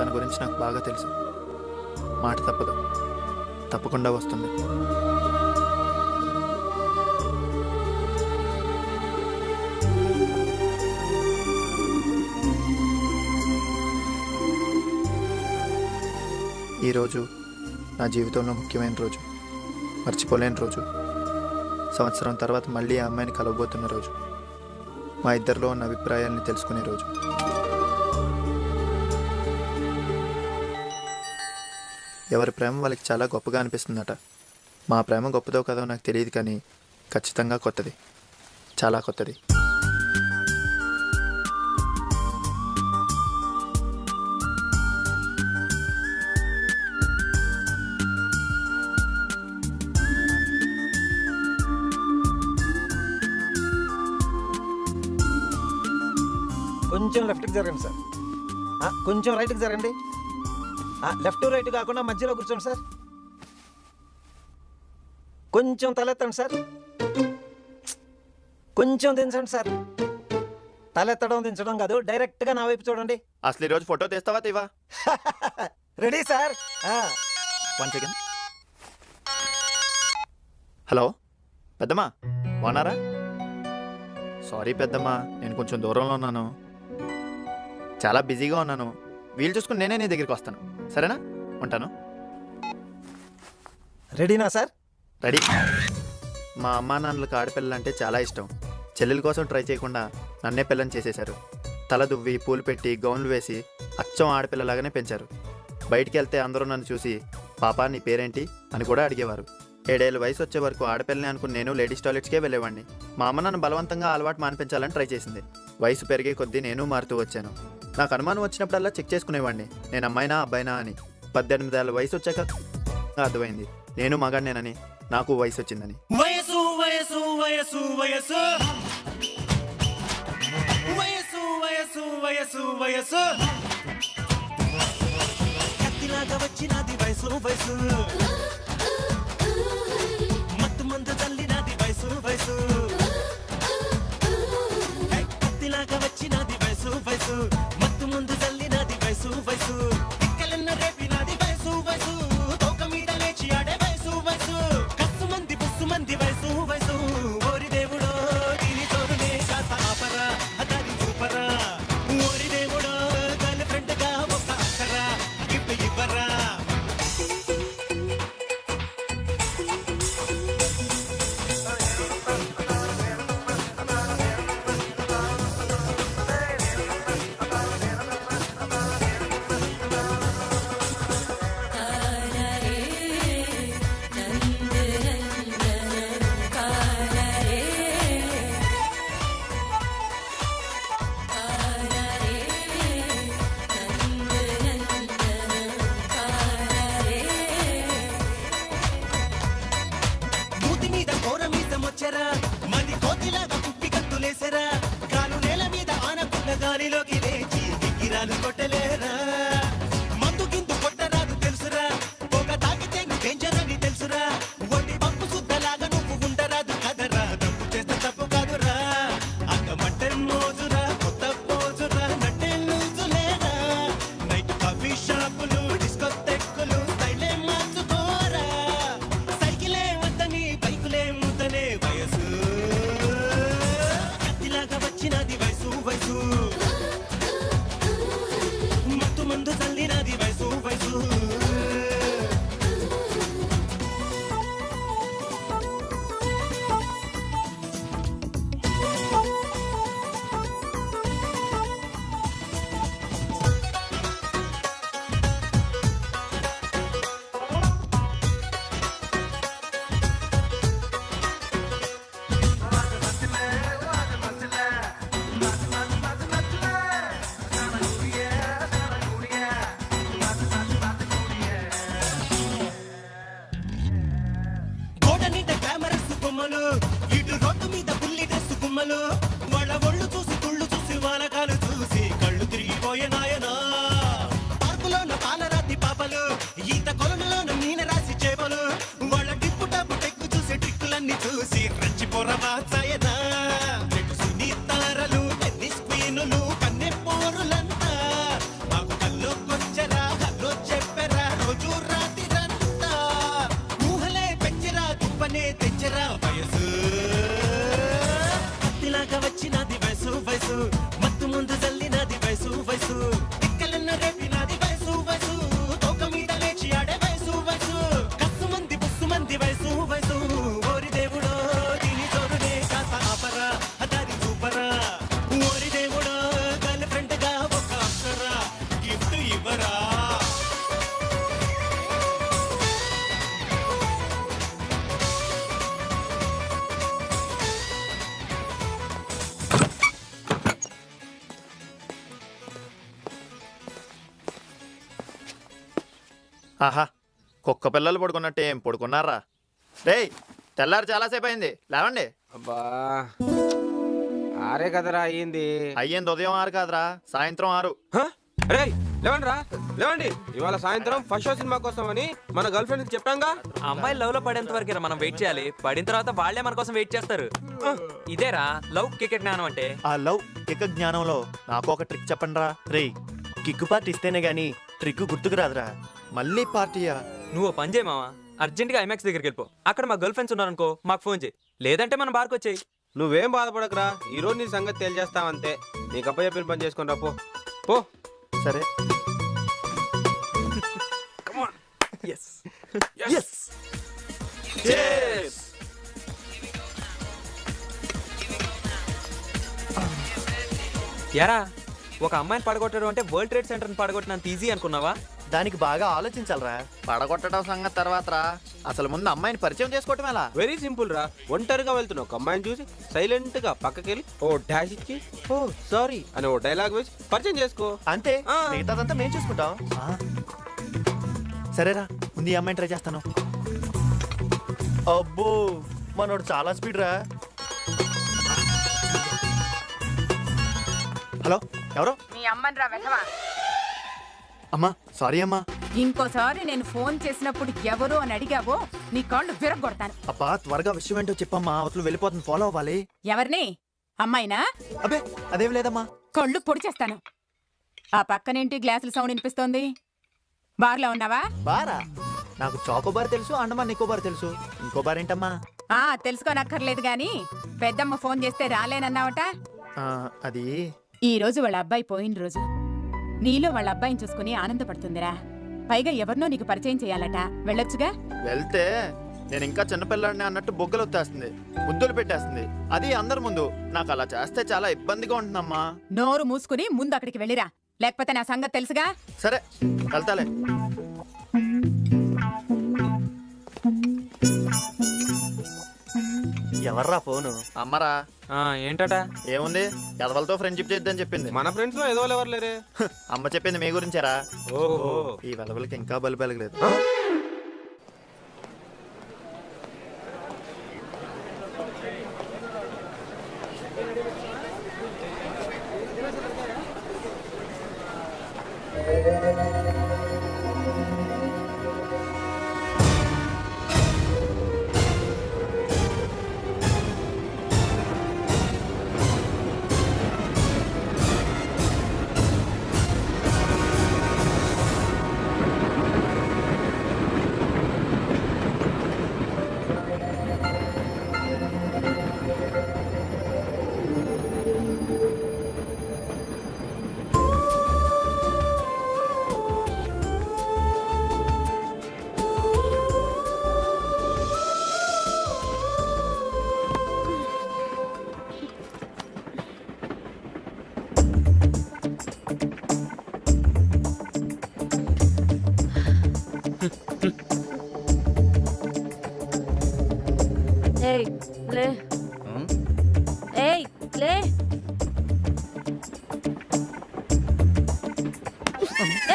తన గురించి నాకు బాగా తెలుసు. మాట తప్పదు, తప్పకుండా వస్తుంది. ఈరోజు నా జీవితంలో ముఖ్యమైన రోజు, మర్చిపోలేని రోజు. సంవత్సరం తర్వాత మళ్ళీ ఆ అమ్మాయిని కలవబోతున్న రోజు. మా ఇద్దరిలో ఉన్న అభిప్రాయాల్ని తెలుసుకునే రోజు. ఎవరి ప్రేమ వాళ్ళకి చాలా గొప్పగా అనిపిస్తుందట. మా ప్రేమ గొప్పదో కదో నాకు తెలియదు, కానీ ఖచ్చితంగా కొత్తది, చాలా కొత్తది. కొంచెం లెఫ్ట్కి జరగండి సార్. కొంచెం రైట్కి జరగండి. లెఫ్ట్ రైట్ కాకుండా మధ్యలో కూర్చోండి సార్. కొంచెం తలెత్తండి సార్. కొంచెం దించండి సార్. తలెత్తడం దించడం కాదు, డైరెక్ట్గా నా వైపు చూడండి. అసలు ఈరోజు ఫోటో తీస్తావా తీవా? Ready sir. 1 సెకండ్. హలో పెద్దమ్మా, బాగున్నారా? సారీ పెద్దమ్మా, నేను కొంచెం దూరంలో ఉన్నాను, చాలా బిజీగా ఉన్నాను. వీలు చూసుకుని నేనే నీ దగ్గరికి వస్తాను, సరేనా? ఉంటాను. రెడీనా సార్? రెడీ. మా అమ్మా నాన్నలకు ఆడపిల్లలంటే చాలా ఇష్టం. చెల్లెల కోసం ట్రై చేయకుండా నన్నే పిల్లని చేసేశారు. తల దువ్వి, పూలు పెట్టి, గౌన్లు వేసి అచ్చం ఆడపిల్లలాగానే పెంచారు. బయటికి వెళ్తే అందరూ నన్ను చూసి పాపా నీ పేరేంటి అని కూడా అడిగేవారు. 7 ఏళ్ళ వయసు వచ్చే వరకు ఆడపిల్లని అనుకుని నేను లేడీస్ టాయిలెట్స్కే వెళ్ళేవాడిని. మా అమ్మ నన్ను బలవంతంగా అలవాటు మానిపించాలని ట్రై చేసింది. వయసు పెరిగే కొద్దీ నేను మారుతూ వచ్చాను. నాకు అనుమానం వచ్చినప్పుడల్లా చెక్ చేసుకునేవాడిని, నేను అమ్మాయినా అబ్బాయినా అని. 18 ఏళ్ళ వయసు వచ్చాక అర్థమైంది నేను మగాడినేనని, నాకు వయసు వచ్చిందని. వయసు వయసు వయసు వయసు వయసు వయసు వయసు వయసు కత్తిలాగా వచ్చినది వయసు వయసు, మత్తు మందు తల్లినది వయసు వయసు, కత్తిలాగా వచ్చినది వయసు వయసు, మత్తు ముందు తల్లినది వయసు వయసు, పిక్కలన్న రేపినది వయసు వయసు, తోక మీద లేచి ఆడే వయసు వయసు, కస్సు మంది బుస్సు మంది వయసు వయసు. ఓరి దేవుడో దీని తోడునే కాస్త ఆపరా, దాని చూపరా. ఓరి దేవుడో గర్ల్ ఫ్రెండ్ గా ఒక అక్కరా, గిఫ్ట్ ఇవ్వరా. మూతి మీద కోర మీద మొచ్చరా, మది కోతిలాగా కుప్పి కత్తులేసరా, కాలు నేల మీద ఆనకున్న గాలిలోకి లేచి దిగిరాలు కొట్టలేరా. మందు గిందు కొట్టరాదు తెలుసురా, పొగ తాగితే డేంజర్ అని తెలుసురా. ఒంటి పంపు సుద్దలాగా నువ్వు ఉండరాదు కదరా, తప్పు చేస్తే తప్పు కాదురా. అంతమంటే మోజురా, కొత్త పోజురా, నట్టే లూజులేరా. నైట్ కాఫీ షాపులు, డిస్కో తెక్కులు, స్టైలే మార్చుకోరా. సైకిలే వద్దని బైకులే ముద్దనే వయసు, కత్తిలాగా వచ్చినది వయసు వయసు, మత్తు మందు తల్లినది వయసు వయసు. గోడ నిండా గ్లామరస్ బొమ్మలు, ఇటు రోడ్డు మీద బుల్లి డ్రెస్ గుమ్మలు, వాళ్ళ ఒళ్ళు చూసి తుళ్ళు చూసి వానకాలు చూసి కళ్ళు తిరిగిపోయే నాయనా. పార్కులోన పాలరాతి పాపలు, ఈత కొలనులోన మీన రాసి చేపలు, వాళ్ళ టిప్పు టప్పు టెక్కు చూసి ట్రిక్కులన్నీ చూసి రచ్చిపోరవా సాయనా. చెట్టు సునీతారలు, టెన్నిస్ క్వీనులు, కన్నె పోరులంతా మాకు కల్లోకొచ్చరా. ఇవ్వరా ఆహా కుక్క పిల్లలు పడుకున్నట్టు ఏం పడుకున్నారా? రేయ్ తెల్లారు చాలాసేపు అయింది, లేవండి. అబ్బా ఆరే కదరా అయ్యింది. అయ్యింది ఉదయం 6 కాదురా, సాయంత్రం 6. రే లేవండి రా, లేవండి. ఇవాళ సాయంత్రం ఫస్ట్ షో సినిమా కోసం అని మన గర్ల్ ఫ్రెండ్ చెప్పాంగా. అమ్మాయి లవ్ లో పడేంత వరకు మనం వెయిట్ చేయాలి. పడిన తర్వాత వాళ్ళే మన కోసం వెయిట్ చేస్తారు. ఇదేరా లవ్ కికెట్ జ్ఞానం అంటే. ఆ లవ్ కిక్ జ్ఞానంలో నాకు ఒక ట్రిక్ చెప్పండి రా. రేయ్ కిక్కు పార్టీ ఇస్తేనే గానీ ట్రిక్ గుర్తుకు రాదురా. మళ్ళీ పార్టీయా? నువ్వు ఓ పని చేయి మావా, అర్జెంట్ గా ఐమాక్స్ దగ్గరికి వెళ్ళిపో. అక్కడ మా గర్ల్ ఫ్రెండ్స్ ఉన్నారనుకో మాకు ఫోన్ చేయి, లేదంటే మన బార్కి వచ్చేయి. నువ్వేం బాధపడకరా, ఈ రోజు నీ సంగతి తేల్చేస్తావంతే. నీకు అప్ప చెప్పిన పని చేసుకుని రా పో పో. సరే. యారా ఒక అమ్మాయిని పడగొట్టడం అంటే వరల్డ్ ట్రేడ్ సెంటర్ పడగొట్టినంత ఈజీ అనుకున్నావా? దానికి బాగా ఆలోచించాలరా. పడగొట్టడం సంగతి తర్వాత రా, అసలు ముందు అమ్మాయిని పరిచయం చేసుకోవటం ఎలా? వెరీ సింపుల్ రా. ఒంటరిగా వెళ్తున్నావు, ఒక అమ్మాయిని చూసి సైలెంట్ గా పక్కకెళ్ళి ఓ డాష్ ఇచ్చి ఓ సారీ అని ఓ డైలాగ్ వేసి పరిచయం చేసుకో. అంతే, ఆ. మిగతాదంతా మేము చూసుకుంటాం. సరేరా, ముందు ఈ అమ్మాయిని ట్రై చేస్తాను. అబ్బో మనోడు చాలా స్పీడ్ రా. హలో, ఎవరు? మీ అమ్మని రా వెధవా. అమ్మా సారీ అమ్మా. ఇంకోసారి నేను ఫోన్ చేసినప్పుడు ఎవరు అని అడిగావో నీ కాళ్ళు విరగొడతాను. అబ్బా త్వరగా విషయం ఏంటో చెప్పమ్మా, అవతలు వెళ్ళిపోతుంది, ఫాలో అవ్వాలి. ఎవరిని? అమ్మాయినా? అబ్బే అదేం లేదమ్మా. కళ్ళు పొడి చేస్తాను. ఆ పక్కనేంటి గ్లాసుల సౌండ్ వినిపిస్తోంది? బార్లో ఉన్నావా? బారా? నాకు చాకోబార్ తెలుసు, అండమాన్ నికోబార్ తెలుసు. ఇంకో బార్ ఏంటమ్మా? తెలుసుకోనక్కర్లేదు గాని పెద్దమ్మ ఫోన్ చేస్తే రాలేనన్నావట. అది ఈ రోజు వాళ్ళ అబ్బాయి పోయిన రోజు. నీలో వాళ్ళ అబ్బాయిని చూసుకుని ఆనందపడుతుందిరా. పైగా ఎవరినో నీకు పరిచయం చేయాలట, వెళ్ళొచ్చుగా. వెళ్తే నేను ఇంకా చిన్నపిల్లాడిని అన్నట్టు బొగ్గలు వచ్చేస్తుంది, ముద్దులు పెట్టేస్తుంది. అది అందరి ముందు. నాకు అలా చేస్తే చాలా ఇబ్బందిగా ఉంటుందమ్మా. నోరు మూసుకుని ముందు అక్కడికి వెళ్ళిరా, లేకపోతే నా సంగతి తెలుసుగా. సరే వెళ్తాలే. ఎవర్రా ఫోను? అమ్మరా. ఏంటట? ఏముంది, ఎదవలతో ఫ్రెండ్షిప్ చేద్దని చెప్పింది. మన ఫ్రెండ్స్ లో ఏదో ఎవరు లేరే. అమ్మ చెప్పింది మీ గురించారా? ఓహో ఈ వెలవలకి ఇంకా బలి పెరగలేదు. ఏయ్ లే ఏయ్ లే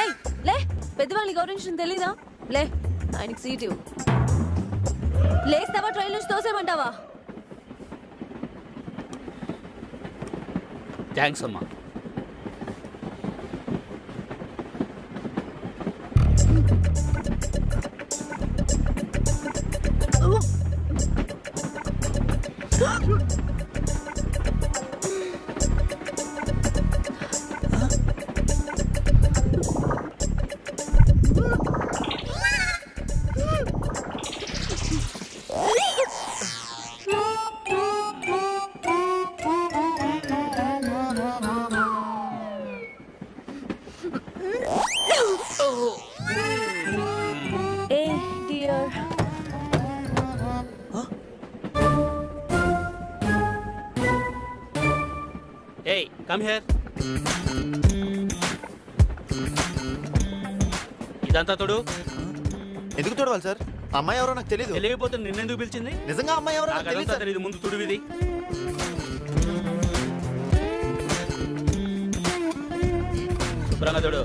ఏయ్ లే పెద్దవాళ్ళని గౌరవించడం తెలీదా? లే ఆయనకి సీట్ ఇవ్వు. లేస్తావా ట్రైన్ నుంచి తోసేమంటావా? థ్యాంక్స్ అమ్మా. Hey, dear. Hey, come here. ఇదంతా తోడు ఎందుకు చూడవాలి సార్? అమ్మాయి ఎవరో నాకు తెలియదు. తెలియకపోతే నిన్నెందుకు పిలిచింది? నిజంగా అమ్మాయి ఎవరో నాకు నాకు తెలియదు అదంతా సార్. తెలియదు, ముందు తుడివిది. శుభ్రంగా తోడు.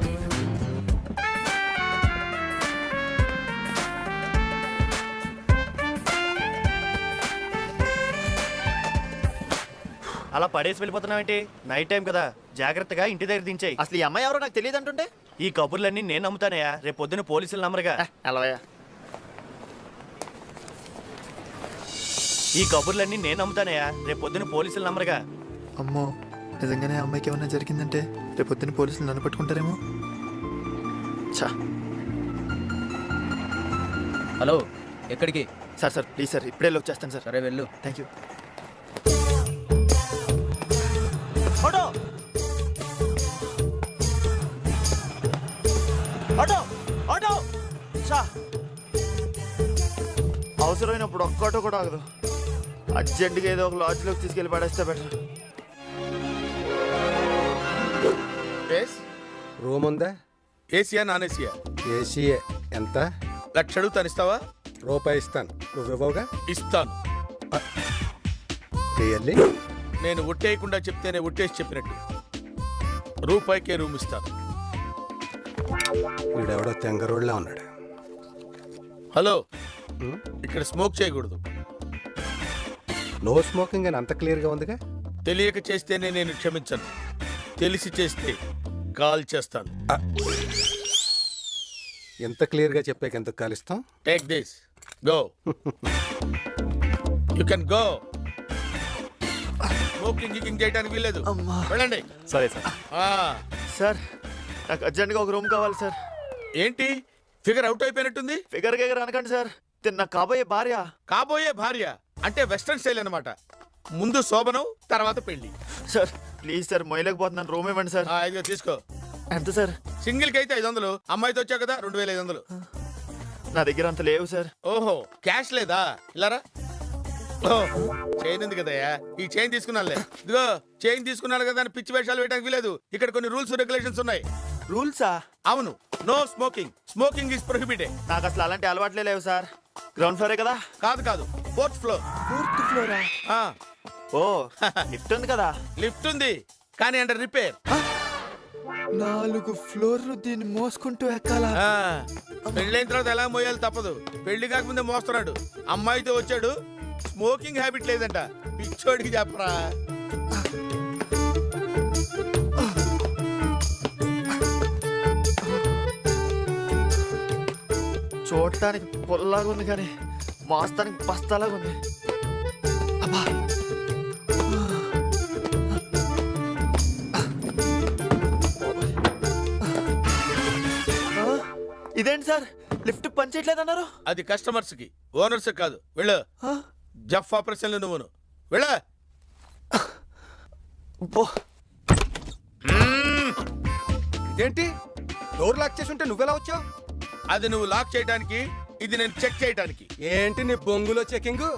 అలా పడేసి వెళ్ళిపోతున్నావేంటి? నైట్ టైం కదా, జాగ్రత్తగా ఇంటి దగ్గర దించేయి. అసలు ఈ అమ్మాయి ఎవరో నాకు తెలియదు అంటుంటే ఈ కబుర్లన్నీ నేను నమ్ముతానయ్యా, రేపు పొద్దున్న పోలీసులు నమ్మరుగా. అలాయా? ఈ కబుర్లన్నీ నేను నమ్ముతానయ్యా, రేపు పొద్దున్న పోలీసులు నమ్మరుగా. అమ్మో, నిజంగానే ఆ అమ్మాయికి ఏమన్నా జరిగిందంటే రేపు పొద్దున్న పోలీసులు నన్ను పట్టుకుంటారేమో. చా హలో, ఎక్కడికి? సార్ సార్ ప్లీజ్ సార్, ఇప్పుడే వచ్చేస్తాను సార్. సరే వెళ్ళు. Thank you. Auto auto auto చా అవసరమైనప్పుడు ఒక్కటో కూడా ఆగదు. అర్జెంటుగా ఏదో ఒక లాడ్జ్లోకి తీసుకెళ్ళి పడేస్తే బెటర్. రూమ్ ఉందా? Asia non Asia? ఏసీఏ. ఎంత? 1,00,000 అడుగుతాను, ఇస్తావా? రూపాయి ఇస్తాను, నువ్వు ఇవ్వవుగా? ఇస్తాను. రియల్లీ? నేను ఒట్టేయకుండా చెప్తేనే ఒట్టేసి చెప్పినట్టు. రూపాయికే రూమ్ ఇస్తాను. వీడెవడో తెంగరోడ్లా ఉన్నాడు. హలో, ఇక్కడ స్మోక్ చేయకూడదు. నో స్మోకింగ్ అని అంత క్లియర్గా ఉందిగా? తెలియక చేస్తేనే నేను క్షమించను, తెలిసి చేస్తే కాల్ చేస్తాను. ఎంత క్లియర్గా చెప్పాక ఎందుకు కాలిస్తాం? Take this, go. You can go. Smoking గికింగ్ చేయడానికి వీల్లేదు, వెళ్ళండి. సరే సార్. ఆ, సార్ నాకు అర్జెంటుగా ఒక రూమ్ కావాలి సార్. ఏంటి ఫిగర్ అవుట్ అయిపోయినట్టుంది? ఫిగర్ గెగర్ అనకండి సార్, తిన్న కాబోయే భార్య. కాబోయే భార్య అంటే వెస్టర్న్ స్టైల్ అన్నమాట. ముందు శోభనం, తర్వాత పెళ్లి. సార్ ప్లీజ్ సార్, మొయ్యలేకపోతున్నాను, రూమ్ ఇవ్వండి సార్. ఇదిగో తీసుకో. ఎంత సార్? సింగిల్ కి అయితే 500, అమ్మాయితో వచ్చావు కదా 2,500. నా దగ్గర అంత లేవు సార్. ఓహో, క్యాష్ లేదా? ఇలారా. చైన్ ఉంది కదయ్యా, ఈ చైన్ తీసుకున్నానులే. ఇదిగో చైన్ తీసుకున్నాను కదా అని పిచ్చి వేషాలు వేయడానికి వీలేదు. ఇక్కడ కొన్ని రూల్స్ రెగ్యులేషన్స్ ఉన్నాయి. రూల్సా? అవును, no smoking. Smoking is prohibited. నాకు అసలు అలాంటి అలవాట్లే లేవు సార్. గ్రౌండ్ ఫ్లోరే కదా? కాదు కాదు, 4th ఫ్లోర్. 4th flora? ఓ, లిఫ్ట్ ఉంది కదా? లిఫ్ట్ ఉంది కానీ అండర్ రిపేర్. 4 ఫ్లోర్లు దీన్ని మోసుకుంటూ ఎక్కాలా? పెళ్ళైన తర్వాత ఎలా మోయాలి తప్పదు. పెళ్లి కాకముందే మోస్తున్నాడు. అమ్మాయితో వచ్చాడు, స్మోకింగ్ హ్యాబిట్ లేదంట. పిచ్చోడికి చెప్పరా. చూడటానికి పొల్లాగా ఉంది కానీ మోస్తానికి బస్తాలాగా ఉంది. అబ్బా, ఇదేంటి సార్ లిఫ్ట్ పనిచేయట్లేదన్నారు? అది కస్టమర్స్ కి, ఓనర్స్ కాదు. వెళ్ళు. జఫ్ ఆపరేషన్ నువ్వును వెళ్ళ. ఇదేంటి డోర్ లాక్ చేసి ఉంటే నువ్వెలా వచ్చావు? అది నువ్వు లాక్ చేయడానికి, ఇది నేను చెక్ చేయడానికి. ఏంటి నీ బొంగులో చెకింగ్?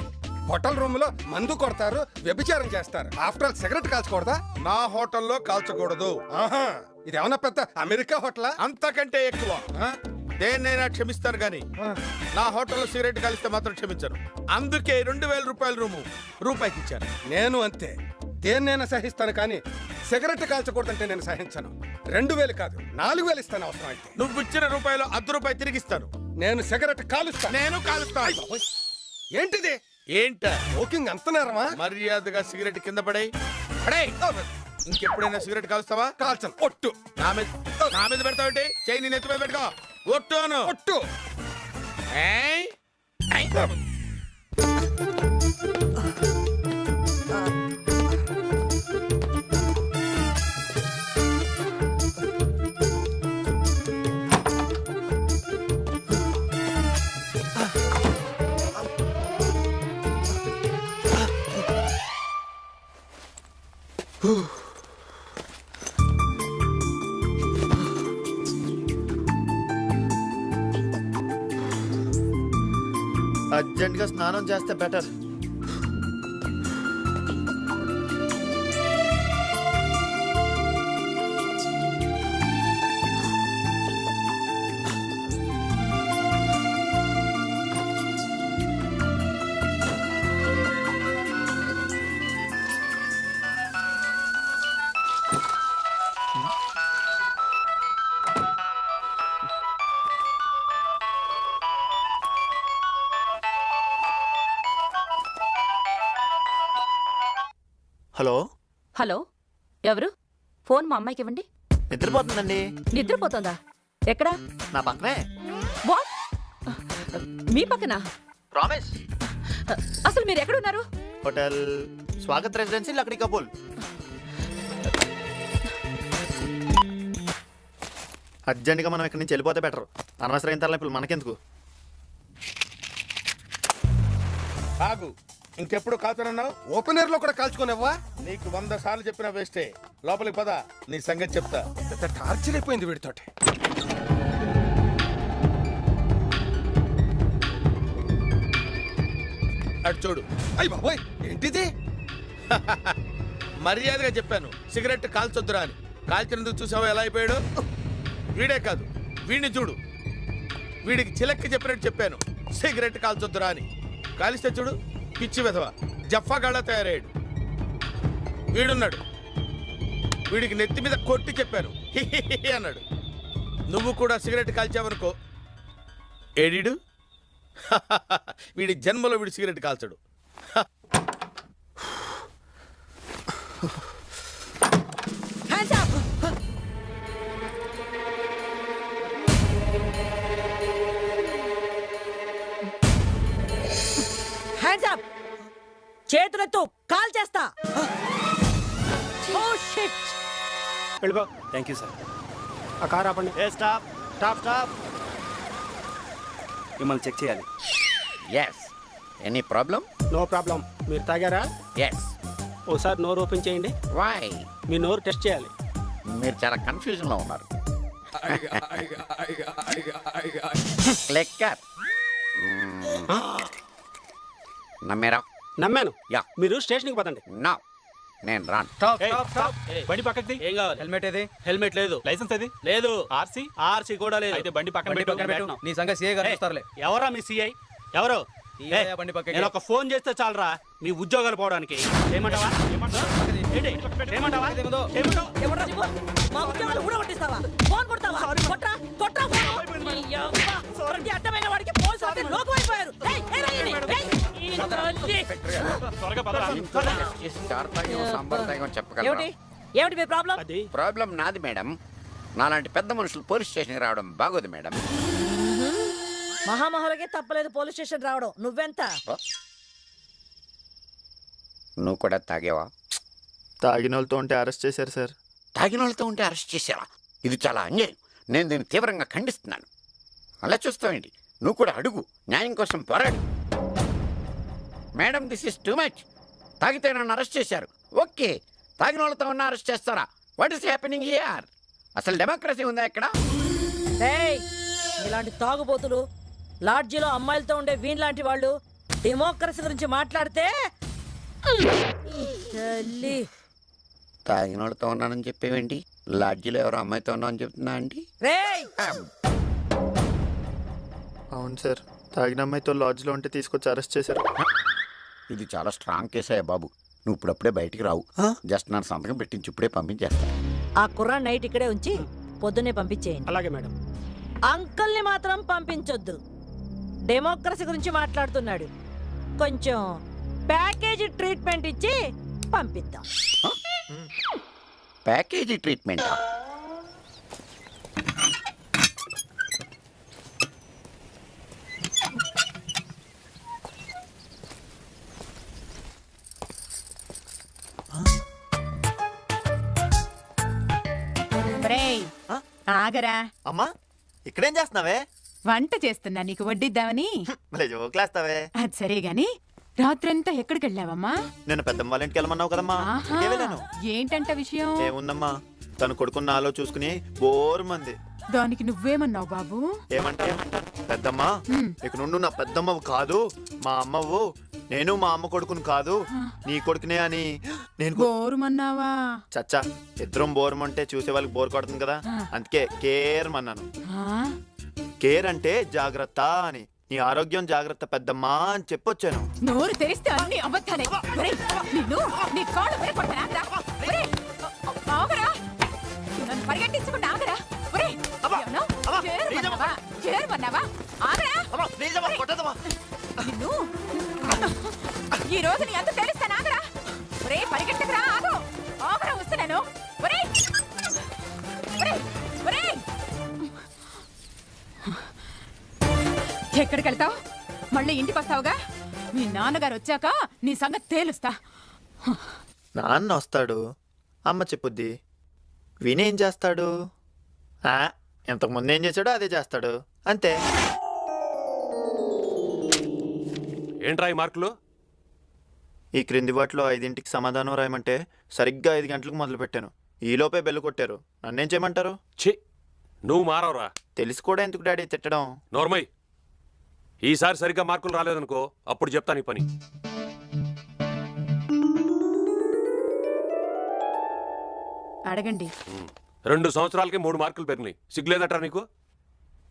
హోటల్ రూమ్ లో మందు కొడతారు, వ్యభిచారం చేస్తారు. ఆఫ్టర్ ఆల్ సిగరెట్ కాల్చకూడదా? నా హోటల్లో కాల్చకూడదు. ఆహా, ఇదేమన్నా పెద్ద అమెరికా హోటలా? అంతకంటే ఎక్కువ. దేన్నైనా క్షమిస్తాను గాని నా హోటల్లో సిగరెట్ కాలిస్తే మాత్రం క్షమించను. అందుకే 2,000 రూపాయల రూము రూపాయికి ఇచ్చాను. నేను అంతే, దేన్నైనా సహిస్తాను కానీ సిగరెట్ కాల్చకూడదంటే నేను సహించను. 2,000 కాదు 4,000 ఇస్తాను అవసరం అయితే. నువ్వు ఇచ్చిన రూపాయలు ₹1 తిరిగిస్తాను. నేను సిగరెట్ కాలుస్తాను. నేను కాలుస్తాను. ఏంటిది? ఏంట స్మోకింగ్ అంత నేరమా? మర్యాదగా సిగరెట్ కింద పడే. ఇంకెప్పుడైనా సిగరెట్ కాలుస్తావా? కాల్చను. ఒట్టు. నా మీద పెడతావంటే చేయి నేను ఎత్తు మీద పెట్టుకో. ఒట్టు అను. ఒట్టు. ఏయ్? ఏయ్. అర్జెంట్గా స్నానం చేస్తే బెటర్. హలో, హలో, ఎవరు? ఫోన్ మా అమ్మాయికి ఇవ్వండి. నిద్రపోతుందండి. నిద్రపోతుందా? ఎక్కడా? నా పక్కనే. వాట్? మీ పక్కన? ప్రామిస్. అసలు మీరు ఎక్కడున్నారు? Hotel Swagat residency Lakdi కపూల్. అర్జెంటుగా మనం ఇక్కడి నుంచి వెళ్ళిపోతే బెటర్. అనవసరమైన తరలింపులు మనకెందుకు? ఆగు, ఇంకెప్పుడు కాల్చనన్నావు? ఓపెన్ ఎయిర్ లో కూడా కాల్చుకోనివ్వా? నీకు 100 సార్లు చెప్పినా వేస్టే. లోపలికి పద, నీ సంగతి చెప్తా. పెద్ద టార్చర్ అయిపోయింది వీడితోటి. అటు చూడు. అయ్య బాబోయ్, ఏంటిది? మర్యాదగా చెప్పాను సిగరెట్ కాల్చొద్దురా అని. కాల్చినందుకు చూసావా ఎలా అయిపోయాడు? వీడే కాదు, వీడిని చూడు. వీడికి చిలక్కి చెప్పినట్టు చెప్పాను సిగరెట్ కాల్చొద్దురా అని. కాలిస్తే చూడు, పిచ్చి వెధవ జఫాగాళ్ళ తయారయ్యాడు. వీడున్నాడు, వీడికి నెత్తి మీద కొట్టి చెప్పాను హిహిహి అన్నాడు. నువ్వు కూడా సిగరెట్ కాల్చావనుకో. ఏడీడు వీడి జన్మలో వీడి సిగరెట్ కాల్చడు. హ్యాండ్స్ అప్, చేతులెత్తు, కాల్ చేస్తా. వెళ్ళిపో. Thank you sir. ఆ కార్ ఆపండి. ఏ స్టాప్ స్టాప్ స్టాప్. మిమ్మల్ని చెక్ చేయాలి. Yes, any problem? No problem. మీరు తాగారా? ఎస్. ఓసారి నోరు ఓపెన్ చేయండి. వై? మీ నోరు టెస్ట్ చేయాలి. మీరు చాలా కన్ఫ్యూజన్ లో ఉన్నారు. లెక్కర్ నమ్మేరా? నమ్మాను. యా. మీరు స్టేషన్కి పదండి. నా నేను రాను. బండి పక్కకి. ఏం కావాలి? హెల్మెట్ ఏది? హెల్మెట్ లేదు. లైసెన్స్ ఏది? లేదు. ఆర్సీ? ఆర్సీ కూడా లేదు. అయితే బండి పక్కన పెట్టు. నీ సంగతి సీఏ గారు చూస్తారులే. ఎవరా మీ సిఐ? ఎవరు? తీయవయ్యా బండి పక్కకి. నేను ఒక ఫోన్ చేస్తే చాలరా మీ ఉద్యోగాలు పోవడానికి. ఏమంటావా? ఏంటి? ఏమంటావా? ఏమంటావు? ఎవడ్రా నువ్వు? మా ఉద్యోగాలు ఊడగొట్టిస్తావా? ఫోన్ కొడతావా? కొట్రా, కొట్రా ఫోన్. నీ యవ్వ, ప్రతి అడ్డమైన వాడికి ఫోన్ చేస్తే లోకమైపోయారు. ఏయ్, ఏయ్ రాయండి. ఏయ్, ఈ తల్లి. త్వరగా పదరా. చెప్పగలరా? ఏమిటి? ఏమిటి మీ ప్రాబ్లం? అది ప్రాబ్లం నాది మేడం. నాలాంటి పెద్ద మనుషులు పోలీస్ స్టేషన్కి రావడం బాగోదు మేడం. మహామహులకే తప్పలేదు పోలీస్ స్టేషన్ రావడం. నువ్వెంత? నువ్వు కూడా తాగేవా? తాగిన వాళ్ళతో ఉంటే అరెస్ట్ చేశారు సార్. తాగిన వాళ్ళతో ఉంటే అరెస్ట్ చేశారా? ఇది చాలా అన్యాయం. నేను దీన్ని తీవ్రంగా ఖండిస్తున్నాను. అలా చూస్తావేంటి? నువ్వు కూడా అడుగు, న్యాయం కోసం పోరాడు. Madam, this is too much. తాగితే నన్ను అరెస్ట్ చేశారు, ఓకే. తాగిన వాళ్ళతో ఉన్న అరెస్ట్ చేస్తారా? What is happening here? అసలు డెమోక్రసీ ఉందా ఇక్కడ? ఏయ్, ఇలాంటి తాగుబోతులు లాడ్జీలో అమ్మాయిలతో ఉండే వీణ్లాంటి వాళ్ళు డెమోక్రసీ గురించి మాట్లాడితే తల్లి. తాగిన వాళ్ళతో ఉన్నానని చెప్పేవేంటి? లాడ్జీలో ఎవరో అమ్మాయితో ఉన్నామని చెప్తున్నా అండి. రేయ్, అవును సార్, తాగిన అమ్మాయితో లాడ్జ్లో ఉంటే తీసుకొచ్చి అరెస్ట్ చేశారు. ఇది చాలా స్ట్రాంగ్ కేసాయా బాబు. నువ్వు ఇప్పుడప్పుడే బయటికి రావు. జస్ట్ నన్ను సంతకం పెట్టించి ఇప్పుడే పంపించేస్తా. ఆ కుర్రాన్ని నైట్ ఇక్కడే ఉంచి పొద్దున్నే పంపించేయండి. అలాగే మేడం. అంకుల్ని మాత్రం పంపించొద్దు. డెమోక్రసీ గురించి మాట్లాడుతున్నాడు. కొంచెం ప్యాకేజీ ట్రీట్మెంట్ ఇచ్చి పంపిద్దాం. Package treatment? ఒరేయ్, ఆగరా. అమ్మా, ఇక్కడేం చేస్తున్నావే? వంట చేస్తున్నా నీకు వడ్డిద్దామని. భలే జోకులేస్తావే. అది సరే గాని రాత్రంతా ఎక్కడికి వెళ్ళావమ్మా? నేను పెద్దమ్మ వాళ్ళ ఇంటికి వెళ్ళమన్నావు కదమ్మా, ఆహా, ఇంటికే వెళ్ళాను. ఏంటంట విషయం? ఏముందమ్మా, తను కొడుకున్న నాలో చూసుకుని బోరు మంది. దానికి నువ్వేమన్నావు బాబు? ఏమంటా? పెద్దమ్మ, ఇక నుండి నా పెద్దమ్మవు కాదు, మా అమ్మవు. నేను మా అమ్మ కొడుకుని కాదు, నీ కొడుకునే అని నేను బోరుమన్నావా? చచ్చా, ఇద్దరం బోరమంటే చూసే వాళ్ళకి బోర్ కొడుతుంది కదా, అందుకే కేర్ అన్నాను. ఆ? కేర్ అంటే జాగ్రత్త అని. నీ ఆరోగ్యం జాగ్రత్త పెద్దమ్మా అని చెప్పొచ్చాను. నోరు తెరిస్తే అన్ని అబద్ధాలే. ఒరేయ్, నిన్ను నీ కాళ్ళు విరగొడతానా? ఒరేయ్, ఆగరా. నన్ను పరిగెట్టించకుండా ఆగరా. ఒరేయ్, ఏమన్నా? చేరమన్నావా? చేరమన్నావా? ఆగరా. నిన్ను ఈ రోజు నీ అంత తెలుస్తాను. ఆగరా. ఒరేయ్, పరిగెట్టకురా. ఎక్కడికి వెళ్తావు? మళ్ళీ ఇంటికి వస్తావుగా? మీ నాన్నగారు వచ్చాక నీ సంగతి తేలుస్తా. నాన్న వస్తాడు, అమ్మ చెప్పుద్ది. వినేం చేస్తాడు? ఇంతకు ముందు ఏం చేశాడో అదే చేస్తాడు, అంతే. ఏంట్రా ఈ మార్కులు? ఈ క్రింది వాటిలో 5ంటికి సమాధానం రాయమంటే సరిగ్గా 5 గంటలకు మొదలు పెట్టాను. ఈలోపే బెల్లు కొట్టారు. నన్నేం చేయమంటారు? ఛీ, నువ్వు మారవరా. తెలిసి కూడా ఎందుకు డాడీ తిట్టడం? నోర్మయ్, ఈసారి సరిగ్గా మార్కులు రాలేదనుకో అప్పుడు చెప్తాను ఈ పని. అడగండి. 2 సంవత్సరాలకి 3 మార్కులు పెరిగినాయి. సిగ్గులేదట్రా నీకు?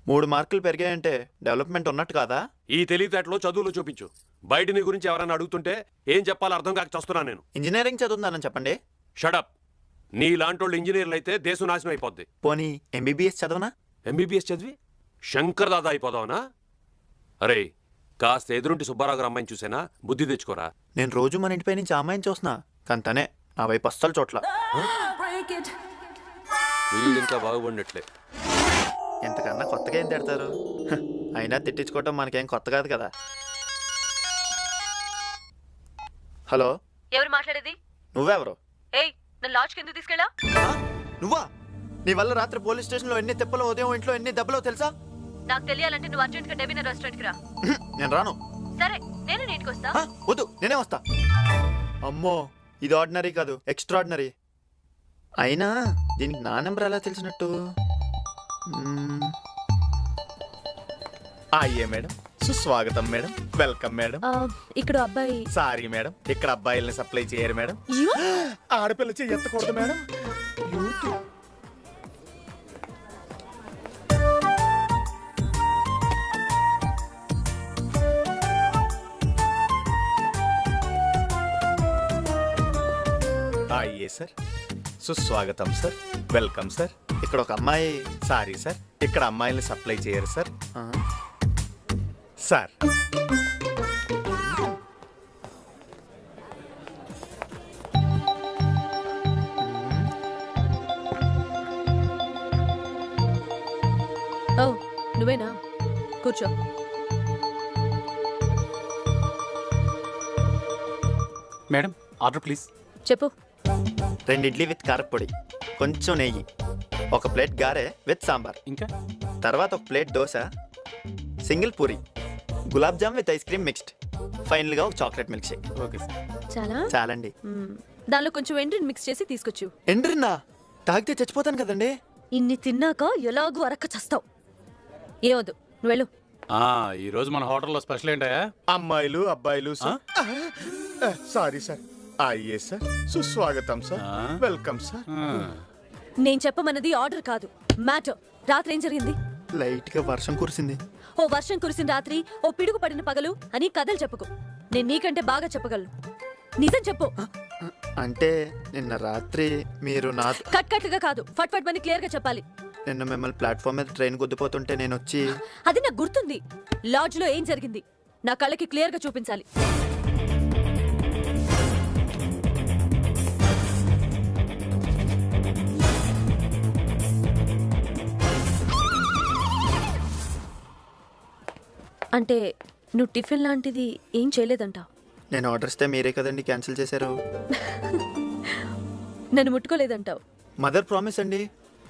3 మార్కులు పెరిగాయంటే డెవలప్మెంట్ ఉన్నట్టు కాదా? ఈ తెలివితేటలో చదువులో చూపించు. బయట నీ గురించి ఎవరైనా అడుగుతుంటే ఏం చెప్పాలో అర్థం కాక చస్తున్నా నేను. ఇంజనీరింగ్ చదువుతున్నానని చెప్పండి. షడప్. నీ లాంటోళ్ళు ఇంజనీర్లు అయితే దేశం నాశనం అయిపోద్ది. పోనీ ఎంబీబీఎస్ చదవనా? ఎంబీబీఎస్ చదివి శంకర్ దాదా అయిపోదావనా? అరే, కాస్త ఎదురుంటి సుబ్బారావు గారు అమ్మాయిని చూసేనా? బుద్ధి తెచ్చుకోరా. నేను రోజు మన ఇంటిపై నుంచి ఆ అమ్మాయిని చూస్తున్నా, కానీ తనే నా వైపు అస్సలు చోట్ల. వీళ్ళు ఇంకా బాగుపడినట్లే. ఎంతకన్నా కొత్తగా ఏం తిడతారు? అయినా తిట్టించుకోవటం మనకేం కొత్త కాదు కదా. హలో, ఎవరు మాట్లాడేది? నువ్వెవరు? ఏయ్, నన్ను లాడ్జ్కి ఎందుకు తీసుకెళ్ళా? నువ్వా? నీ వల్ల రాత్రి పోలీస్ స్టేషన్లో ఎన్ని తిప్పలు, ఉదయం ఇంట్లో ఎన్ని దెబ్బలో తెలుసా? నాకు తెలియాలంటే నువ్వు అర్జెంట్గా డెబినా రెస్టారెంట్కి రా. నేను రాను. సరే, నేను నీటికి వస్తా. వద్దు, నేనే వస్తా. అమ్మో, ఇది ఆర్డినరీ కాదు, ఎక్స్ట్రాడినరీ. అయినా దీనికి నా నెంబర్ ఎలా తెలిసినట్టు? అయ్యే మేడం, సుస్వాగతం మేడం, వెల్కమ్ మేడం. ఇక్కడ అబ్బాయి. సారీ మేడం, ఇక్కడ అబ్బాయిల్ని సప్లై చేయరు మేడం. You? ఆడపిల్ల చెయ్యి ఎత్తకూడదు మేడం. అయ్యే సార్, సుస్వాగతం సార్, వెల్కమ్ సార్. ఇక్కడ ఒక అమ్మాయి. సారీ సార్, ఇక్కడ అమ్మాయిల్ని సప్లై చేయరు సార్. ఆ, సార్, ఓ, నువ్వేనా? కూర్చో. Madam, order please. చెప్పు. 2 ఇడ్లీ విత్ కారపొడి, కొంచెం నెయ్యి, ఒక ప్లేట్ గారె విత్ సాంబార్, ఇంకా తర్వాత ఒక plate dosa, single puri, gulab jam with ice cream mixed, final గా ఒక chocolate milk shake. Okay sir. చాలా? చాలండి. దానిలో కొంచెం ఎండ్రిని మిక్స్ చేసి తీసుకొచ్చు. ఎండ్రిన్నా? తాగితే చచ్చిపోతాను కదండి. ఇన్ని తిన్నాక ఎలాగూ అరక్క చస్తావు. ఏవద్దు, నువ్వు వెళ్ళు. ఈ రోజు మన హోటల్లో స్పెషల్ ఏంటయా? అమ్మాయిలు అబ్బాయిలు సార్. Sorry sir. అయ్యే సార్, సుస్వాగతం సార్, వెల్కమ్ సార్. నేను చెప్పమన్నది ఆర్డర్ కాదు, మ్యాటర్. రాత్రి ఏం జరిగింది? లైట్ గా వర్షం కురిసింది. ఓ వర్షం కురిసిన రాత్రి, ఓ పిడుగు పడిన పగలు అని కథలు చెప్పుకో. నేను నీకంటే బాగా చెప్పగలను. నిజం చెప్పు. అంటే నిన్న రాత్రి మీరు నా కట్ కట్గా కాదు, ఫట్ ఫట్ అని క్లియర్ గా చెప్పాలి. నిన్న మిమ్మల్ని ప్లాట్ఫామ్ మీద ట్రైన్ గుద్దిపోతుంటే నేను వచ్చి. అది నాకు గుర్తుంది. లాడ్జ్ లో ఏం జరిగింది నా కళ్ళకి క్లియర్ గా చూపించాలి. అంటే నువ్వు టిఫిన్ లాంటిది ఏం చేయలేదంటావు? నేను ఆర్డర్ ఇస్తే మీరే కదండి క్యాన్సిల్ చేశారు. నన్ను ముట్టుకోలేదంటావు? మదర్ ప్రామిస్ అండి.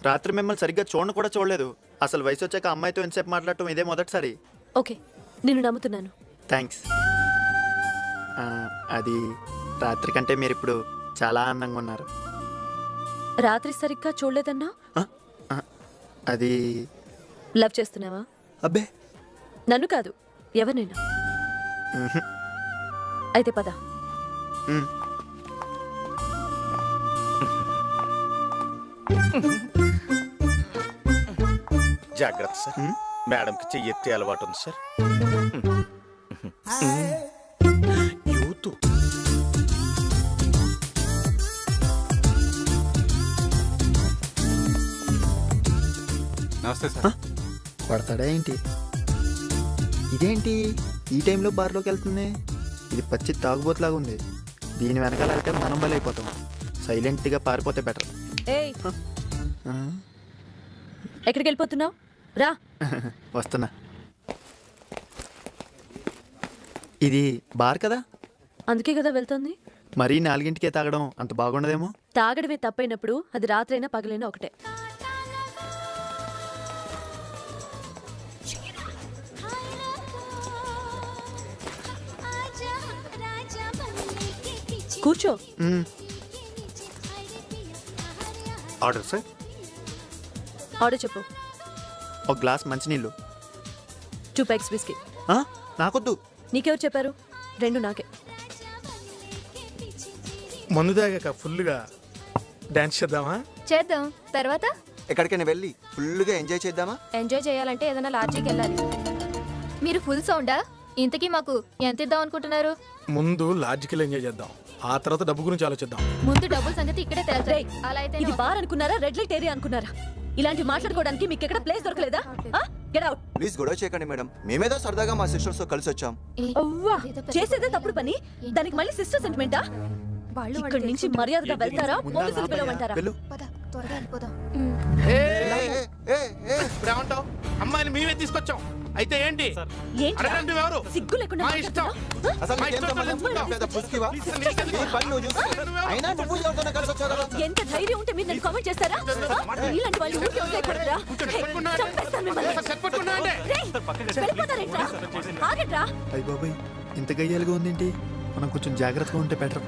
రాత్రి మిమ్మల్ని సరిగ్గా చూడను కూడా చూడలేదు. అసలు వయసు వచ్చాక అమ్మాయితో ఎంతసేపు మాట్లాడటం ఇదే మొదటిసారి. ఓకే, నిన్ను నమ్ముతున్నాను. థ్యాంక్స్. అది రాత్రి కంటే మీరు ఇప్పుడు చాలా ఆనందంగా ఉన్నారు. రాత్రి సరిగ్గా చూడలేదన్నా? అది లవ్ చేస్తున్నావా? అబ్బే, నన్ను కాదు, ఎవరినైనా. అయితే పద. జాగ్రత్త సార్, మేడంకి చెయ్యి ఎత్తే అలవాటు ఉంది సార్. యూత్. నమస్తే సార్. పడతాడా ఏంటి? ఇదేంటి ఈ టైంలో బార్లోకి వెళ్తుంది? ఇది పచ్చి తాగుబోతులాగా ఉంది. దీని వెనకాల వెళ్తే మనం బలైపోతాం. సైలెంట్గా పారిపోతే బెటర్. ఏయ్, ఎక్కడికి వెళ్ళిపోతున్నావు? రా. వస్తున్నా. ఇది బార్ కదా, అందుకే కదా వెళ్తుంది. మరీ 4ంటికే తాగడం అంత బాగుండదేమో. తాగడమే తప్పైనప్పుడు అది రాత్రైనా పగలైనా ఒకటే. కూర్చో. మ్మ్. Order sir. ఆర్డర్ చెప్పు. ఒక గ్లాస్ మంచినీళ్ళు. 2 పెగ్స్ విస్కీ. ఆ? నాకొద్దు. నీకెవరు చెప్పారు? 2 నాకే. మందు తాగాక ఫుల్గా డాన్స్ చేద్దామా? చేద్దాం. తర్వాత ఎక్కడికైనా వెళ్ళి ఫుల్గా ఎంజాయ్ చేద్దామా? ఎంజాయ్ చేయాలంటే ఏదైనా లాడ్జికి వెళ్ళాలి. మీరు ఫుల్ సౌండా? ఇంతకీ మాకు ఎంత ఇద్దాం అనుకుంటున్నారు? ముందు లాజికల్ ఎంజాయ్ చేద్దాం, ఆ తర్వాత డబ్బు గురించి ఆలోచిద్దాం. ముందు డబ్బుల సంగతి ఇక్కడే తెలుస్తాయి. అలా అయితే ఇది బార్ అనుకున్నారా, రెడ్ లైట్ ఏరియా అనుకున్నారా? ఇలాంటి మాట్లాడుకోవడానికి మీకు ఎక్కడ ప్లేస్ దొరకలేదా? Get out. ప్లీజ్ గొడవ చేయకండి మేడం, మేమేదో సరదాగా మా సిస్టర్స్ తో కలిసి వచ్చాం. అవ్వా, చేసేదే తప్పుడు పని, దానికి మళ్ళీ సిస్టర్ సెంటిమెంటా? ఇక్కడి నుంచి మర్యాదగా వెళ్తారా, పోలీసులు పిలవమంటారా? వెళ్ళు. త్వరగా వెళ్ళిపోదాం. ఏమంటావు? అమ్మాయిని మేమే తీసుకొచ్చాం, అయితే ఏంటి? అడగండి ఎవరు? సిగ్గు లేకుండా మా ఇష్టం. అసలు మా నీకేం ఇష్టం సంబంధం? చేసుకుంటాం. లేదా పుస్కివా? నీ పని నువ్వు చూసుకో. అయినా నువ్వు ఎవరితోనే కలిసి వచ్చావు కదా? ఎంత ధైర్యం ఉంటే మీరు నన్ను కామెంట్ చేస్తారా? ఇలాంటి వాళ్ళు ఊరికే వదిలేయకూడదురా. చంపేస్తాను మిమ్మల్ని. రేయ్, వెళ్ళిపోతారేంట్రా? ఆగండ్రా. అయ్య బాబాయ్, ఇంత గయ్యాలుగా ఉందేంటి? మనం కొంచెం జాగ్రత్తగా ఉంటే better.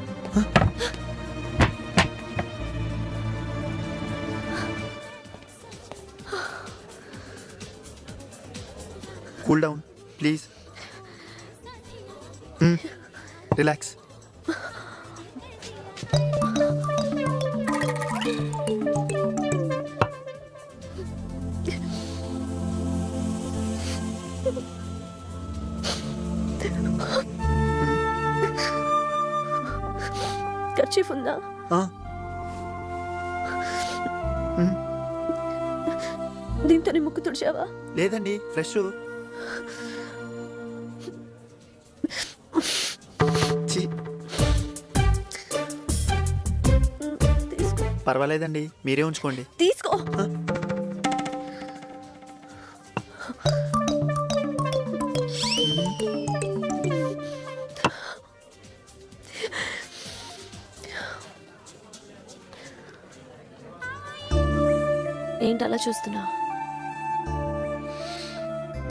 Cool down please. Relax. Kerchief ఉందా? దీంతో నీ ముక్కు తుడిచావా? లేదండి, ఫ్రెష్. పర్వాలేదండి, మీరే ఉంచుకోండి. తీసుకో. ఏంటి అలా చూస్తున్నా?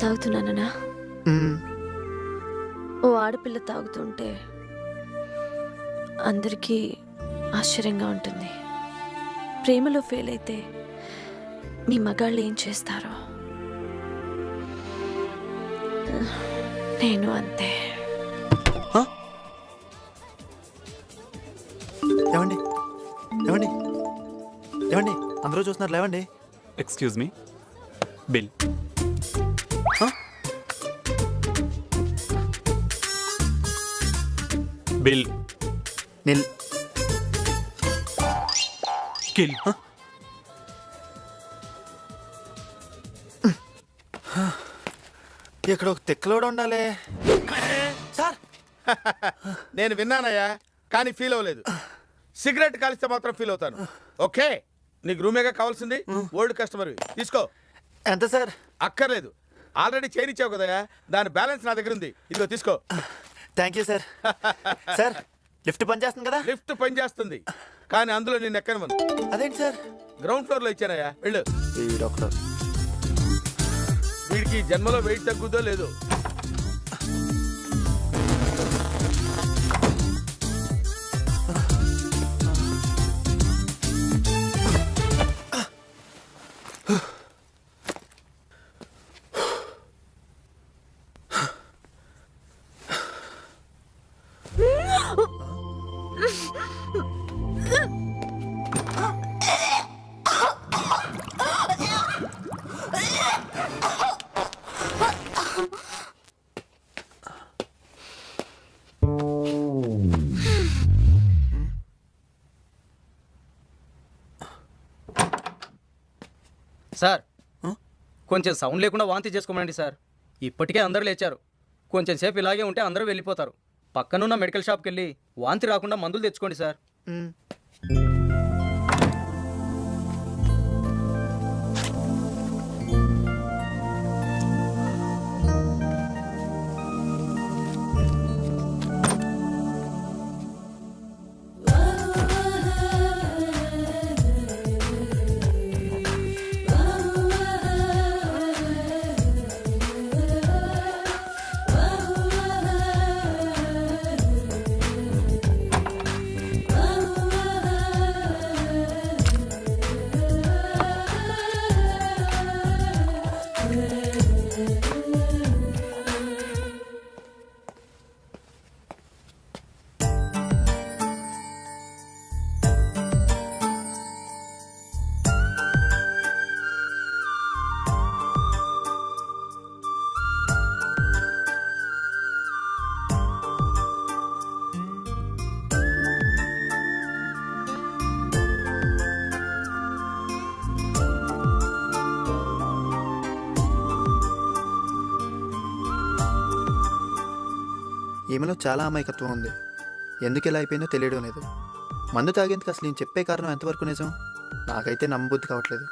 తాగుతున్నానా? ఓ ఆడపిల్ల తాగుతుంటే అందరికీ ఆశ్చర్యంగా ఉంటుంది. ప్రేమలో ఫెయిల్ అయితే మీ మగాళ్ళు ఏం చేస్తారో నేను అంతే. ఏమండి ఏమండి ఏమండి, అందరూ చూస్తున్నారు, లేవండి. Excuse me, bill. బిల్. నిల్. కిల్. ఇక్కడ ఒక తిక్కలోడు ఉండాలి. సార్ నేను విన్నానయ్యా, కానీ ఫీల్ అవ్వలేదు. సిగరెట్ కాలిస్తే మాత్రం ఫీల్ అవుతాను. ఓకే, నీకు రూమేగా కావాల్సింది, ఓల్డ్ కస్టమర్ తీసుకో. ఎంత సార్? అక్కర్లేదు, ఆల్రెడీ చేరిచ్చావు కదయ్యా, దాని బ్యాలెన్స్ నా దగ్గర ఉంది, ఇదిగో తీసుకో. Thank you sir. Sir, lift పని చేస్తుంది కదా? లిఫ్ట్ పని చేస్తుంది, కానీ అందులో నేను ఎక్కనివ్వను. అదేంటి సార్? గ్రౌండ్ ఫ్లోర్ లో ఇచ్చానయ్యా, వెళ్ళు. ఈ డాక్టర్ వీడికి జన్మలో వెయిట్ తగ్గుదో లేదో. సార్, కొంచెం సౌండ్ లేకుండా వాంతి చేసుకోమండి సార్. ఇప్పటికే అందరూ లేచారు, కొంచెం సేపు ఇలాగే ఉంటే అందరూ వెళ్ళిపోతారు. పక్కనున్న మెడికల్ షాప్కి వెళ్ళి వాంతి రాకుండా మందులు తెచ్చుకోండి సార్. ఈమెలో చాలా అమాయకత్వం ఉంది. ఎందుకు ఇలా అయిపోయిందో తెలియడం లేదు. మందు తాగేందుకు అసలు నేను చెప్పే కారణం ఎంతవరకు నిజం నాకైతే నమ్మబుద్ధి కావట్లేదు.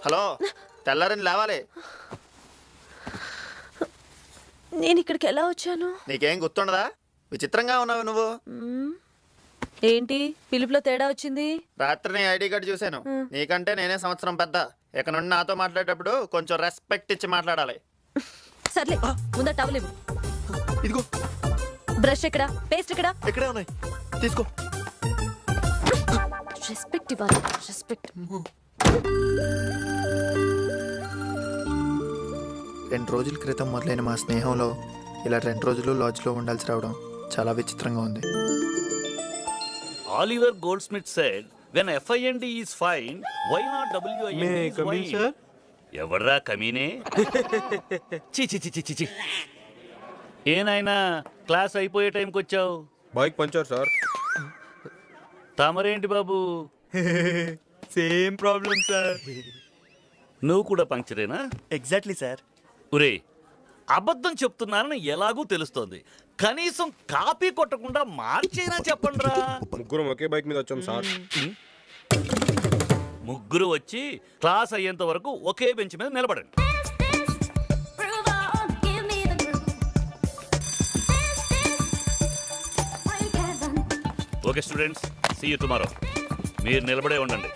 హలో, తెల్లారని లేవాలి. నేను ఇక్కడికి ఎలా వచ్చాను? నీకేం గుర్తుండదా? విచిత్రంగా ఉన్నావు నువ్వు. ఏంటి పిలుపులో తేడా వచ్చింది? రాత్రి నీ ఐడి కార్డు చూశాను. నీకంటే నేనే సంవత్సరం పెద్ద. ఇక నుండి నాతో మాట్లాడేటప్పుడు కొంచెం రెస్పెక్ట్ ఇచ్చి మాట్లాడాలి. సర్లే, ముందా టవల్ ఇవ్వు. ఇదిగో. బ్రష్ ఎక్కడా? పేస్ట్ ఎక్కడా? ఎక్కడే ఉన్నాయి, తీసుకో. రెస్పెక్ట్ ఇవ్వాలి, రెస్పెక్ట్. 2 రోజుల క్రితం మొదలైన మా స్నేహంలో ఇలా 2 రోజులు లాడ్జ్లో ఉండాల్సి రావడం చాలా విచిత్రంగా ఉంది. Oliver Goldsmith said, when FIND is fine, why not WIND is fine? ఎవర్రా కమీనే? చి చి చి చి చి. ఏనాయనా క్లాస్ అయిపోయే టైంకి వచ్చావు? Bike puncture sir. తమరేంటి బాబు? Same problem sir. నువ్వు కూడా పంక్చరేనా? Exactly sir. ఒరే, అబద్ధం చెప్తున్నానని ఎలాగూ తెలుస్తోంది. కనీసం కాపీ కొట్టకుండా మార్చేనా చెప్పండిరా. ముగ్గురం ఒకే బైక్ మీద వచ్చాం సార్. ముగ్గురు వచ్చి క్లాస్ అయ్యేంత వరకు ఒకే బెంచ్ మీద నిలబడండి. Okay students, see you tomorrow. మీరు నిలబడే ఉండండి.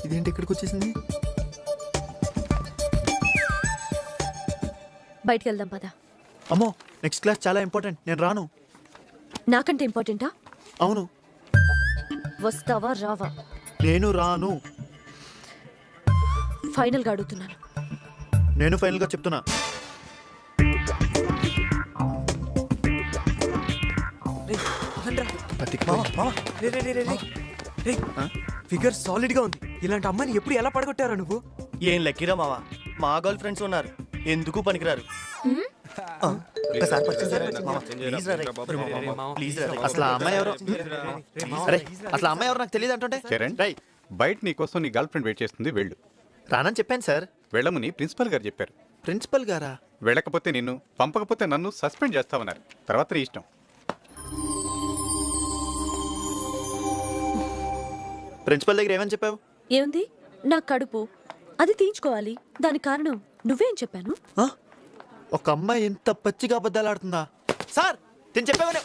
ఇదేంటి ఇక్కడికి వచ్చేసింది? బయటికి వెళ్దాం పద. అమ్మో, నెక్స్ట్ క్లాస్ చాలా ఇంపార్టెంట్, నేను రాను. నాకంటే ఇంపార్టెంటా? అవును. వస్తావా రావా? నేను రాను. ఫైనల్గా అడుగుతున్నాను. నేను ఫైనల్గా చెప్తున్నా. ఫిగర్ సాలిడ్ గా ఉంది. ఇలాంటి అమ్మాయిని ఎప్పుడు ఎలా పడగొట్టారా నువ్వు? ఏం లక్కీరా మావా, మా గర్ల్ ఫ్రెండ్స్ ఉన్నారు, ఎందుకు పనికిరారు. అసలు ఆ అమ్మాయి ఎవరో అరే అసలు ఆ అమ్మాయి ఎవరు నాకు తెలియదు అంటుంటే. చరణ్, రై బయట నీ కోసం నీ గర్ల్ ఫ్రెండ్ వెయిట్ చేస్తుంది, వెళ్ళు. రానని చెప్పాను సార్. వెళ్ళమని ప్రిన్సిపల్ గారు చెప్పారు. ప్రిన్సిపల్ గారా? వెళ్ళకపోతే నిన్ను, పంపకపోతే నన్ను సస్పెండ్ చేస్తామన్నారు. తర్వాత నీ ఇష్టం. ప్రిన్సిపల్ దగ్గర ఏమని చెప్పావు? ఏముంది, నా కడుపు అది తీయించుకోవాలి, దానికి కారణం నువ్వేం చెప్పాను? ఒక అమ్మాయి ఎంత పచ్చిగా అబద్ధాలు ఆడుతుందా సార్? నేను చెప్పావనే.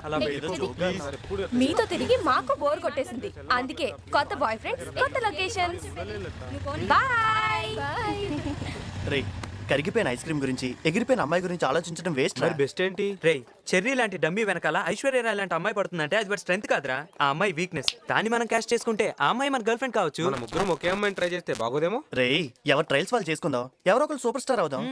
అలా మీతో తిరిగి మాకు బోర్ కొట్టేసింది. అందుకే కొత్త బాయ్ ఫ్రెండ్స్, కొత్త లొకేషన్స్. బాయ్. రే కరిగిపోయిన ఐస్ క్రీమ్ గురించి ఎగిరిపోయిన అమ్మాయి గురించి ఆలోచించడం వేస్ట్ మరి బెస్ట్ ఏంటి? రే చెర్రీ లాంటి డమ్మీ వెనకాల ఐశ్వర్య రాయ్ లాంటి అమ్మాయి పడుతుందంటే అది వాడి స్ట్రెంత్ కాదురా, ఆ అమ్మాయి వీక్నెస్. దాన్ని మనం క్యాష్ చేసుకుంటే ఆ అమ్మాయి మన గర్ల్ ఫ్రెండ్ కావచ్చు. మన ముగ్గురం ఒకే అమ్మాయిని ట్రై చేస్తే బాగోదేమో. రే ఎవరు ట్రయల్స్ వాళ్ళు చేసుకుందాం, ఎవరో ఒకరు సూపర్ స్టార్ అవుదాం.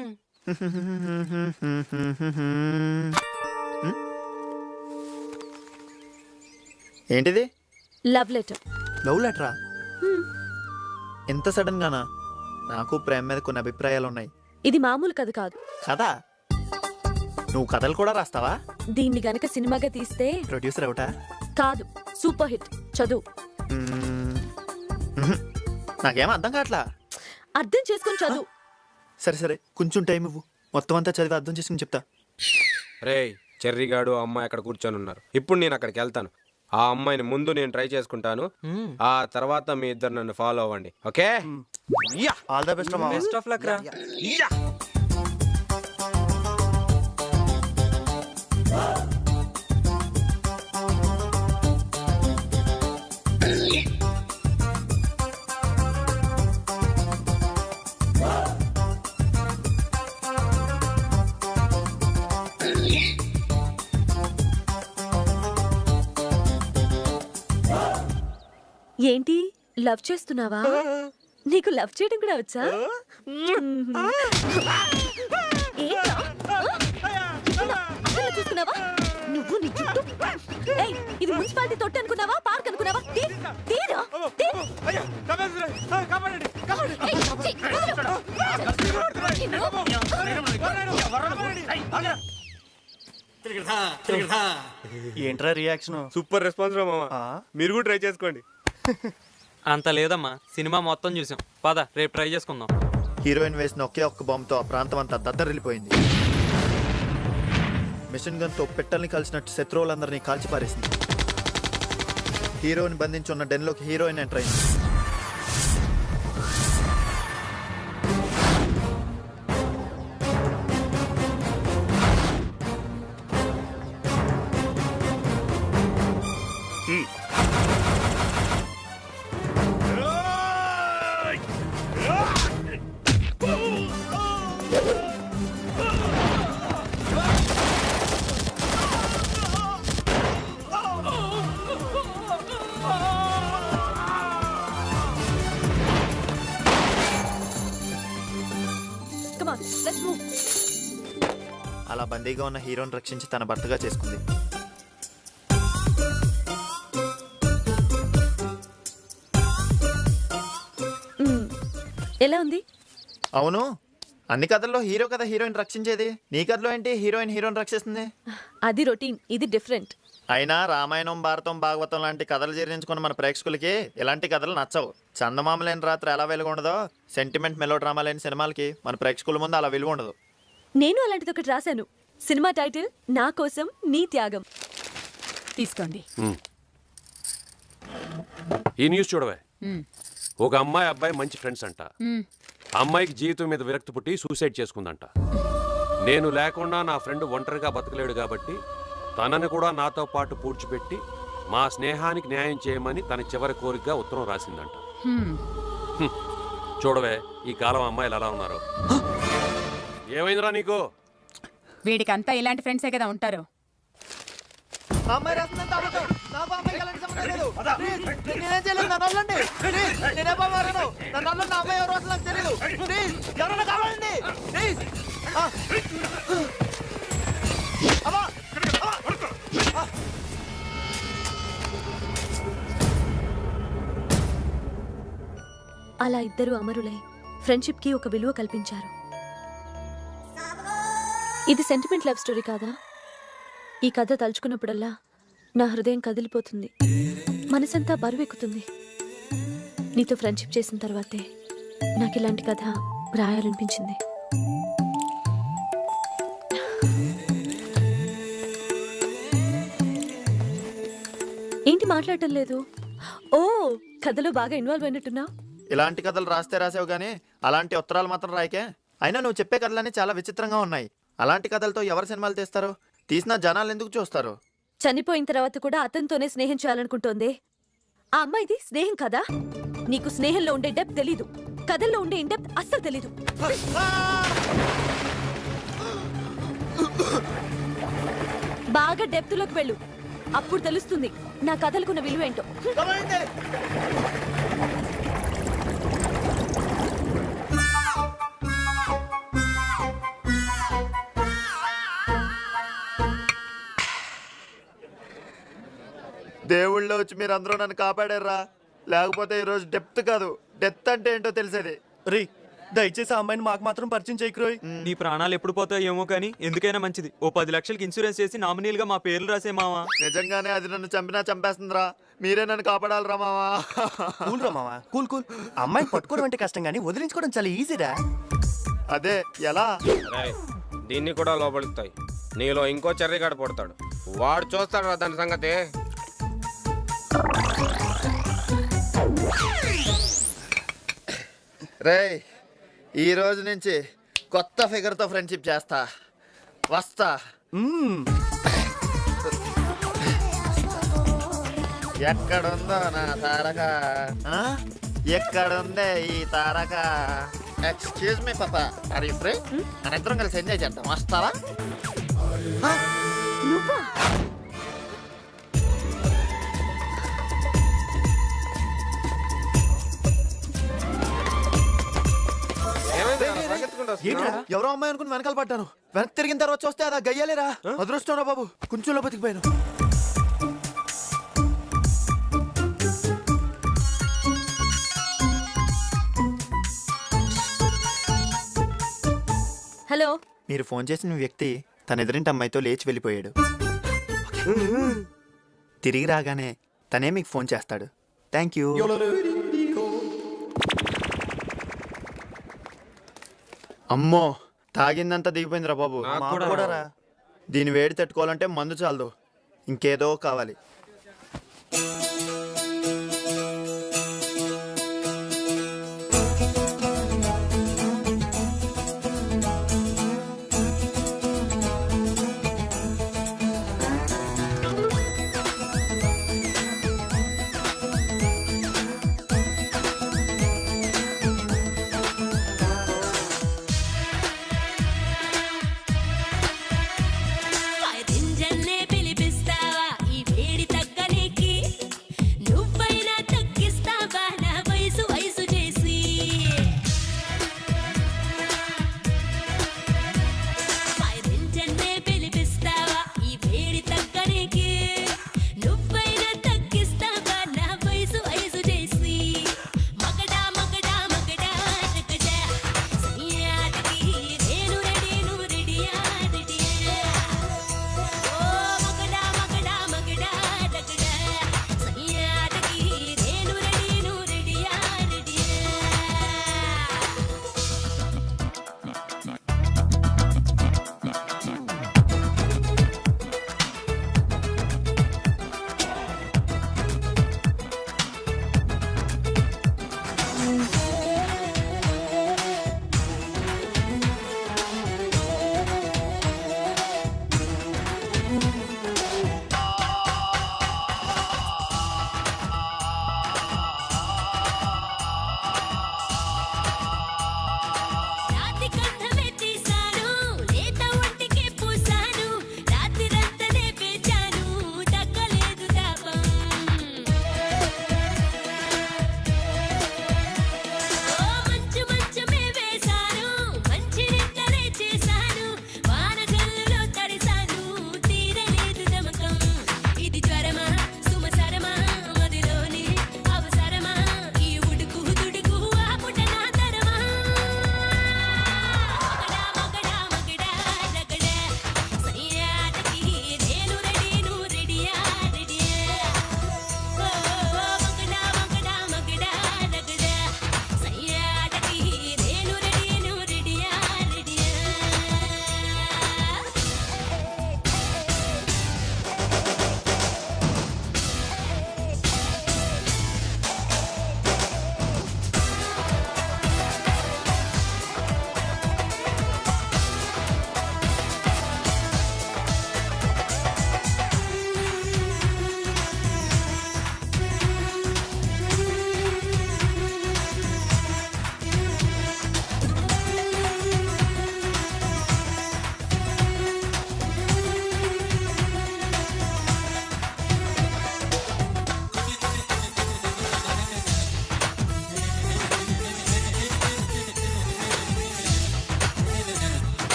ఏంటిది? Love letter. లవ్ లెటరా? ఎంత సడన్ గానా? నాకు ప్రేమ మీద కొన్ని అభిప్రాయాలు ఉన్నాయి. ఇది మామూలు కథ కాదు. కదా నువ్వు కథలు కూడా రాస్తావా? దీన్ని గనక సినిమాగా తీస్తే ప్రొడ్యూసర్ అవుటా? కాదు, సూపర్ హిట్. చదువు. నాకేం అర్థం కావట్లా. అర్థం చేసుకొని చదువు. సరే సరే కొంచెం టైం ఇవ్వు, మొత్తం అంతా చదివి అర్థం చేసుకుని చెప్తా. రే చెర్రీగాడు అమ్మాయి అక్కడ కూర్చొని ఉన్నారు. ఇప్పుడు నేను అక్కడికి వెళ్తాను. ఆ అమ్మాయిని ముందు నేను ట్రై చేసుకుంటాను, ఆ తర్వాత మీ ఇద్దరు నన్ను ఫాలో అవ్వండి. Okay? All the best. Best of luck రా. ఏంటి లవ్ చేస్తున్నావా? నీకు లవ్ చేయడం కూడా వచ్చా? ఏంట్రా? అసలు చూస్తున్నావా నువ్వు? నీ జుట్టు. ఏయ్, ఇది మున్సిపాలిటీ తొట్టి అనుకున్నావా, పార్క్ అనుకున్నావా? తీరా. ఏయ్, ఛీ, ఏంట్రా రియాక్షన్? సూపర్ రెస్పాన్స్ రా మామ. మీరు కూడా ట్రై చేసుకోండి. అంత లేదమ్మా, సినిమా మొత్తం చూసాం. పద రేపు ట్రై చేసుకుందాం. హీరోయిన్ వేసిన ఒకే ఒక్క బాంబుతో ఆ ప్రాంతం అంతా దద్దరిల్లిపోయింది. మిషన్ గన్ తో పెట్టల్ని కలిసినట్టు శత్రువులందరినీ కాల్చిపారేసింది. హీరోయిన్ బంధించి ఉన్న డెన్లోకి హీరోయిన్ ఎంటర్ అయింది. Come on, let's move. అలా బందీగా ఉన్న హీరోని రక్షించి తన భర్తగా చేసుకుంది. ఎలా ఉంది? అవును, అన్ని కథల్లో హీరో కదా హీరోయిన్ రక్షించేది. నీ కథలో ఏంటి హీరోయిన్ హీరోని రక్షిస్తుంది? అది రొటీన్, ఇది డిఫరెంట్. అయినా రామాయణం, భారతం, భాగవతం లాంటి కథలు జీర్ణించుకున్న మన ప్రేక్షకులకి ఇలాంటి కథలు నచ్చవు. చందమామ లేని రాత్రి ఎలా వెలుగు ఉండదో, సెంటిమెంట్ మెలో డ్రామా లేని సినిమాలకి మన ప్రేక్షకుల ముందు అలా విలువ ఉండదు. నేను అలాంటిది ఒకటి రాశాను. సినిమా టైటిల్ నా కోసం నీ త్యాగం. తీసుకోండి. ఈ న్యూస్ చూడవే. ఒక అమ్మాయి అబ్బాయి మంచి ఫ్రెండ్స్ అంట. అమ్మాయికి జీవితం మీద విరక్తి పుట్టి సూసైడ్ చేసుకుందంట. నేను లేకుండా నా ఫ్రెండ్ ఒంటరిగా బతకలేడు కాబట్టి తనని కూడా నాతో పాటు పూడ్చిపెట్టి మా స్నేహానికి న్యాయం చేయమని తన చివరి కోరికగా ఉత్తరం రాసిందంట. చూడవే ఈ కాలం అమ్మాయిలు ఎలా ఉన్నారు. ఏమైందిరా నీకు? వీడికంతా ఇలాంటి ఫ్రెండ్సే కదా ఉంటారు. అలా ఇద్దరు అమరులై ఫ్రెండ్షిప్ కి ఒక విలువ కల్పించారు. ఇది సెంటిమెంట్ లవ్ స్టోరీ కాదా? ఈ కథ తలుచుకున్నప్పుడల్లా నా హృదయం కదిలిపోతుంది, మనసంతా బరువెక్కుతుంది. నీతో ఫ్రెండ్షిప్ చేసిన తర్వాతే నాకు ఇలాంటి కథ రాయాలనిపించింది. ఏంటి మాట్లాడటం లేదు? ఓ, కథలో బాగా ఇన్వాల్వ్ అయినట్టున్నా. ఇలాంటి కథలు రాస్తే రాసావు కానీ అలాంటి ఉత్తరాలు మాత్రం రాయకే. అయినా నువ్వు చెప్పే కథలన్నీ చాలా విచిత్రంగా ఉన్నాయి. అలాంటి కథలతో ఎవరు సినిమాలు తీస్తారు? తీసిన జనాలు ఎందుకు చూస్తారు? చనిపోయిన తర్వాత కూడా అతనితోనే స్నేహం చేయాలనుకుంటోంది. ఆ అమ్మాయిది స్నేహం కదా? నీకు స్నేహంలో ఉండే డెప్త్ తెలీదు, కథల్లో ఉండే ఇండెప్త్ అస్సలు తెలీదు. బాగా డెప్త్లోకి వెళ్ళు, అప్పుడు తెలుస్తుంది నా కథలకున్న విలువేంటో. దేవుళ్ళో వచ్చి మీరు అందరూ నన్ను కాపాడారా, లేకపోతే ఈరోజు డెప్త్ కాదు డెత్ అంటే ఏంటో తెలిసేది. రీ దయచేసి ఆ అమ్మాయిని మాకు మాత్రం పరిచయం చేయకురోయ్. నీ ప్రాణాలు ఎప్పుడు పోతాయో ఏమో కానీ ఎందుకైనా మంచిది ఓ 10 లక్షలకి ఇన్సూరెన్స్ చేసి నామినీలుగా మా పేర్లు రాసే మావా. నిజంగానే అది నన్ను చంపినా చంపేస్తుందిరా, మీరే నన్ను కాపాడాలరా మావా. కూల్ రా మావా, కూల్ కూల్. అమ్మాయిని పట్టుకోవడం అంటే కష్టం కానీ వదిలించుకోవడం చాలా ఈజీరా. అదే ఎలా? రేయ్, దీన్ని కూడా లోపలుతాయి. నీలో ఇంకో చెర్రిగాడు పడతాడు, వాడు చూస్తాడు రా దాని సంగతి. రేయ్, ఈ రోజు నుంచి కొత్త ఫిగర్తో ఫ్రెండ్షిప్ చేస్తా, వస్తా. ఎక్కడుందో నా తారక, ఎక్కడుందే ఈ తారక? ఎక్స్క్యూజ్ మీ పాపా, ఆర్ యు ఫ్రీ? మన ఇద్దరం కలిసి ఎంజాయ్ చేద్దాం, వస్తావా? నువ్వా? ఎవరో అమ్మాయి అనుకుని వెనకాల పడ్డాను, వెనక్కి తిరిగిన తర్వాత చూస్తే అదా గయ్యాలేరా. అదృష్టం రా బాబు, కొంచెంలో బతికిపోయాను. హలో, మీరు ఫోన్ చేసిన వ్యక్తి తన ఎదురింటి అమ్మాయితో లేచి వెళ్ళిపోయాడు. తిరిగి రాగానే తనే మీకు ఫోన్ చేస్తాడు. Thank you. అమ్మో, తాగిందంతా దిగిపోయిందిరా బాబు. నాకు కూడా రా. దీని వేడి తట్టుకోవాలంటే మందు చాలదు, ఇంకేదో కావాలి. పిలిపిస్తావా ఈ వేడి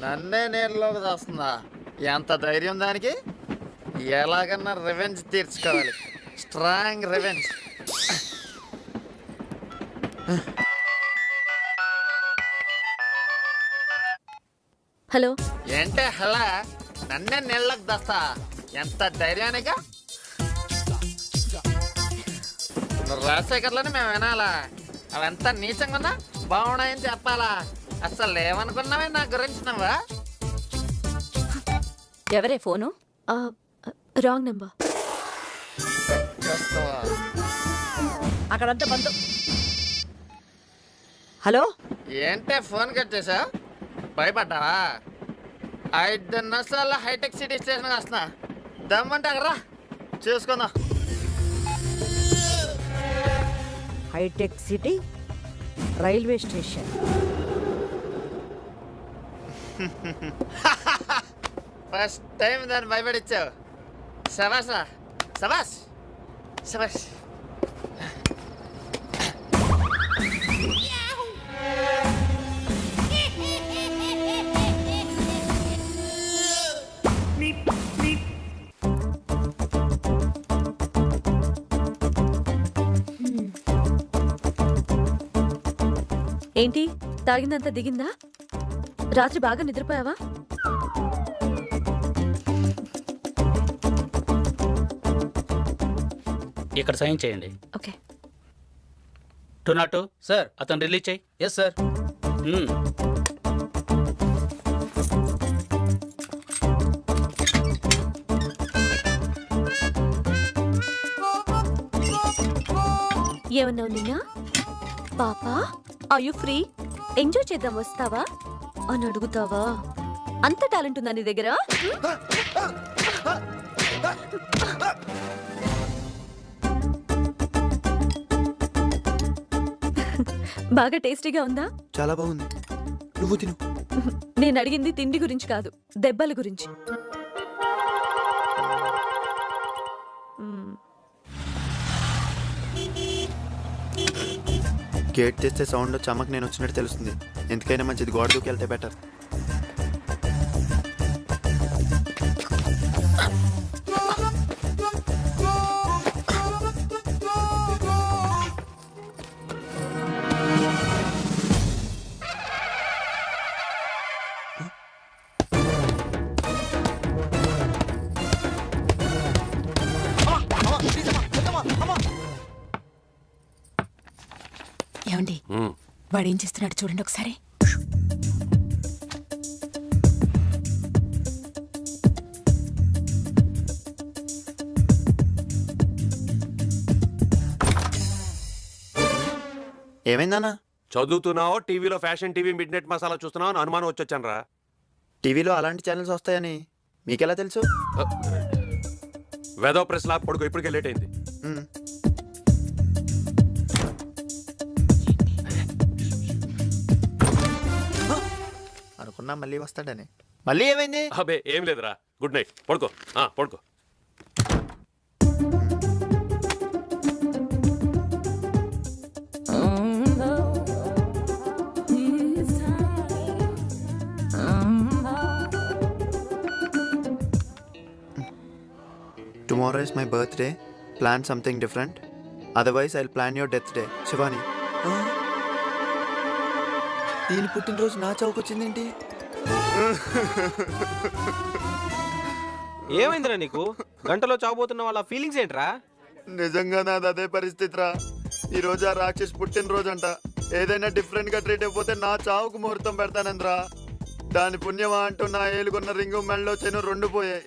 నన్నే నేరులోకి వస్తుందా? ఎంత ధైర్యం దానికి? ఎలాగన్నా రివెంజ్ తీర్చుకోవాలి. Strong revenge. హలో. ఏంటే హలా? నన్నే నీళ్ళకి దస్తా? ఎంత ధైర్యానిగా? రాజశేఖర్లని మేము వినాలా? అవంతా నీచంగా ఉన్నా బాగున్నాయని చెప్పాలా? అసలు ఏమనుకున్నావే నా గురించి నువ్వా? ఎవరే ఫోను? Wrong number. అక్కడంతా బంధు. హలో, ఏంటే ఫోన్ కట్ చేసా? భయపడ్డావా? 5 నిమిషాల్లో హైటెక్ సిటీ స్టేషన్కి వస్తున్నా. దమ్మంటే రా చూసుకుందాం. హైటెక్ city railway station. First time దాన్ని భయపడిచ్చావు. శబాష్ రా, శబాష్ శబాష్. ఏంటి తాగిందంతా దిగిందా? రాత్రి బాగా నిద్రపోయావా? ఇక్కడ సైన్ చేయండి. ఓకే. 202 సార్. అతను రిలీజ్ చేయి. Yes sir. ఏమన్నావు నిన్న? పాపా ఆర్ యు ఫ్రీ? ఎంజాయ్ చేద్దాం వస్తావా అని అడుగుతావా? అంత టాలెంట్ ఉందా నీ దగ్గర? బాగా టేస్టీగా ఉందా? చాలా బాగుంది. నువ్వు తిను. నేను అడిగింది తిండి గురించి కాదు, దెబ్బల గురించి. గేట్ తెస్తే సౌండ్ వచ్చి అమ్మకి నేను వచ్చినట్టు తెలుస్తుంది. ఎందుకైనా మంచిది గోడ దూకి వెళ్తే బెటర్. ఏమండి, వాడేం చేస్తున్నాడు చూడండి ఒకసారి. ఏమైందన్నా? చదువుతున్నావో టీవీలో fashion TV mid night masala చూస్తున్నావు అని అనుమానం వచ్చాను రా. టీవీలో అలాంటి ఛానల్స్ వస్తాయని మీకెలా తెలుసు? వెదో ప్రెస్ లాక్ పడుకో, ఇప్పటికే లేట్ అయింది. అనుకున్నా మళ్ళీ వస్తాడని. మళ్ళీ ఏమైంది? అబే ఏం లేదురా, గుడ్ నైట్, పడుకో. పడుకో. Tomorrow is my birthday. Plan something different. Otherwise, I'll plan your death day. Shivani, దీని పుట్టినరోజు నా చౌకొచ్చిందేంటి? ఏమైందిరా నీకు? గంటలో చావబోతున్న వాళ్ళ ఫీలింగ్స్ ఏంట్రా? నిజంగా నాది అదే పరిస్థితి రా. ఈ రోజు ఆ రాక్షస్ పుట్టినరోజు అంట. ఏదైనా డిఫరెంట్ గా ట్రీట్ అయిపోతే నా చావుకు ముహూర్తం పెడతానంద్రా. దాని పుణ్యమా అంటూ నా ఏలుకున్న రింగు మెళ్ళలో చెను 2 పోయాయి.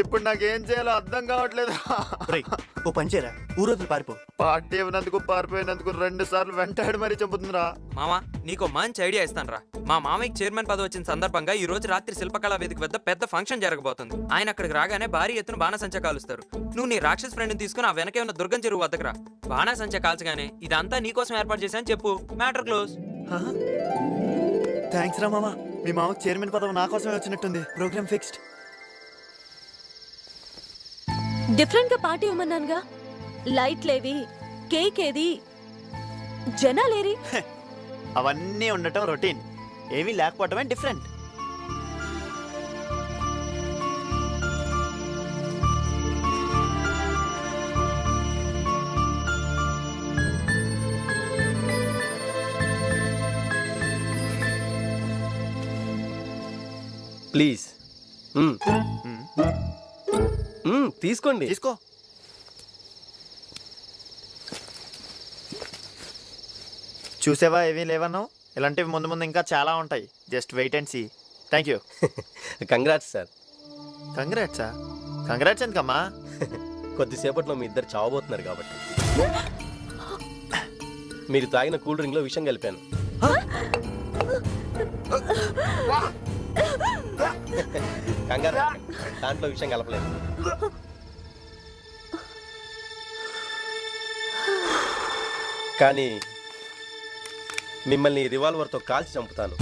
ఇప్పుడు నాకేం చేయాలో అర్థం కావట్లేదు. ఓ పంచేరా, ఊరోజులు పారిపో. పార్టీ ఇవ్వనందుకు పారిపోయినందుకు 2 సార్లు వెంటాడు మరీ చెబుతుందిరా. మామా, నీకు మంచి ఐడియా ఇస్తాను రా. మా మామయ్యకి చైర్మన్ పదవి వచ్చిన సందర్భంగా ఈ రోజు రాత్రి శిల్పకళా వేదిక వద్ద పెద్ద ఫంక్షన్ జరగబోతుంది. ఆయన అక్కడికి రాగానే భారీ ఎత్తున బాణసంచా కాలుస్తారు. నువ్వు నీ రాక్షస్ ఫ్రెండ్ని తీసుకుని ఆ వెనకే ఉన్న దుర్గం చెరువు వద్దకు రా. బాణసంచా కాల్చగానే ఇదంతా నీకోసం ఏర్పాటు చేశాను చెప్పు. Matter close. థ్యాంక్స్ రా మామా. మీ మామకి చైర్మన్ పదవి నా కోసమే వచ్చినట్టుంది. Programme fixed. డిఫరెంట్ గా పార్టీ ఇవ్వమన్నానుగా. లైట్లేవి, కేక్ ఏది, జనాలేరి? అవన్నీ ఉండటం రొటీన్, ఏమీ లేకపోవటమే డిఫరెంట్. ప్లీజ్ తీసుకోండి. తీసుకో. చూసావా ఏమీ లేవన్నావు? ఇలాంటివి ముందు ముందు ఇంకా చాలా ఉంటాయి. Just wait and see. Thank you. Congrats sir. కంగ్రాట్సా? కంగ్రాట్స్ ఎందుకమ్మా? కొద్దిసేపట్లో మీ ఇద్దరు చావబోతున్నారు కాబట్టి. మీరు తాగిన కూల్ డ్రింక్లో విషం కలిపాను. కంగారు పడకండి. దాంట్లో విషయం కలపలేదు. కానీ మిమ్మల్ని రివాల్వర్తో కాల్చి చంపుతాను.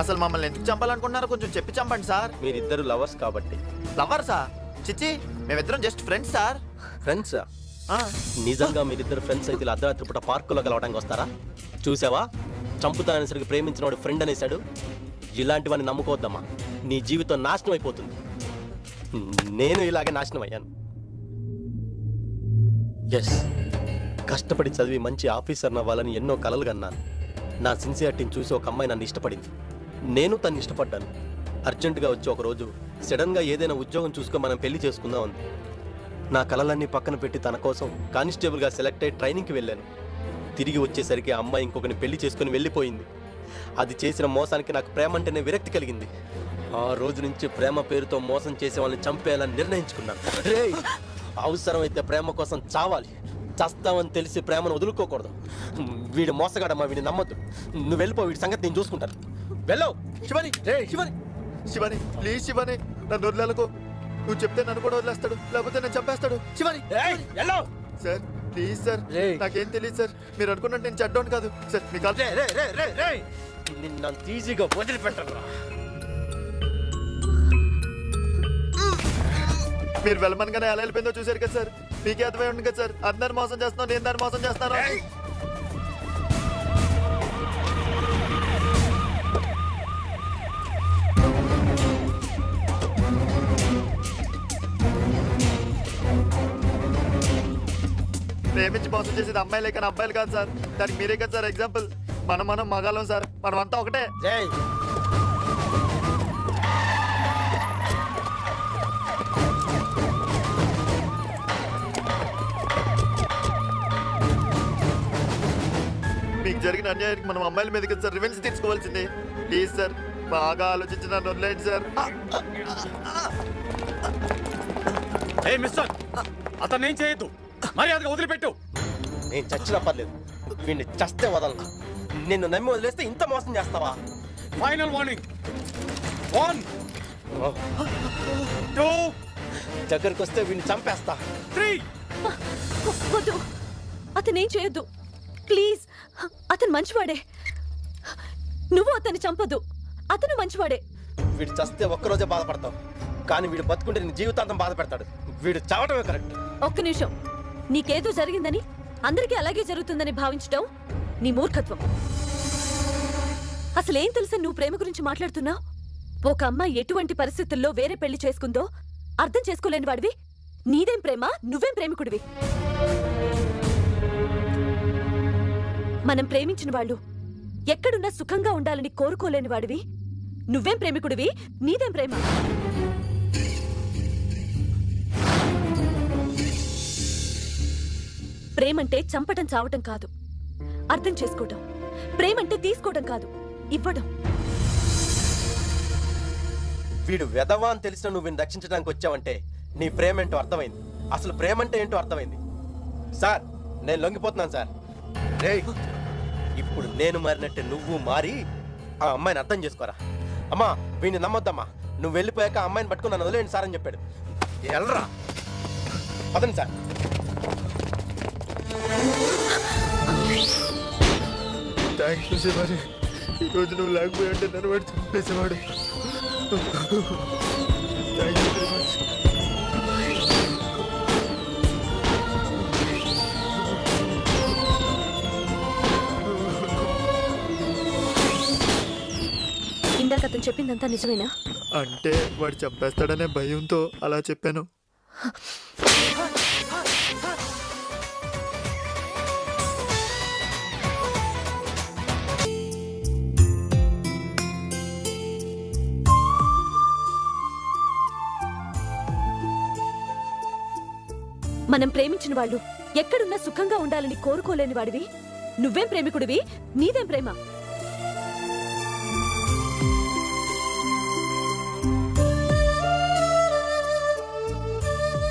అసలు మమ్మల్ని ఎందుకు చంపాలనుకుంటున్నారో కొంచెం చెప్పి చంపండి సార్. మీరిద్దరు లవర్స్ కాబట్టి. లవర్సా? చిచ్చి, మేమిద్దరం జస్ట్ ఫ్రెండ్స్ సార్. ఫ్రెండ్సా? నిజంగా మీరిద్దరు ఫ్రెండ్స్ అయితే ఇలా అర్ధరాత్రి పూట పార్కులో కలవడానికి వస్తారా? చూసావా, చంపుతాననేసరికి ప్రేమించిన వాడు ఫ్రెండ్ అనేసాడు. ఇలాంటివన్నీ నమ్ముకోవద్దమ్మా, నీ జీవితం నాశనం అయిపోతుంది. నేను ఇలాగే నాశనం అయ్యాను. ఎస్, కష్టపడి చదివి మంచి ఆఫీసర్ అవ్వాలని ఎన్నో కలలు కన్నాను. నా సిన్సియారిటీని చూసి ఒక అమ్మాయి నన్ను ఇష్టపడింది. నేను తను ఇష్టపడ్డాను. అర్జెంటుగా వచ్చి ఒకరోజు సడన్గా ఏదైనా ఉద్యోగం చూసుకొని మనం పెళ్లి చేసుకుందాం అంది. నా కలలన్నీ పక్కన పెట్టి తన కోసం కానిస్టేబుల్గా సెలెక్ట్ అయ్యి ట్రైనింగ్కి వెళ్ళాను. తిరిగి వచ్చేసరికి ఆ అమ్మాయి ఇంకొకరిని పెళ్లి చేసుకుని వెళ్ళిపోయింది. అది చేసిన మోసానికి నాకు ప్రేమ అంటేనే విరక్తి కలిగింది. ఆ రోజు నుంచి ప్రేమ పేరుతో మోసం చేసే వాళ్ళని చంపేయాలని నిర్ణయించుకున్నాను. రేయ్, అవసరమైతే ప్రేమ కోసం చావాలి. చస్తామని తెలిసి ప్రేమను వదులుకోకూడదు. వీడు మోసగాడమ్మా, వీడిని నమ్మద్దు. నువ్వు వెళ్ళిపో, వీడి సంగతి నేను చూసుకుంటాను. వెళ్ళవు. శివని, శివని, శివని ప్లీజ్ శివని, నన్ను వదిలేలకు. నువ్వు చెప్తే నన్ను కూడా వదిలేస్తాడు, లేకపోతే నేను చంపేస్తాడు. శివని వెళ్ళవు. సార్ ప్లీజ్ సార్, నాకేం తెలియదు సార్. మీరు అనుకున్నట్టు నేను చెడ్డోని కాదు సార్. మీ కాల్ నిన్ను ఈజీగా వదిలిపెట్టరా. మీరు వెళ్ళమనగానే ఎలా వెళ్ళిపోయిందో చూసారు కదా సార్. మీకే అర్థమై ఉంటుంది కదా సార్. అందరు మోసం చేస్తున్నావు, నేను దాన్ని మోసం చేస్తాను. ప్రేమించి మోసం చేసేది అమ్మాయిలే కానీ అబ్బాయిలు కాదు సార్. దానికి మీరే కదా సార్ ఎగ్జాంపుల్. మనం మగాళ్ళం సార్, మనం అంతా ఒకటే. మీకు జరిగిన అన్యాయానికి మనం అమ్మాయిల మీద కదా సార్ రివెంజ్ తీర్చుకోవాల్సిందే. ప్లీజ్ సార్, బాగా ఆలోచించి నన్ను వదిలేండి సార్. మిస్టర్, అతను ఏం చేయొద్దు, మర్యాదగా వదిలిపెట్టు. నేను చచ్చినా పర్లేదు, వీడిని చస్తే వదలను. నిన్ను నమ్మి వదిలేస్తే ఇంత మోసం చేస్తావా? Final warning. 1 2 దగ్గరికి వస్తే వీడిని చంపేస్తా. 3 వద్దు, అతనేం చేయొద్దు ప్లీజ్. అతను మంచివాడే. నువ్వు అతన్ని చంపొద్దు, అతను మంచివాడే. వీడు చస్తే ఒక్కరోజే బాధపడతావు, కానీ వీడు బతుకుంటే నీ జీవితాంతం బాధ పెడతాడు. వీడు చావటమే కరెక్ట్. ఒక్క నిమిషం. నీకేదో జరిగిందని అందరికీ అలాగే జరుగుతుందని భావించటం నీ మూర్ఖత్వం. అసలేం తెలుసా నువ్వు ప్రేమ గురించి మాట్లాడుతున్నావు? ఒక అమ్మాయి ఎటువంటి పరిస్థితుల్లో వేరే పెళ్లి చేసుకుందో అర్థం చేసుకోలేని వాడివి. నీదేం ప్రేమ, నువ్వేం ప్రేమికుడివి. మనం ప్రేమించిన వాళ్ళు ఎక్కడున్నా సుఖంగా ఉండాలని కోరుకోలేని వాడివి. నువ్వేం ప్రేమికుడివి, నీదేం ప్రేమ. ప్రేమంటే చంపటం చావటం కాదు, అర్థం చేసుకోవటం. ప్రేమంటే తీసుకోవటం కాదు, ఇవ్వడం. వీడు వెధవా అని తెలిసిన నువ్వు వీడిని రక్షించడానికి వచ్చావంటే నీ ప్రేమ ఏంటో అర్థమైంది. అసలు ప్రేమ అంటే ఏంటో అర్థమైంది. సార్, నేను లొంగిపోతున్నాను సార్. రేయ్, ఇప్పుడు నేను మారినట్టే నువ్వు మారి ఆ అమ్మాయిని అర్థం చేసుకోరా. అమ్మా, వీడిని నమ్మొద్దమ్మా. నువ్వు వెళ్ళిపోయాక ఆ అమ్మాయిని పట్టుకుని నన్ను వదిలేండి సార్ అని చెప్పాడు. వెళ్ళరా, పదండి సార్. థ్యాంక్స్ శివాని. ఈరోజు నువ్వు లేకపోయి అంటే నన్ను వాడు చంపేసేవాడు. Thank you very much. ఇందాక అతను చెప్పిందంతా నిజమేనా? అంటే వాడు చంపేస్తాడనే భయంతో అలా చెప్పాను. మనం ప్రేమించిన వాళ్ళు ఎక్కడున్నా సుఖంగా ఉండాలని కోరుకోలేని వాడివి నువ్వేం ప్రేమికుడివి, నీదేం ప్రేమ?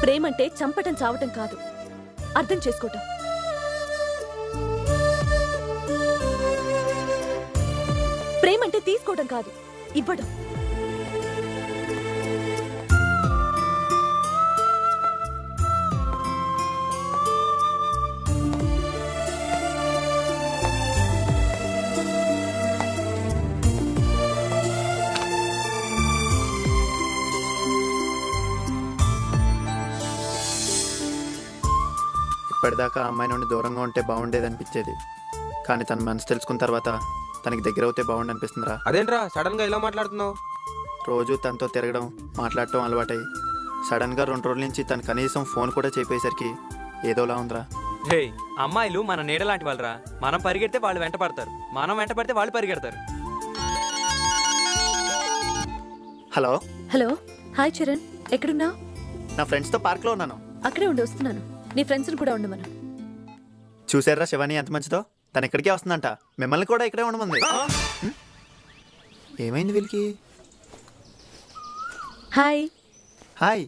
ప్రేమంటే చంపటం చావటం కాదు, అర్థం చేసుకోవటం. ప్రేమంటే తీసుకోవడం కాదు, ఇవ్వడం. ఇప్పటిదాకా ఆ అమ్మాయి నుండి దూరంగా ఉంటే బాగుండేది అనిపించేది, కానీ తన మనసు తెలుసుకున్న తర్వాత తనకి దగ్గర అవుతే బాగుండి అనిపిస్తుందిరా. అదేంట్రా సడన్ గా ఇలా మాట్లాడుతున్నావు? రోజు తనతో తిరగడం మాట్లాడటం అలవాటై సడన్గా 2 రోజుల నుంచి తను కనీసం ఫోన్ కూడా చెప్పేసరికి ఏదోలా ఉందిరా. హే, అమ్మాయిలు మన నీడ లాంటి వాళ్ళరా. మనం పరిగెడితే వాళ్ళు వెంట పడతారు, మనం వెంట పడితే వాళ్ళు పరిగెడతారు. హలో హలో, హాయ్ చరణ్, ఎక్కడున్నావు? నా ఫ్రెండ్స్తో పార్క్లో ఉన్నాను. అక్కడే ఉండి వస్తున్నాను. నీ ఫ్రెండ్స్ని కూడా ఉండమను. చూసారా శివాని ఎంత మంచిదో, తను ఇక్కడికే వస్తుందంట, మిమ్మల్ని కూడా ఇక్కడే ఉండమంది. ఏమైంది వీళ్ళకి? హాయ్. హాయ్.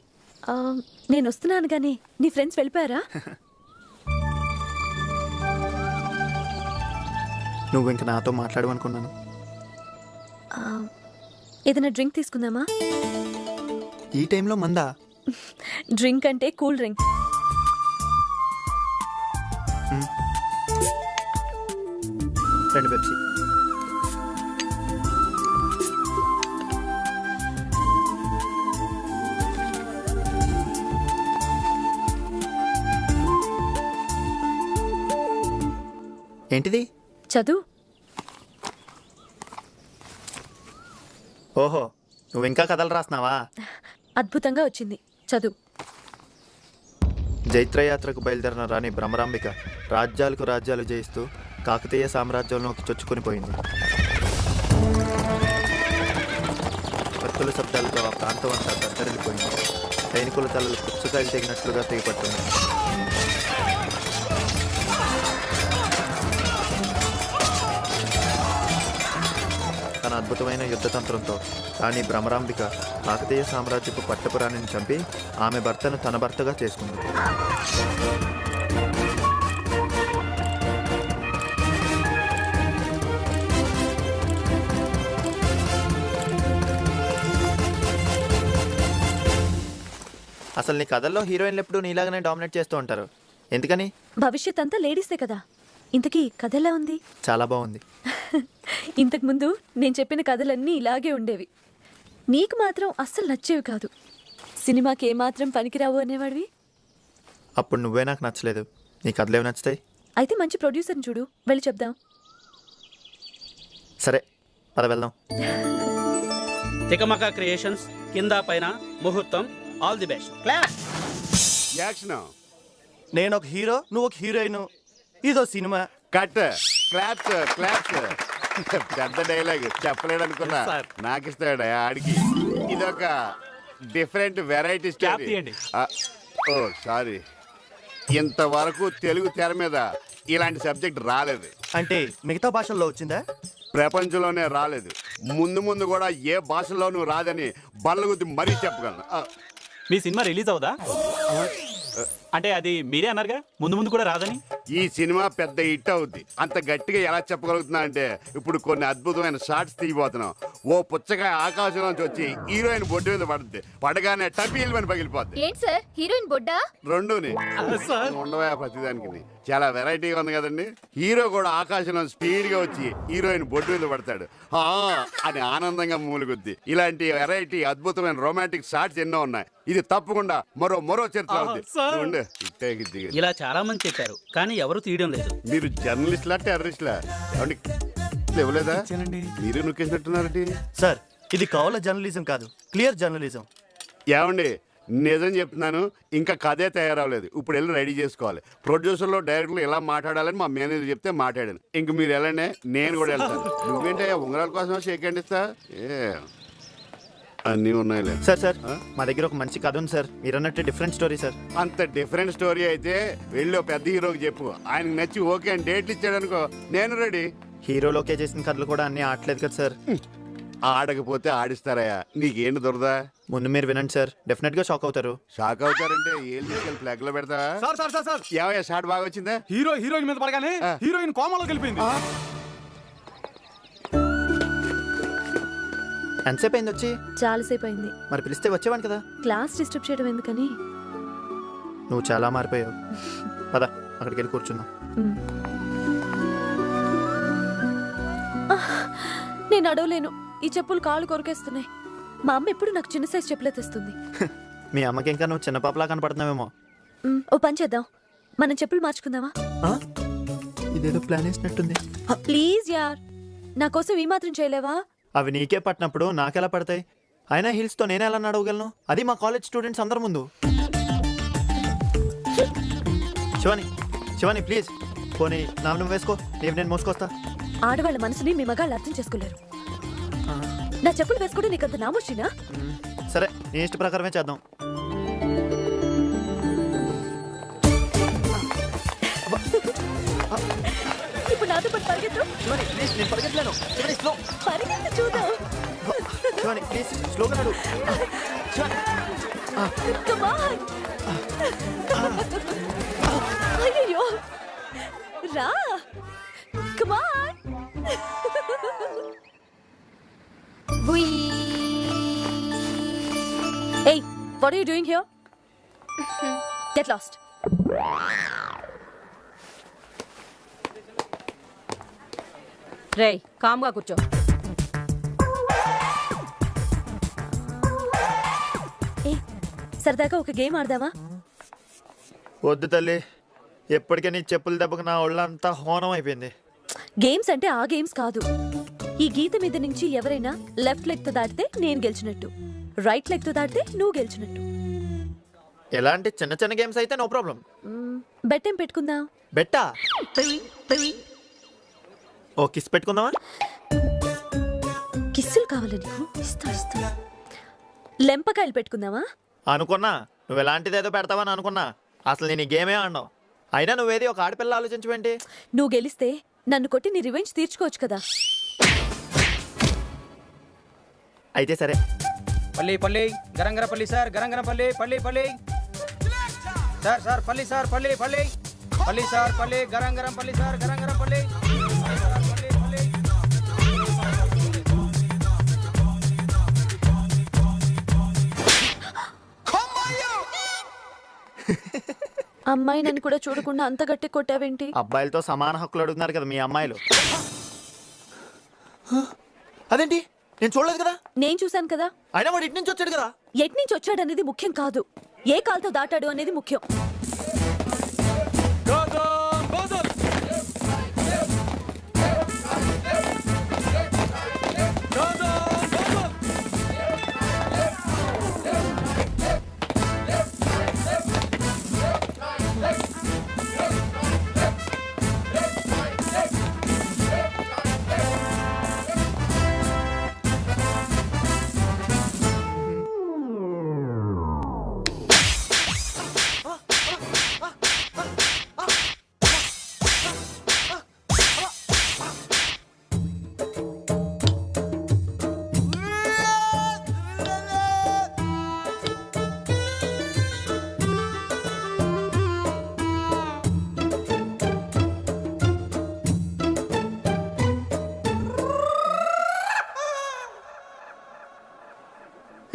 నేను వస్తున్నాను కానీ నీ ఫ్రెండ్స్ వెళ్ళిపోయారా? నువ్వు ఇంక నాతో మాట్లాడమనుకున్నాను. ఏదైనా డ్రింక్ తీసుకుందామా? ఈ టైంలో మందా? డ్రింక్ అంటే కూల్ డ్రింక్. రెండు పెప్సీ. ఏంటిది? చదువు. ఓహో, నువ్వు ఇంకా కథలు రాస్తున్నావా? అద్భుతంగా వచ్చింది, చదువు. జైత్రయాత్రకు బయలుదేరిన రాణి భ్రమరాంబిక రాజ్యాలకు రాజ్యాలు జయిస్తూ కాకతీయ సామ్రాజ్యంలోకి చొచ్చుకొని పోయింది. కత్తుల శబ్దాలతో ఆ ప్రాంతం అంతా దద్దరిల్లిపోయింది. సైనికుల తలలు పుచ్చకాయలు తెగినట్లుగా తెగిపడుతుంది. తన అద్భుతమైన యుద్ధతంత్రంతో రాణి భ్రమరాంబిక కాకతీయ సామ్రాజ్యపు పట్టపురాణిని చంపి ఆమె భర్తను తన భర్తగా చేసుకుంది. అసలు నీ కథల్లో హీరోయిన్లు ఎప్పుడు నీలాగానే డామినేట్ చేస్తూ ఉంటారు, ఎందుకని? భవిష్యత్ అంతా లేడీసే కదా. ఇంతకీ కథ ఎలా ఉంది? చాలా బాగుంది. ఇంతకు ముందు నేను చెప్పిన కథలన్నీ ఇలాగే ఉండేవి. నీకు మాత్రం అస్సలు నచ్చేవి కాదు. సినిమాకి ఏమాత్రం పనికిరావు అనేవాడివి. అప్పుడు నువ్వే నాకు నచ్చలేదు, నీ కథలేవి నచ్చుతాయి? అయితే మంచి ప్రొడ్యూసర్ని చూడు, వెళ్ళి చెప్దాం. సరే పద వెళ్దాం. తికమక క్రియేషన్స్, కింద పైన ముహూర్తం, all the best. Clap. Action. నేను ఒక హీరో, నువ్వు ఒక హీరోయిన్, ఇదో సినిమా. కట్. Claps claps. పెద్ద డైలాగ్ చెప్పలేడు అనుకున్నా, నాకు ఇస్తాడు ఆడికి. ఇదొక డిఫరెంట్ వెరైటీ స్టోరీ. ఓ సారీ, ఇంతవరకు తెలుగు తెర మీద ఇలాంటి సబ్జెక్ట్ రాలేదు. అంటే మిగతా భాషల్లో వచ్చిందా? ప్రపంచంలోనే రాలేదు. ముందు ముందు కూడా ఏ భాషలోనూ రాదని బల్లగుద్ది మరీ చెప్పగలను. మీ సినిమా రిలీజ్ అవుదా? అంటే అది మీరే అన్నారుగా ముందు ముందు కూడా రాదని. ఈ సినిమా పెద్ద హిట్ అవుద్ది. అంత గట్టిగా ఎలా చెప్పగలుగుతున్నా అంటే ఇప్పుడు కొన్ని అద్భుతమైన షార్ట్స్ తీయబోతున్నాం. ఓ పుచ్చకాయ ఆకాశంలోంచి వచ్చి హీరోయిన్ బొడ్డు మీద పడుద్ది, పడగానే టపీల్ అని పగిలిపోద్ది. ఏంటి సార్, హీరోయిన్ బొడ్డా? రెండుని ఉండవా ప్రతిదానికి. చాలా వెరైటీగా ఉంది కదండి. హీరో కూడా ఆకాశంలో స్పీడ్ గా వచ్చి హీరోయిన్ బొడ్డు మీద పడతాడు అని ఆనందంగా మూలుగుద్ది. ఇలాంటి వెరైటీ అద్భుతమైన రొమాంటిక్ షార్ట్స్ ఎన్నో ఉన్నాయి. ఇది తప్పకుండా మరో చరిత్ర అవుద్ది. ఇలా చాలా మంది చెప్పారు కానీ ఎవరు తీయడం లేదు. మీరు జర్నలిస్ట్లా టెర్రరిస్ట్లా? ఇవ్వలేదా? మీరు నొక్కేసినట్టున్నారండి. సార్, ఇది కావాల జర్నలిజం కాదు, క్లియర్ జర్నలిజం. ఏమండి, నిజం చెప్తున్నాను, ఇంకా కథే తయారవలేదు. ఇప్పుడు వెళ్ళి రెడీ చేసుకోవాలి. ప్రొడ్యూసర్లో డైరెక్టర్లు ఎలా మాట్లాడాలని మా మేనేజర్ చెప్తే మాట్లాడాను. ఇంక మీరు వెళ్ళండి, నేను కూడా వెళ్తాను. నువ్వేంటే ఉంగరాల కోసం షేక్ హ్యాండ్ ఇస్తా? అన్నీ ఉన్నాయిలే. సార్ సార్ మా దగ్గర ఒక మంచి కథ ఉంది సార్, మీరు అన్నట్టు డిఫరెంట్ స్టోరీ సార్. అంత డిఫరెంట్ స్టోరీ అయితే వెళ్ళి ఓ పెద్ద హీరోకి చెప్పు, ఆయనకు నచ్చి ఓకే అని డేట్లు ఇచ్చాడనుకో నేను రెడీ. హీరోలోకే చేసిన కథలు కూడా అన్నీ ఆడలేదు కదా సార్. ఆడకపోతే ఆడిస్తారయ్యా, నీకేంటి దొరదా? ముందు మీరు వినండి సార్, డెఫినెట్ గా షాక్ అవుతారు. షాక్ అవుతారంటే ఏం తీసుకెళ్ళి ఫ్లాగ్ లో పెడతా? ఏమయ్యా షాట్ బాగా వచ్చిందా? హీరోయిన్ మీద పడగానే హీరోయిన్ కోమాలోకి వెళ్ళిపోయింది. ఎంతసేపు అయింది వచ్చి? చాలాసేపు అయింది. మరి పిలిస్తే వచ్చేవాడిని కదా. క్లాస్ డిస్టర్బ్ చేయడం ఎందుకని. నువ్వు చాలా మారిపోయావు. పద అక్కడికి వెళ్ళి కూర్చుందాం. నేను అడవలేను, ఈ చెప్పులు కాళ్ళు కొరికేస్తున్నాయి. మా అమ్మ ఎప్పుడు నాకు చిన్న సైజ్ చెప్పులే తెస్తుంది. మీ అమ్మకి ఇంకా నువ్వు చిన్న పాపలా కనపడుతున్నావేమో. ఓ పని చేద్దాం, మనం చెప్పులు మార్చుకుందామా? ఇదేదో ప్లాన్ వేసినట్టుంది. ప్లీజ్ యార్, నా కోసం ఈ మాత్రం చేయలేవా? అవి నీకే పట్టినప్పుడు నాకెలా పడతాయి? అయినా హీల్స్తో నేనే ఎలా నడవగలను, అది మా కాలేజ్ స్టూడెంట్స్ అందరి ముందు. శివాని శివాని ప్లీజ్, పోనీ నా నువ్వు వేసుకో, నేను మోసుకొస్తా. ఆడవాళ్ళ మనసుని మీ మగాళ్ళు అర్థం చేసుకోలేరు. నా చెప్పులు వేసుకోవడం నీకు అంత నామోషినా? సరే నీ ఇష్ట ప్రకారమే చేద్దాం. ఇప్పుడు నాతో పాటు పరిగెత్తు. నేను పరిగెత్తలేను. పరిగెత్తు చూద్దాం. శివాని ప్లీజ్ స్లోగా నడు. Come on. అయ్యయ్యో, రా. Come on. Hey, what are you doing here? Get lost. రేయ్ కామ్గా కూర్చో. ఏ సరదాగా ఒక గేమ్ ఆడదామా? వద్దు తల్లి, ఎప్పటికే నీ చెప్పుల దెబ్బకు నా ఒళ్ళంతా హోనం అయిపోయింది. గేమ్స్ అంటే ఆ గేమ్స్ కాదు. ఈ గీత మీద నుంచి ఎవరైనా లెఫ్ట్ లెగ్ తో దాటితే నేను గెలిచినట్టు, రైట్ లెగ్ తో దాటితే నువ్వు గెలిచినట్టు. ఎలాంటి చిన్న చిన్న గేమ్స్ అయితే నో ప్రాబ్లం. బెట్ ఏం పెట్టుకుందాం? బెట్టా? ఓ కిస్ పెట్టుకుందామా? కిస్సులు కావాలి నీకు? ఇస్తా. లెంపకాయలు పెట్టుకుందామా? అనుకున్నా నువ్వు ఎలాంటిదేదో పెడతావని అనుకున్నా. అసలు నేను ఈ గేమే ఆడినావు. అయినా నువ్వేది ఒక ఆడపిల్ల ఆలోచించవేంటి? నువ్వు గెలిస్తే నన్ను కొట్టి నీ రివెంజ్ తీర్చుకోవచ్చు కదా. అయితే సరే. పల్లి పల్లి గరంగర పల్లి సార్, గరంగర పల్లి పల్లి పల్లి సార్, సార్ పల్లి సార్, పల్లి పల్లి పల్లి సార్, పల్లి గరంగరం పల్లి సార్, గరంగరం పల్లి. అమ్మాయి నన్ను కూడా చూడకుండా అంత గట్టి కొట్టావేంటి? అబ్బాయిలతో సమాన హక్కులు అడుగుతున్నారు కదా మీ అమ్మాయిలు. అదేంటి నేను చూడలేదు కదా. నేను చూశాను కదా. అయినా వాడు ఇటు నుంచి వచ్చాడు కదా. ఎటు నుంచి వచ్చాడు అనేది ముఖ్యం కాదు, ఏ కాలుతో దాటాడు అనేది ముఖ్యం.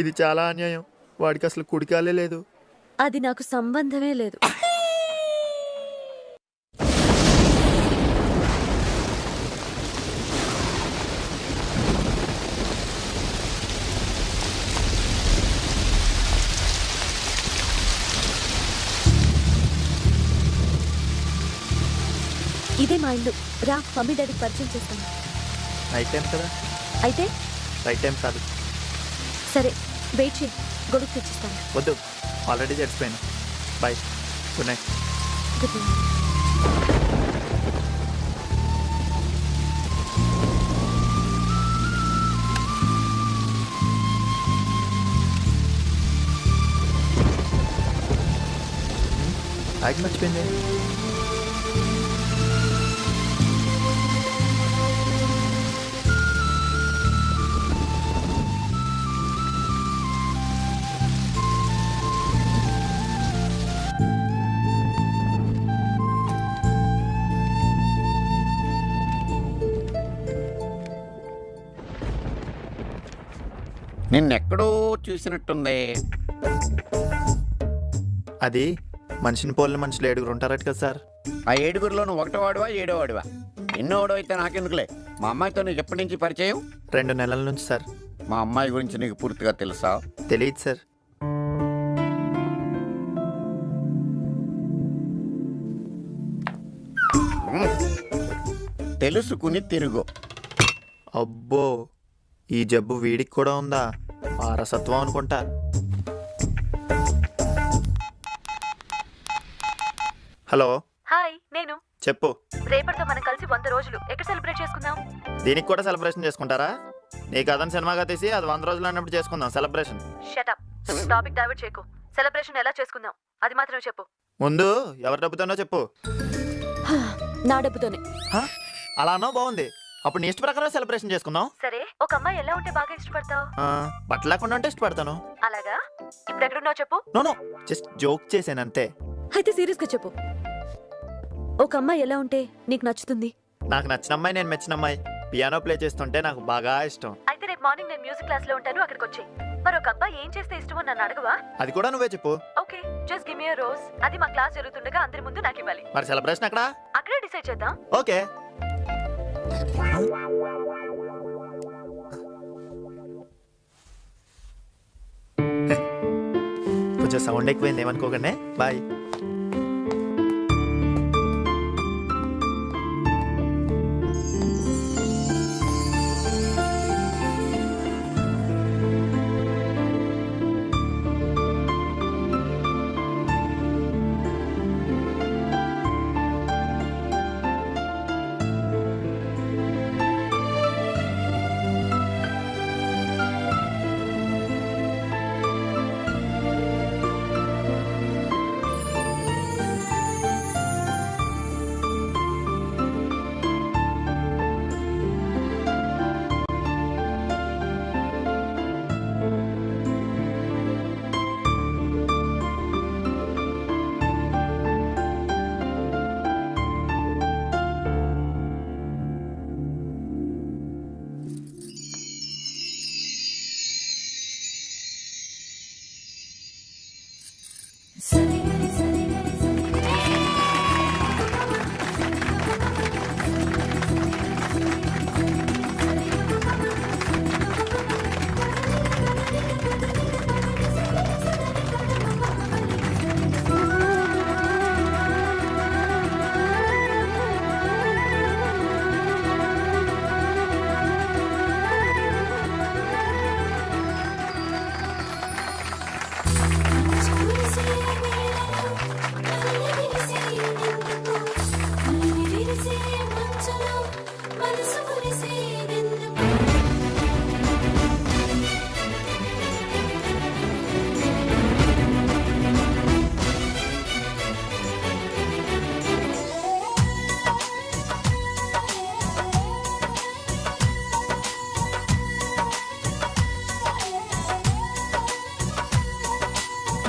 ఇది చాలా అన్యాయం. వాడికి అసలు కుడికాలే లేదు. అది నాకు సంబంధమే లేదు. ఇదే మా ఇల్లు. రా, మమ్మీ డాడీకి పరిచయం చేస్తాను. రైట్ టైం కదా. అయితే రైట్ టైం కాదు. సరే వెయిట్ చేయి, గొడుగు తెచ్చిస్తాను. వద్దు, ఆల్రెడీ చచ్చిపోయాను. Bye, good night. Good night. Bag మర్చిపోయింది. నిన్నెక్కడో చూసినట్టుంది. అది మనిషిని పోలిన మనుషులు 7 ఉంటారట కదా సార్. ఆ 7గురిలో నువ్వు 1వ వాడివా 7వ వాడివా? ఎన్నో వాడు అయితే నాకెందుకులే. మా అమ్మాయితో నీకు ఎప్పటి నుంచి పరిచయం? 2 నెలల నుంచి సార్. మా అమ్మాయి గురించి నీకు పూర్తిగా తెలుసా? తెలియదు సార్. తెలుసుకుని తిరుగు. అబ్బో, ఈ జబ్బు వీడికి కూడా ఉందా? వారసత్వం అనుకుంటా. హలో, హాయ్, నేను. చెప్పు. రేపటితో మనం కలిసి 100 రోజులు. ఎక్కడ సెలబ్రేట్ చేసుకుందాం? దీనికి కూడా సెలబ్రేషన్ చేసుకుంటారా? నీ కథను సినిమాగా తీసి అది 100 రోజులు అన్నప్పుడు చేసుకుందాం celebration. Shut up. Topic divert చేయకు. సెలబ్రేషన్ ఎలా చేసుకుందాం అది మాత్రమే చెప్పు. ముందు ఎవరి డబ్బుతోనో చెప్పు. నా డబ్బుతోనే. అలానో బాగుంది. అప్పుడు నీ ఇష్ట ప్రకారం సెలబ్రేషన్ చేసుకుందాం. సరే, ఒక అమ్మాయి ఎలా ఉంటే బాగా ఇష్టపడతావు? బట్టలు లేకుండా ఉంటే ఇష్టపడతాను. అలాగా? ఇప్పుడు ఎక్కడున్నావు చెప్పు. నో, జస్ట్ జోక్ చేశాను అంతే. అయితే సీరియస్ గా చెప్పు. ఒక అమ్మాయి ఎలా ఉంటే నీకు నచ్చుతుంది? నాకు నచ్చిన అమ్మాయి, నేను మెచ్చిన అమ్మాయి పియానో ప్లే చేస్తుంటే నాకు బాగా ఇష్టం. అయితే రేపు మార్నింగ్ నేను మ్యూజిక్ క్లాస్ లో ఉంటాను, అక్కడికి వచ్చేయ్. మరి ఒక అబ్బాయి ఏం చేస్తే ఇష్టమో నన్ను అడగవా? అది కూడా నువ్వే చెప్పు. ఓకే, జస్ట్ గివ్ మీ ఎ రోజ్. అది మా క్లాస్ జరుగుతుండగా అందరి ముందు నాకు ఇవ్వాలి. మరి సెలబ్రేషన్ అక్కడ అక్కడే డిసైడ్ చేద్దాం. ఓకే. కొంచెం సౌండ్ ఎక్కువైంది, ఏమనుకోకండి. బాయ్.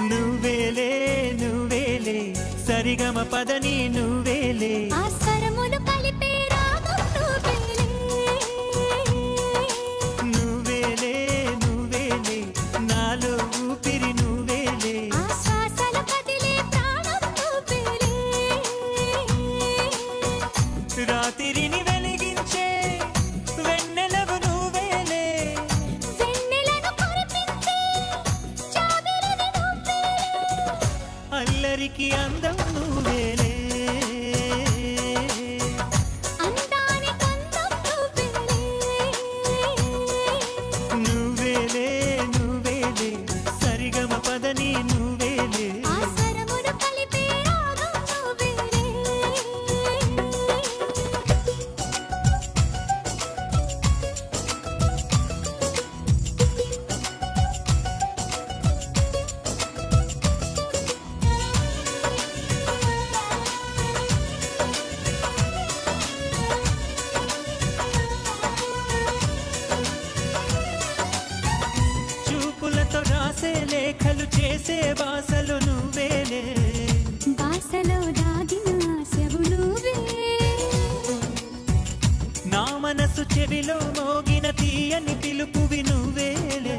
నువ్వేలే నువ్వేలే సరిగమ పదని నువ్వేలే ఆ స్వరములు కలిపే రాగం నువ్వేలే. నువ్వేలే నువ్వేలే నాలో ఊపిరి నువ్వేలే ఆ శ్వాసలు కదిలే ప్రాణం నువ్వేలే. రాత్రిని వెలిగించే వెన్నెలవు నువ్వేలే వెన్నెలను కురిపించే జాబిలిని నువ్వేలే. అల్లరికి అందం నువ్వేలే అందానికి అందం నువ్వేలే. నువ్వేలే నువ్వేలే సరిగమ పదని నువ్వేలే ఆ స్వరములు కలిపే రాగం నువ్వేలే. లేఖలు చేసే బాసలు నువ్వేలే, బాసలో దాగిన ఆశవు నువ్వే, నా మనసు చెవిలో మోగిన తీయని పిలుపువి నువ్వేలే,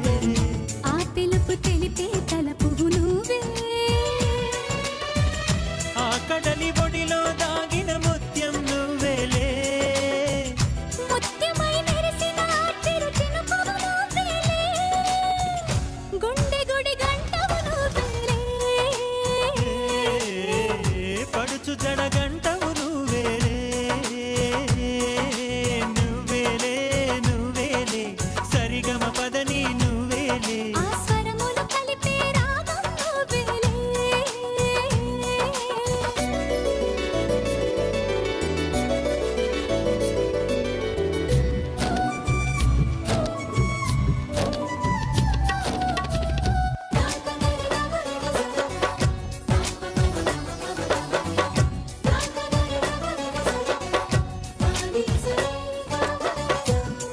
ఆ పిలుపు తెలిపే తలపువు నువ్వే, ఆ కడలి ఒడిలో దాగిన ముత్యం నువ్వేలే, ముత్యమై మెరిసిన చిరు చినుకువు నువ్వేలే, గుండె గుడి గంటవు నువ్వేలే, పడుచు జడగంటవు నువ్వేలే, నువ్వేలే నువ్వేలే సరిగమ పదని నువ్వేలే, ఆ స్వరములు కలిపే రాగం నువ్వేలే.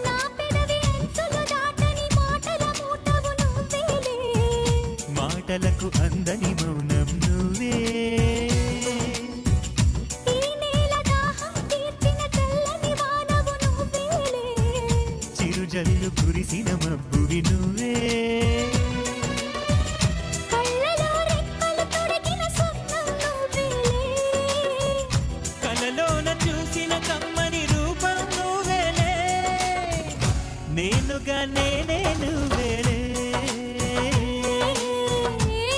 నా పెదవి అంచులు దాటని మాటల మూటవు నువ్వేలే, మాటలకు అందని మౌనం నువ్వే, ఈ నేల దాహం తీర్చిన చల్లని వానవు నువ్వేలే, చిరుజల్లు కురిసిన మబ్బువి నువ్వే, కళ్ళలో రెక్కలు తొడిగిన స్వప్నం నువ్వేలే, కలలోన చూసిన కమ్మని రూపం నువ్వేలే, నేనుగా నేనే నువ్వేలే,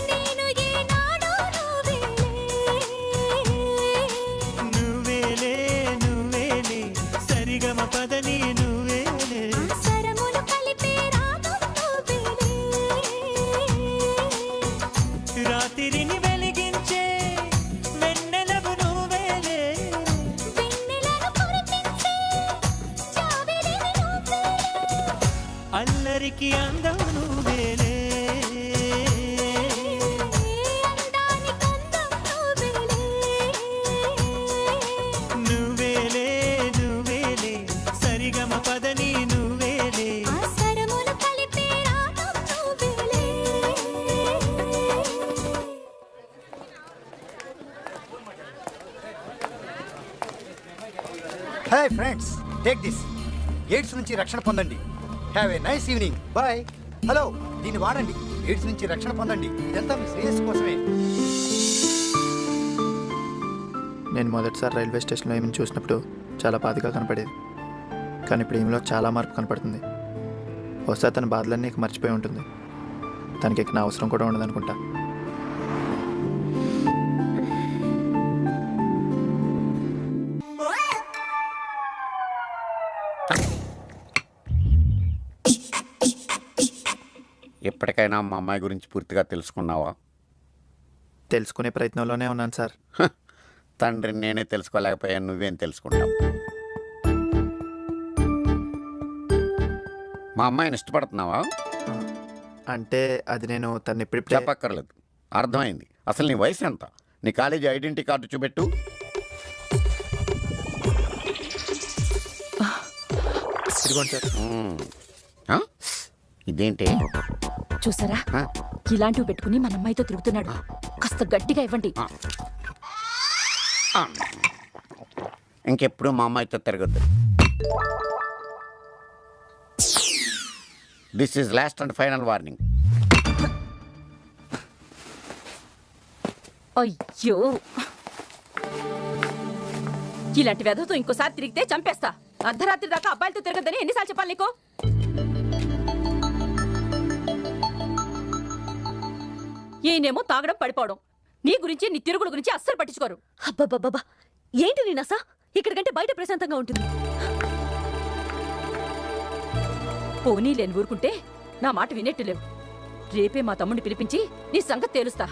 నేను ఏనాడో నువ్వేలే నువ్వేలే సరిగమ పదని నువ్వేలే, ఆ స్వరములు కలిపే రాగం నువ్వేలే, రాత్రిని వెలిగించే వెన్నెలవు నువ్వేలే, వెన్నెలను కురిపించే జాబిలివి నువ్వేలే, అల్లరికి అందం నువ్వేలే, అందానికి అందం నువ్వేలే, నువ్వేలే నువ్వేలే సరిగమ పదని నువ్వేలే, ఆ స్వరములు కలిపే రాగం నువ్వేలే. Hi friends, take this. AIDS నుంచి రక్షణ పొందండి. Have a nice evening. Bye. Hello, దీన్ని వాడండి. ఎయిడ్స్ నుంచి రక్షణ పొందండి. ఇదంతా మీ శ్రేయస్సు కోసమే. నేను మొదటిసారి రైల్వే స్టేషన్లో ఏమైనా చూసినప్పుడు చాలా బాధగా కనపడేది, కానీ ఇప్పుడు ఈమెలో చాలా మార్పు కనపడుతుంది. బహుశా తన బాధలన్నీ ఇక మర్చిపోయి ఉంటుంది. తనకి ఇక నా అవసరం కూడా ఉండదనుకుంటా. ఎప్పటికైనా మా అమ్మాయి గురించి పూర్తిగా తెలుసుకున్నావా? తెలుసుకునే ప్రయత్నంలోనే ఉన్నాను సార్. తండ్రిని నేనే తెలుసుకోలేకపోయాను, నువ్వేం తెలుసుకుంటావు? మా అమ్మాయిని ఇష్టపడుతున్నావా? అంటే అది నేను తను ఇప్పుడు చెప్పక్కర్లేదు, అర్థమైంది. అసలు నీ వయసు ఎంత? నీ కాలేజీ ఐడెంటిటీ కార్డు చూపెట్టు. ఇదిగోండి సార్. ఆ? ఇదేంటి? చూసారా, ఇలాంటివి పెట్టుకుని మన అమ్మాయితో తిరుగుతున్నాడు. కాస్త గట్టిగా ఇవ్వండి. ఇంకెప్పుడు మా అమ్మాయితో తిరగద్దు. This is last and final warning. అయ్యో, ఇలాంటి వెధతో ఇంకోసారి తిరిగితే చంపేస్తా. అర్ధరాత్రి దాకా అబ్బాయిలతో తిరగద్దని ఎన్నిసార్లు చెప్పాలి నీకు? ఈయనేమో తాగడం పడిపోవడం. నీ గురించి నీ తిరుగుడు గురించి అస్సలు పట్టించుకోరు. అబ్బబ్బబ్బా, ఏంటి నీ నస? ఇక్కడికంటే బయట ప్రశాంతంగా ఉంటుంది. పోనీ లేని ఊరుకుంటే నా మాట వినేట్టు లేవు. రేపే మా తమ్ముడిని పిలిపించి నీ సంగతి తేలుస్తా.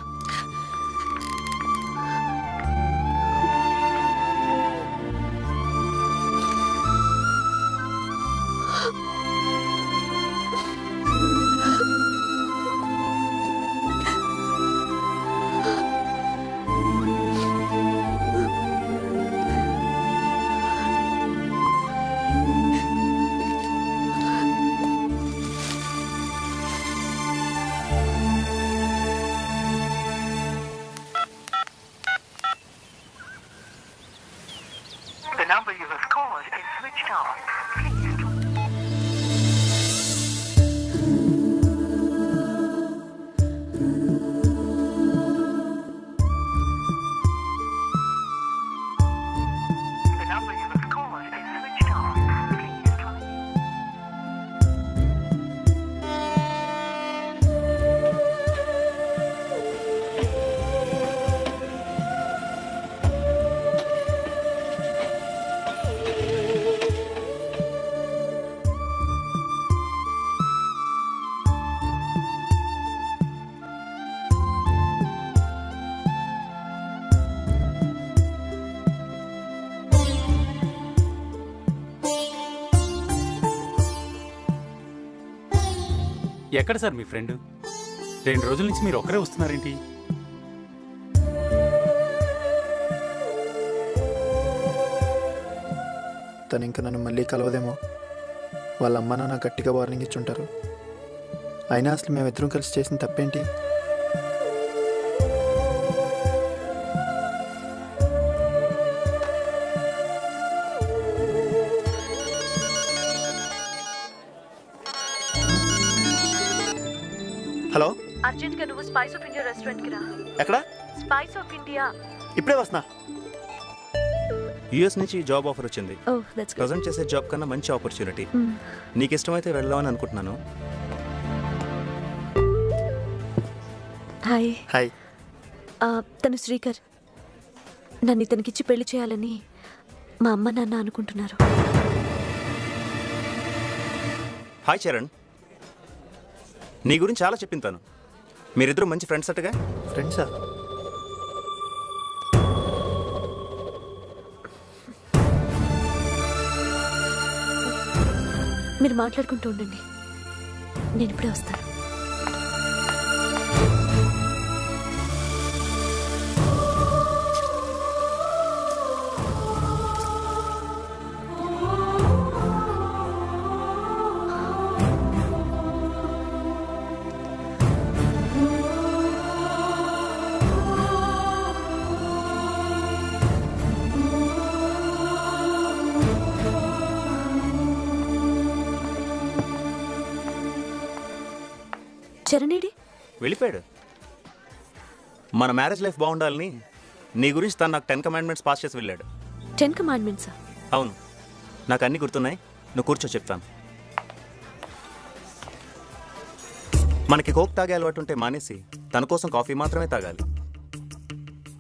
The number you have called is switched off. Please try. The number you have called is switched off. Please try. ఎక్కడ సార్ మీ ఫ్రెండ్? 2 రోజుల నుంచి మీరు ఒక్కరే వస్తున్నారేంటి? తను ఇంకా నన్ను మళ్ళీ కలవదేమో. వాళ్ళ అమ్మ నాన్న గట్టిగా వార్నింగ్ ఇచ్చుంటారు. అయినా అసలు మేమిద్దరం కలిసి చేసిన తప్పేంటి? హలో, అర్జెంట్గా నువ్వు స్పైస్ ఆఫ్ ఇండియా రెస్టారెంట్కి రా. ఎక్కడ? Spice of India. ఇప్పుడే వస్తున్నా. యుఎస్ నుంచి జాబ్ ఆఫర్ వచ్చింది. Oh that's good. ప్రజెంట్ చేసే జాబ్ కన్నా మంచి ఆపర్చునిటీ. నీకు ఇష్టమైతే వెళ్దామని అనుకుంటున్నాను. హాయ్. హాయ్. తను శ్రీకర్. నన్ను ఇతనికిచ్చి పెళ్లి చేయాలని మా అమ్మ నాన్న అనుకుంటున్నారు. హాయ్ చరణ్, నీ గురించి చాలా చెప్పింతాను. మీరిద్దరూ మంచి ఫ్రెండ్స్ అట్టుగా. ఫ్రెండ్సా? మీరు మాట్లాడుకుంటూ ఉండండి, నేను ఇప్పుడే వస్తాను. చరణేడి వెళ్ళిపోయాడు. మన మ్యారేజ్ లైఫ్ బాగుండాలని నీ గురించి తను నాకు 10 కమాండ్మెంట్స్ పాస్ చేసి వెళ్ళాడు. 10 కమాండ్మెంట్సా? అవును, నాకు అన్నీ గుర్తున్నాయి. నువ్వు కూర్చో చెప్తాను. మనకి కోక్ తాగే అలవాటు ఉంటే మానేసి తన కోసం కాఫీ మాత్రమే తాగాలి.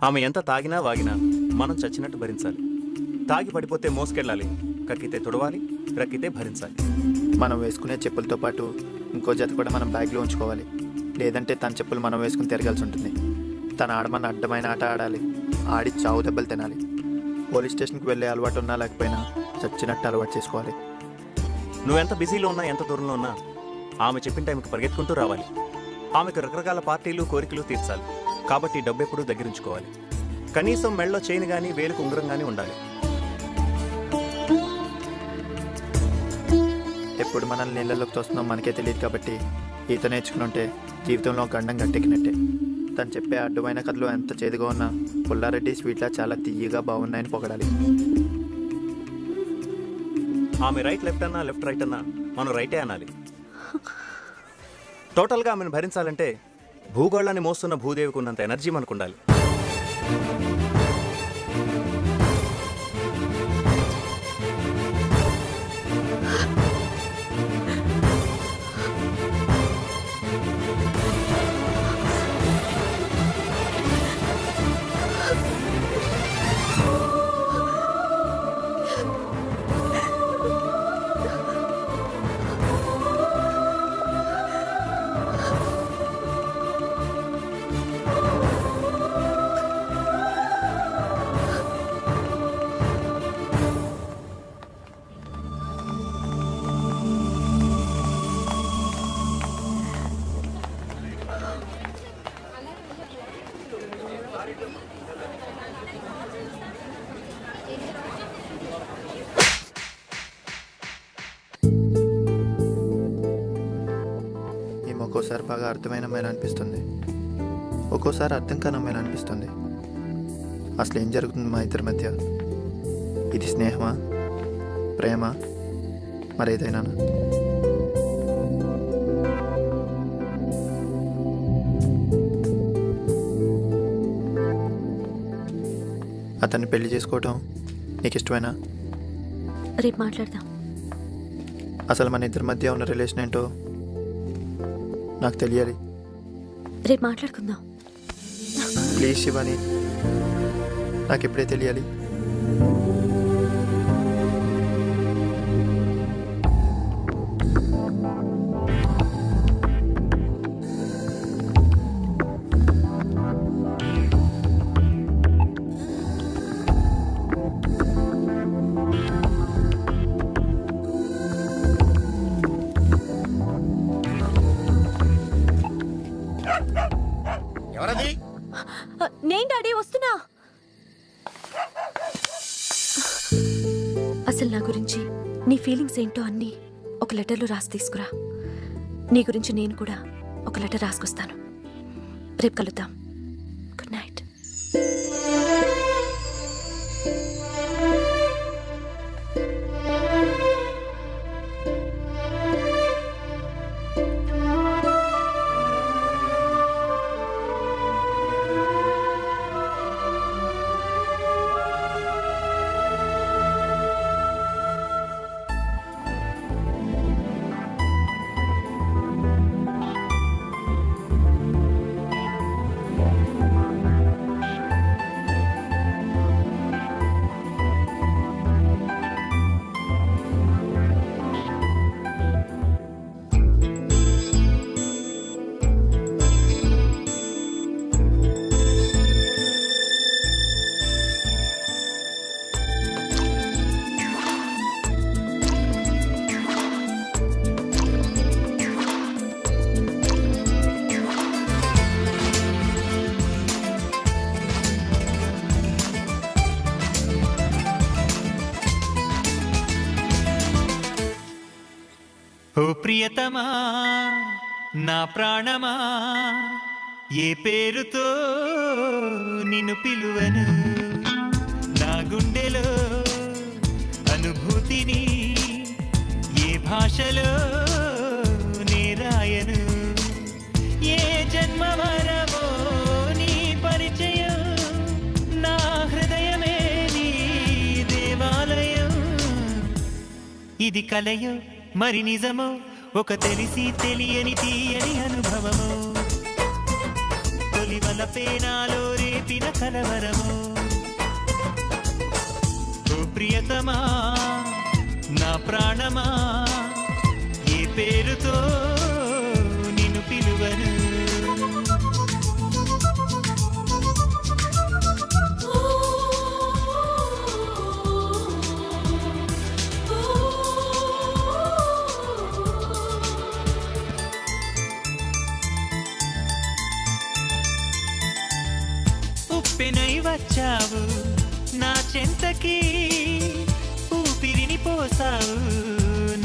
ఆమె ఎంత తాగినా వాగినా మనం చచ్చినట్టు భరించాలి. తాగి పడిపోతే మోసుకెళ్ళాలి, కక్కితే తుడవాలి, రక్కితే భరించాలి. మనం వేసుకునే చెప్పులతో పాటు ఇంకో జత కూడా మనం బ్యాగ్లో ఉంచుకోవాలి. లేదంటే తన చెప్పులు మనం వేసుకుని తిరగాల్సి ఉంటుంది. తన ఆడమన్న అడ్డమైన ఆట ఆడాలి, ఆడి చావు దెబ్బలు తినాలి. పోలీస్ స్టేషన్కి వెళ్ళే అలవాటు ఉన్నా లేకపోయినా చచ్చినట్టు అలవాటు చేసుకోవాలి. నువ్వెంత బిజీలో ఉన్నా, ఎంత దూరంలో ఉన్నా ఆమె చెప్పిన టైంకి పరిగెత్తుకుంటూ రావాలి. ఆమెకు రకరకాల పార్టీలు, కోరికలు తీర్చాలి. కాబట్టి డబ్బు ఎప్పుడూ దగ్గరించుకోవాలి. కనీసం మెళ్ళలో చైన్ కానీ, వేలుకు ఉంగరం కానీ ఉండాలి. ఎప్పుడు మనల్ని నీళ్ళలోకి తోస్తున్నాం మనకే తెలియదు. కాబట్టి ఈత నేర్చుకుని ఉంటే జీవితంలో గండం గట్టెక్కినట్టే. తను చెప్పే అడ్డమైన కథలు ఎంత చేదుగా ఉన్నా పుల్లారెడ్డి స్వీట్లా చాలా తీయగా బాగున్నాయని పొగడాలి. ఆమె రైట్ లెఫ్ట్ అన్నా, లెఫ్ట్ రైట్ అన్నా మనం రైటే అనాలి. టోటల్గా ఆమెను భరించాలంటే భూగోళాన్ని మోస్తున్న భూదేవికి ఉన్నంత ఎనర్జీ మనకు ఉండాలి. ఒక్కోసారి బాగా అర్థమైన అమ్మాయిలు అనిపిస్తుంది, ఒక్కోసారి అర్థం కాని అమ్మాయిలు అనిపిస్తుంది. అసలు ఏం జరుగుతుంది మా ఇద్దరి మధ్య? ఇది స్నేహమా, ప్రేమ, మరేదైనా? అతన్ని పెళ్లి చేసుకోవటం నీకు ఇష్టమేనా? రేపు మాట్లాడదాం. అసలు మన ఇద్దరి మధ్య ఉన్న రిలేషన్ ఏంటో నాకు తెలియాలి. రేపు మాట్లాడుకుందాం. ప్లీజ్ శివాని, నాకు ఇప్పుడే తెలియాలి. ఎవరది? నేను డాడీ వస్తున్నా. అసలు నా గురించి నీ ఫీలింగ్స్ ఏంటో అన్నీ ఒక లెటర్లో రాసి తీసుకురా. నీ గురించి నేను కూడా ఒక లెటర్ రాసుకొస్తాను. రేపు కలుద్దాం. Good night. ఓ ప్రియతమా, నా ప్రాణమా, ఏ పేరుతో నిన్ను పిలువను? నా గుండెలో అనుభూతిని ఏ భాషలో నే రాయను? ఏ జన్మ వరమో నీ పరిచయం, నా హృదయమే నీ దేవాలయం. ఇది కలయో మరి నిజమో, ఒక తెలిసి తెలియని తీయని అనుభవము, తొలి వలపే నాలో రేపిన కలవరము. ఓ ప్రియతమా, నా ప్రాణమా, ఏ పేరుతో నిన్ను పిలువను? ఉప్పెనై వచ్చావు నా చెంతకి, ఊపిరిని పోసావు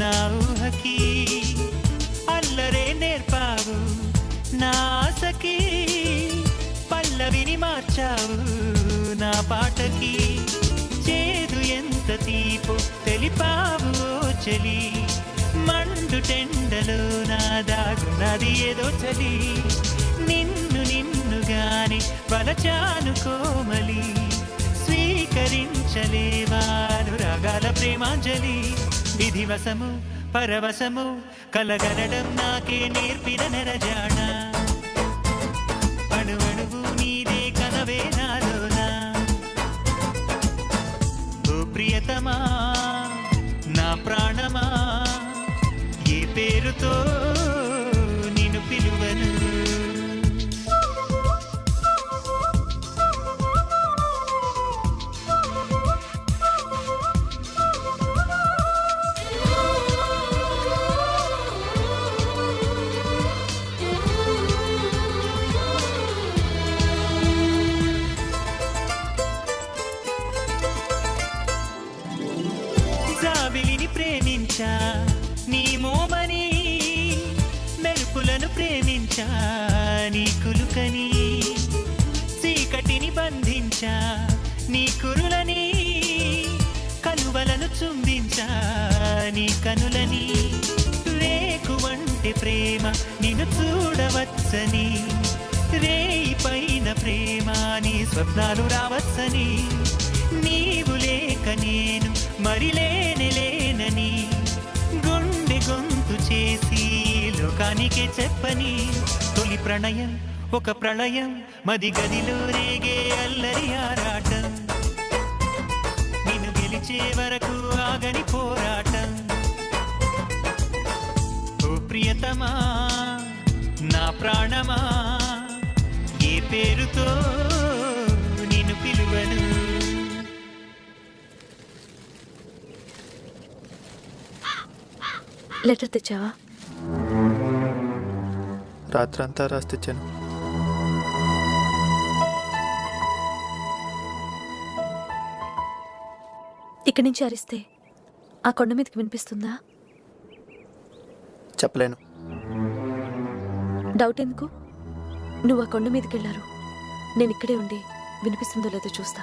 నా ఊహకి, అల్లరే నేర్పావు నా ఆశకి, పల్లవిని మార్చావు నా పాటకి. చేదు ఎంత తీపో తెలిపావు ఓ చలి, మండు టెండలో నా దాగున్నది ఏదో చలి. నిన్ను నిన్నుగాని వలచాను కోమలి, స్వీకరించలేవాను రాగాల ప్రేమాంజలి. విధివశము పరవశము కలగనడం నాకే నేర్పిన నెరజాణ, అణువణువు నీదే కనవే నాలోనా. ఓ ప్రియతమా, నా ప్రాణమా, ఏ పేరుతో నిన్ను పిలువను? జాబిలిని ప్రేమించా నీ మోమని, మెరుపులను ప్రేమించా నీ కులుకని, చీకటిని బంధించా నీ కురులని, నీ కనులని రేకువంటి ప్రేమ నిన్ను చూడవచ్చని రేయి పైన ప్రేమ నీ స్వప్నాలు రావచ్చని నీవు లేక నేను మరి లేనని గుండె గొంతు చేసి లోకానికే చెప్పని తొలి ప్రణయం ఒక ప్రళయం మది గదిలో రేగే అల్లరి ఆరాటం నిన్ను గెలిచే వరకు ఆగని పోరాటం ఓ ప్రియతమా నా ప్రాణమా ఏ పేరుతో నిన్ను పిలువను లెటర్ తెచ్చావా? రాత్రంతా రాసిచ్చాను. ఇక్కడి నుంచి అరిస్తే ఆ కొండ మీదకి వినిపిస్తుందా? చెప్పలేను. డౌట్ ఎందుకు? నువ్వు ఆ కొండ మీదకి వెళ్ళారు, నేను ఇక్కడే ఉండి వినిపిస్తుందో లేదో చూస్తా.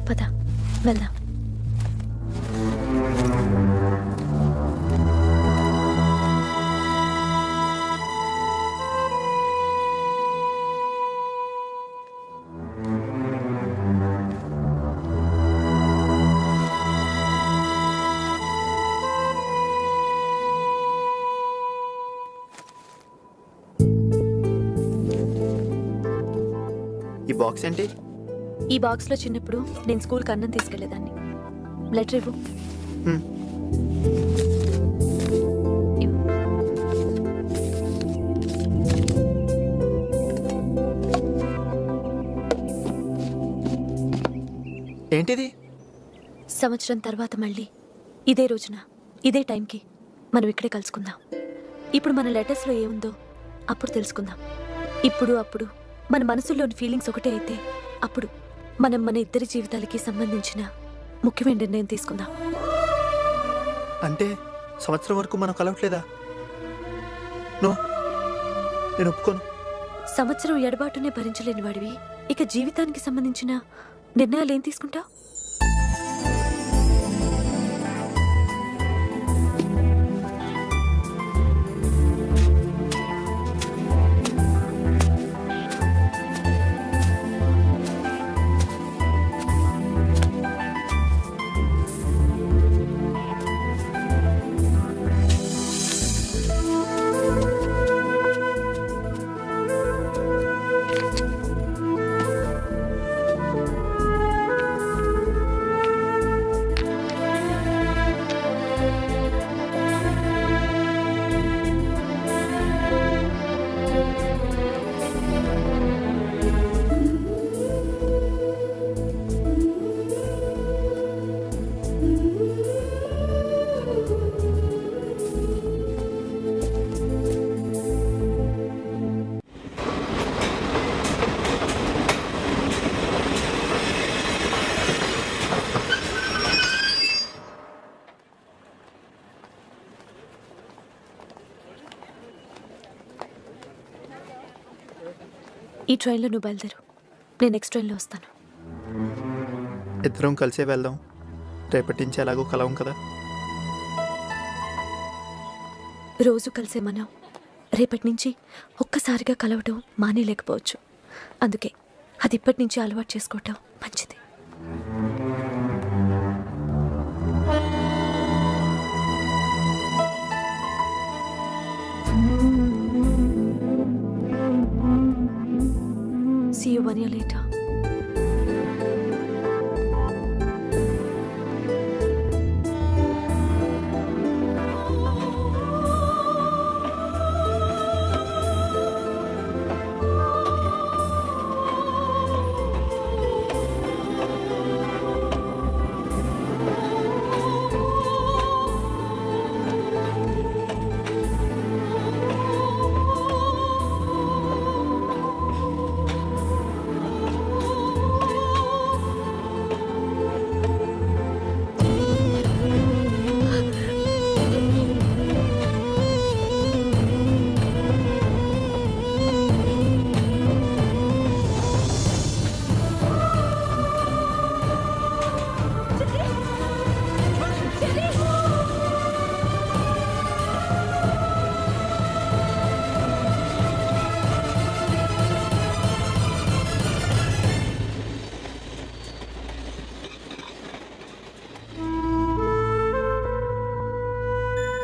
పద వెళ్దాం. ఈ బాక్స్ ఏంటి? ఈ బాక్స్లో చిన్నప్పుడు నేను స్కూల్కి అన్నం తీసుకెళ్లేదాన్ని. లెటర్ ఇవ్వు. ఇవ్వు. ఏంటిది? సంవత్సరం తర్వాత మళ్ళీ ఇదే రోజున ఇదే టైంకి మనం ఇక్కడే కలుసుకుందాం. ఇప్పుడు మన లెటర్స్లో ఏముందో అప్పుడు తెలుసుకుందాం. ఇప్పుడు అప్పుడు మన మనసులోని ఫీలింగ్స్ ఒకటే అయితే అప్పుడు మనం మన ఇద్దరి జీవితాలకి సంబంధించిన ముఖ్యమైన నిర్ణయం తీసుకుందాం. అంటే సంవత్సరం వరకు మనం కలవట్లేదా? నేను ఒప్పుకోను. సంవత్సరం ఎడబాటునే భరించలేని వాడివి ఇక జీవితానికి సంబంధించిన నిర్ణయాలు ఏం తీసుకుంటావు? ఈ ట్రైన్లో నువ్వు బయలుదేరు, నేను నెక్స్ట్ ట్రైన్లో వస్తాను. ఇద్దరం కలిసే వెళ్దాం. రేపటి నుంచి ఎలాగో కలవం కదా. రోజు కలిసే మనం రేపటి నుంచి ఒక్కసారిగా కలవటం మానేలేకపోవచ్చు. అందుకే అది ఇప్పటి నుంచి అలవాటు చేసుకోవటం మంచిది. See you 1 year later.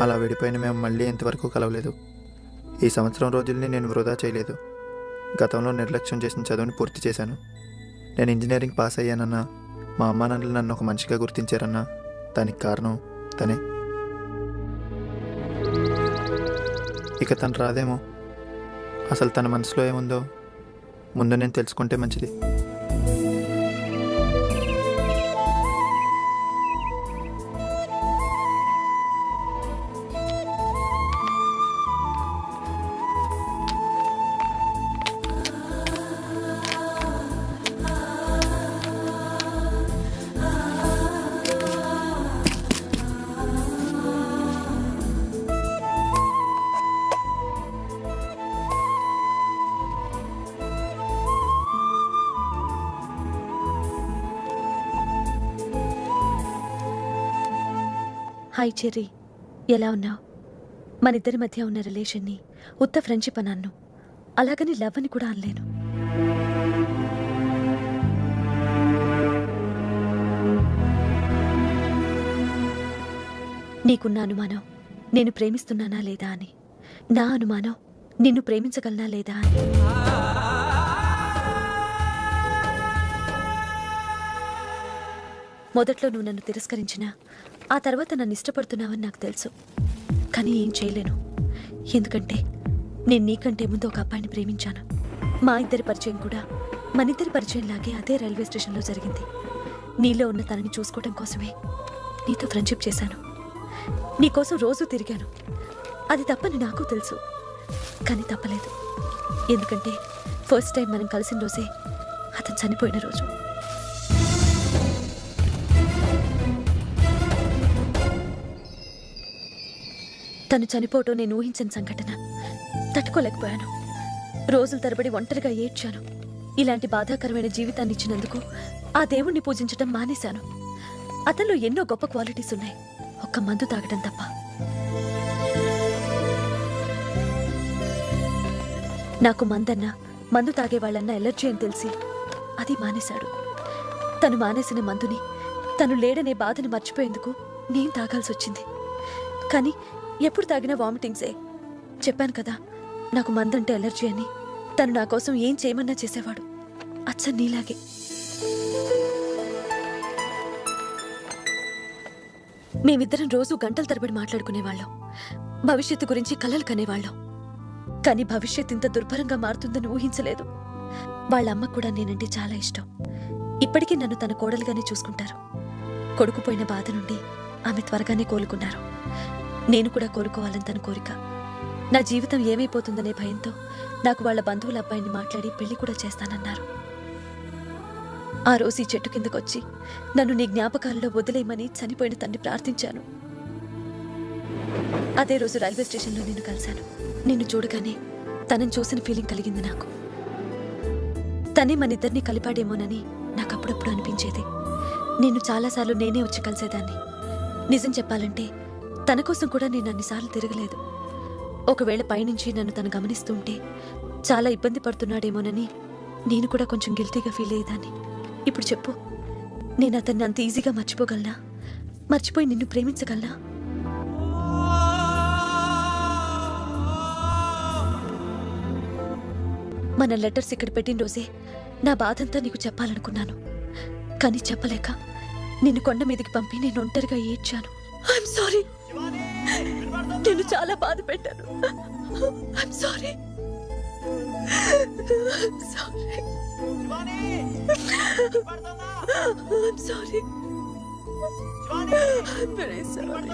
అలా విడిపోయిన మేము మళ్ళీ ఇంతవరకు కలవలేదు. ఈ సంవత్సరం రోజుల్ని నేను వృధా చేయలేదు. గతంలో నిర్లక్ష్యం చేసిన చదువుని పూర్తి చేశాను. నేను ఇంజనీరింగ్ పాస్ అయ్యానన్నా, మా అమ్మా నాన్నలు నన్ను ఒక మనిషిగా గుర్తించారన్నా దానికి కారణం తనే. ఇక తను రాదేమో. అసలు తన మనసులో ఏముందో ముందు నేను తెలుసుకుంటే మంచిది. హాయ్ చెర్రీ, ఎలా ఉన్నావు? మన ఇద్దరి మధ్య ఉన్న రిలేషన్ని ఉత్త ఫ్రెండ్షిప్ అని అన్ను, అలాగని లవ్ అని కూడా అనలేను. నీకున్న అనుమానం నేను ప్రేమిస్తున్నానా లేదా అని, నా అనుమానం నిన్ను ప్రేమించగలనా లేదా అని. మొదట్లో నువ్వు నన్ను తిరస్కరించినా ఆ తర్వాత నన్ను ఇష్టపడుతున్నావని నాకు తెలుసు. కానీ ఏం చేయలేను, ఎందుకంటే నేను నీకంటే ముందు ఒక అబ్బాయిని ప్రేమించాను. మా ఇద్దరి పరిచయం కూడా మనిద్దరి పరిచయం లాగే అదే రైల్వే స్టేషన్లో జరిగింది. నీలో ఉన్న తనని చూసుకోవడం కోసమే నీతో ఫ్రెండ్షిప్ చేశాను. నీకోసం రోజు తిరిగాను. అది తప్పని నాకు తెలుసు, కానీ తప్పలేదు. ఎందుకంటే ఫస్ట్ టైం మనం కలిసిన రోజే అతను చనిపోయిన రోజు. తను చనిపోవటం నేను ఊహించిన సంఘటన. తట్టుకోలేకపోయాను. రోజుల తరబడి ఒంటరిగా ఏడ్చాను. ఇలాంటి బాధాకరమైన జీవితాన్ని ఇచ్చినందుకు ఆ దేవుణ్ణి పూజించడం మానేశాను. అతనిలో ఎన్నో గొప్ప క్వాలిటీస్ ఉన్నాయి, ఒక్క మందు తాగడం తప్ప. నాకు మందన్నా మందు తాగేవాళ్ళన్నా ఎలర్జీ అని తెలిసి అది మానేశాడు. తను మానేసిన మందుని, తను లేడనే బాధని మర్చిపోయేందుకు నేను తాగాల్సి వచ్చింది. కానీ ఎప్పుడు తాగినా వామిటింగ్సే. చెప్పాను కదా నాకు మందంటే ఎలర్జీ అని. తను నా కోసం ఏం చేయమన్నా చేసేవాడు, అచ్చ నీలాగే. మేమిద్దరం రోజు గంటల తరబడి మాట్లాడుకునేవాళ్ళం. భవిష్యత్తు గురించి కలలు కనేవాళ్ళం. కానీ భవిష్యత్తు ఇంత దుర్భరంగా మారుతుందని ఊహించలేదు. వాళ్ళ అమ్మకు కూడా నేనంటే చాలా ఇష్టం. ఇప్పటికీ నన్ను తన కోడలుగానే చూసుకుంటారు. కొడుకుపోయిన బాధ నుండి ఆమె త్వరగానే కోలుకున్నారు. నేను కూడా కోరుకోవాలని తన కోరిక. నా జీవితం ఏమైపోతుందనే భయంతో నాకు వాళ్ళ బంధువుల అబ్బాయిని మాట్లాడి పెళ్లి కూడా చేస్తానన్నారు. ఆ రోజు ఈ చెట్టు కిందకొచ్చి నన్ను నీ జ్ఞాపకాలలో వదిలేయమని చనిపోయిన తన్ని ప్రార్థించాను. అదే రోజు రైల్వే స్టేషన్లో నిన్ను కలిశాను. నిన్ను చూడగానే తనని చూసిన ఫీలింగ్ కలిగింది నాకు. తనే మనిద్దరినీ కలిపాడేమోనని నాకు అప్పుడప్పుడు అనిపించేది. నిన్ను చాలాసార్లు నేనే వచ్చి కలిసేదాన్ని. నిజం చెప్పాలంటే తన కోసం కూడా నేను అన్నిసార్లు తిరగలేదు. ఒకవేళ పైనుంచి నన్ను తను గమనిస్తుంటే చాలా ఇబ్బంది పడుతున్నాడేమోనని నేను కూడా కొంచెం గిల్టీగా ఫీల్ అయ్యేదాన్ని. ఇప్పుడు చెప్పు, నేను అతన్ని అంత ఈజీగా మర్చిపోగలనా? మర్చిపోయి నిన్ను ప్రేమించగలనా? మన లెటర్స్ ఇక్కడ పెట్టిన రోజే నా బాధంతా నీకు చెప్పాలనుకున్నాను. కానీ చెప్పలేక నిన్ను కొండ మీదకి పంపి నేను ఒంటరిగా ఏడ్చాను. ఐఎమ్ సారీ, నేను చాలా బాధ పెట్టాను. I'm sorry. I'm sorry. I'm very sorry.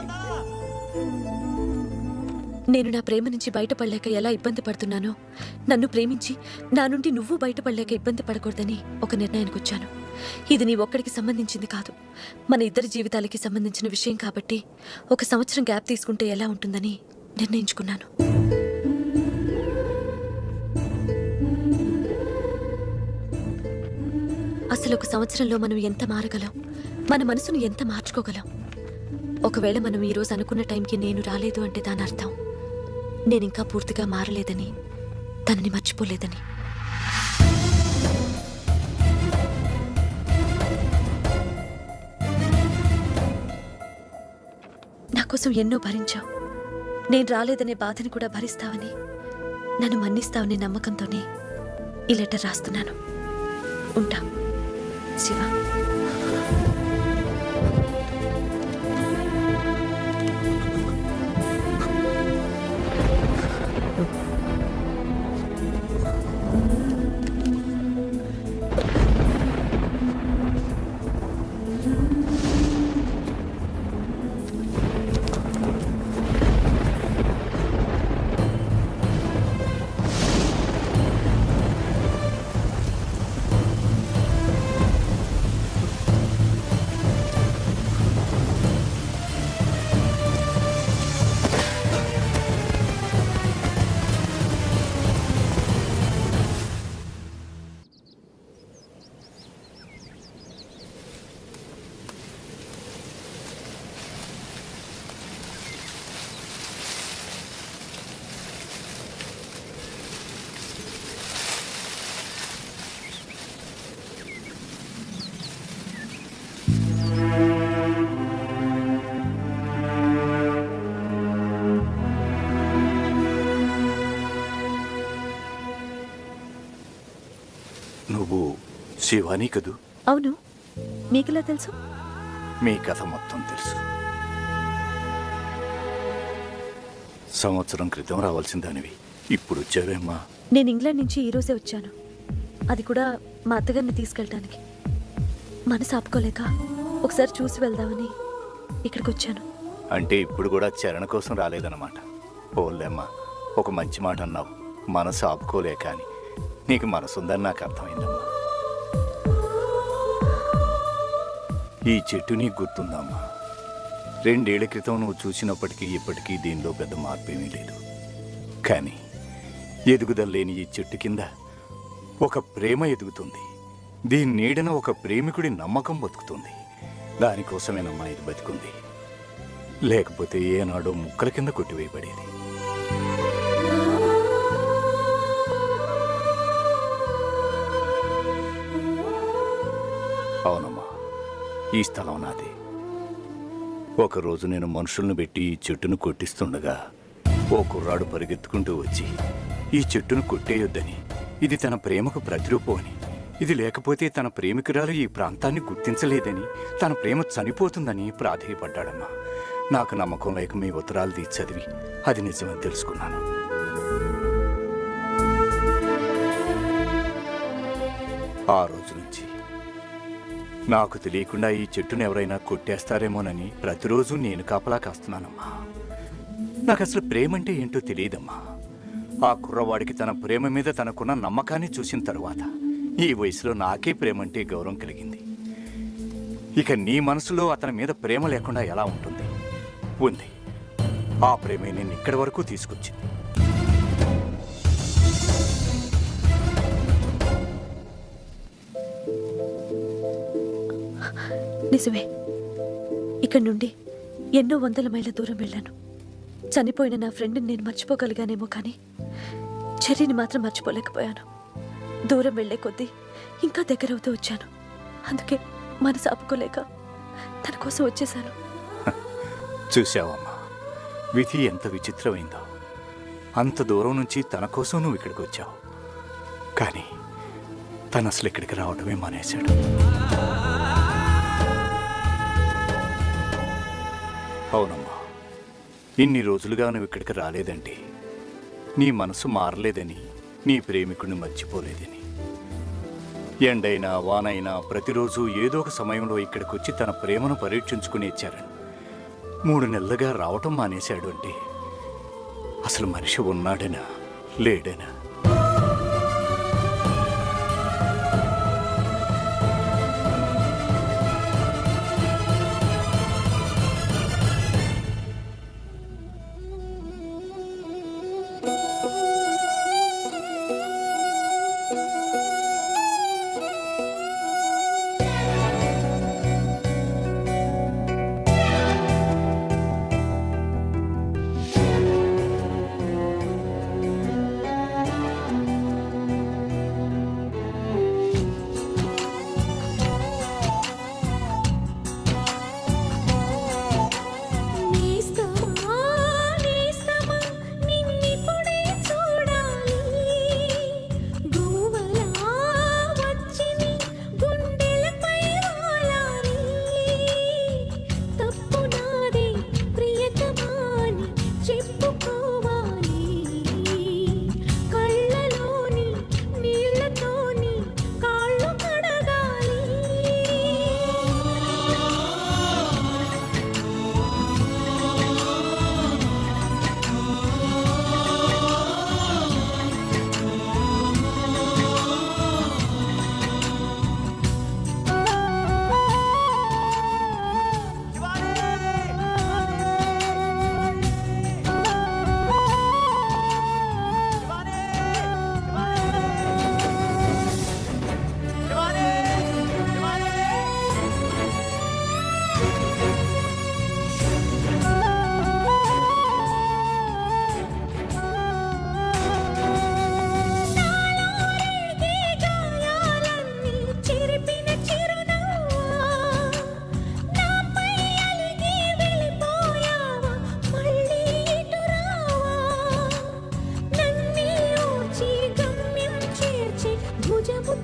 నేను నా ప్రేమ నుంచి బయటపడలేక ఎలా ఇబ్బంది పడుతున్నానో, నన్ను ప్రేమించి నా నుండి నువ్వు బయటపడలేక ఇబ్బంది పడకూడదని ఒక నిర్ణయానికి వచ్చాను. ఇది నీ ఒక్కడికి సంబంధించింది కాదు, మన ఇద్దరి జీవితాలకి సంబంధించిన విషయం కాబట్టి 1 సంవత్సరం గ్యాప్ తీసుకుంటే ఎలా ఉంటుందని నిర్ణయించుకున్నాను. అసలు 1 సంవత్సరంలో మనం ఎంత మారగలం, మన మనసును ఎంత మార్చుకోగలం? ఒకవేళ మనం ఈరోజు అనుకున్న టైంకి నేను రాలేదు అంటే దాని అర్థం నేనింకా పూర్తిగా మారలేదని, తనని మర్చిపోలేదని. నా కోసం ఎన్నో భరించావు, నేను రాలేదనే బాధని కూడా భరిస్తావని, నన్ను మన్నిస్తావనే నమ్మకంతోనే ఈ లెటర్ రాస్తున్నాను. ఉంటా, శివ. నువ్వు శివాని కదూ? అవును, మీకెలా తెలుసు? మీ కథ మొత్తం తెలుసు. సంవత్సరం క్రితం రావాల్సిన దానివి ఇప్పుడు వచ్చావేమ్మా? నేను ఇంగ్లాండ్ నుంచి ఈరోజే వచ్చాను. అది కూడా మా అత్తగారిని తీసుకెళ్ళటానికి. మనసు ఆపుకోలేక ఒకసారి చూసి వెళ్దామని ఇక్కడికి వచ్చాను. అంటే ఇప్పుడు కూడా చరణ కోసం రాలేదన్నమాట. పోలేమ్మా, ఒక మంచి మాట అన్నావు, మనసు ఆపుకోలేక అని. నీకు మనసుందని నాకు అర్థమైందమ్మా. ఈ చెట్టు నీకు గుర్తుందమ్మా? 2 ఏళ్ల క్రితం నువ్వు చూసినప్పటికీ ఇప్పటికీ దీనిలో పెద్ద మార్పేమీ లేదు. కానీ ఎదుగుదల లేని ఈ చెట్టు కింద ఒక ప్రేమ ఎదుగుతుంది. దీని నీడన ఒక ప్రేమికుడి నమ్మకం బతుకుతుంది. దానికోసమేనమ్మా ఇది బతికుంది. లేకపోతే ఏనాడో ముక్కల కింద కొట్టివేయబడేది. అవునమ్మా, ఈ స్థలం నాది. ఒకరోజు నేను మనుషులను పెట్టి ఈ చెట్టును కొట్టిస్తుండగా ఓ కుర్రాడు పరిగెత్తుకుంటూ వచ్చి ఈ చెట్టును కొట్టేయొద్దని, ఇది తన ప్రేమకు ప్రతిరూపం అని, ఇది లేకపోతే తన ప్రేమికురాలు ఈ ప్రాంతాన్ని గుర్తించలేదని, తన ప్రేమ చనిపోతుందని ప్రాధేయపడ్డాడమ్మా. నాకు నమ్మకం లేక మీ ఉత్తరాలు తీసి చదివి అది నిజమని తెలుసుకున్నాను. ఆ రోజు నుంచి నాకు తెలియకుండా ఈ చెట్టును ఎవరైనా కొట్టేస్తారేమోనని ప్రతిరోజు నేను కాపలా కాస్తున్నానమ్మా. నాకు అసలు ప్రేమ అంటే ఏంటో తెలియదమ్మా. ఆ కుర్రవాడికి తన ప్రేమ మీద తనకున్న నమ్మకాన్ని చూసిన తరువాత ఈ వయసులో నాకే ప్రేమ అంటే గౌరవం కలిగింది. ఇక నీ మనసులో అతని మీద ప్రేమ లేకుండా ఎలా ఉంటుంది? ఉంది. ఆ ప్రేమే నేను ఇక్కడి వరకు తీసుకొచ్చింది. నిజమే, ఇక్కడి నుండి ఎన్నో వందల మైళ్ళ దూరం వెళ్ళాను. చనిపోయిన నా ఫ్రెండ్ని నేను మర్చిపోగలిగానేమో, కానీ చెర్రీని మాత్రం మర్చిపోలేకపోయాను. దూరం వెళ్లే కొద్దీ ఇంకా దగ్గరవుతూ వచ్చాను. అందుకే మనసు ఆపుకోలేక తన కోసం వచ్చేశాను. చూసావమ్మా, విధి ఎంత విచిత్రమైందో. అంత దూరం నుంచి తన కోసం నువ్వు ఇక్కడికి వచ్చావు, కానీ తను అసలు ఇక్కడికి రావడమే మానేశాడు. అవునమ్మా, ఇన్ని రోజులుగా నువ్వు ఇక్కడికి రాలేదంటే నీ మనసు మారలేదని, నీ ప్రేమికుడిని మర్చిపోలేదని. ఎండైనా వానైనా ప్రతిరోజు ఏదో ఒక సమయంలో ఇక్కడికి వచ్చి తన ప్రేమను పరీక్షించుకుని ఇచ్చారని 3 నెలలుగా రావటం మానేశాడు అంటే అసలు మనిషి ఉన్నాడనా లేడనా?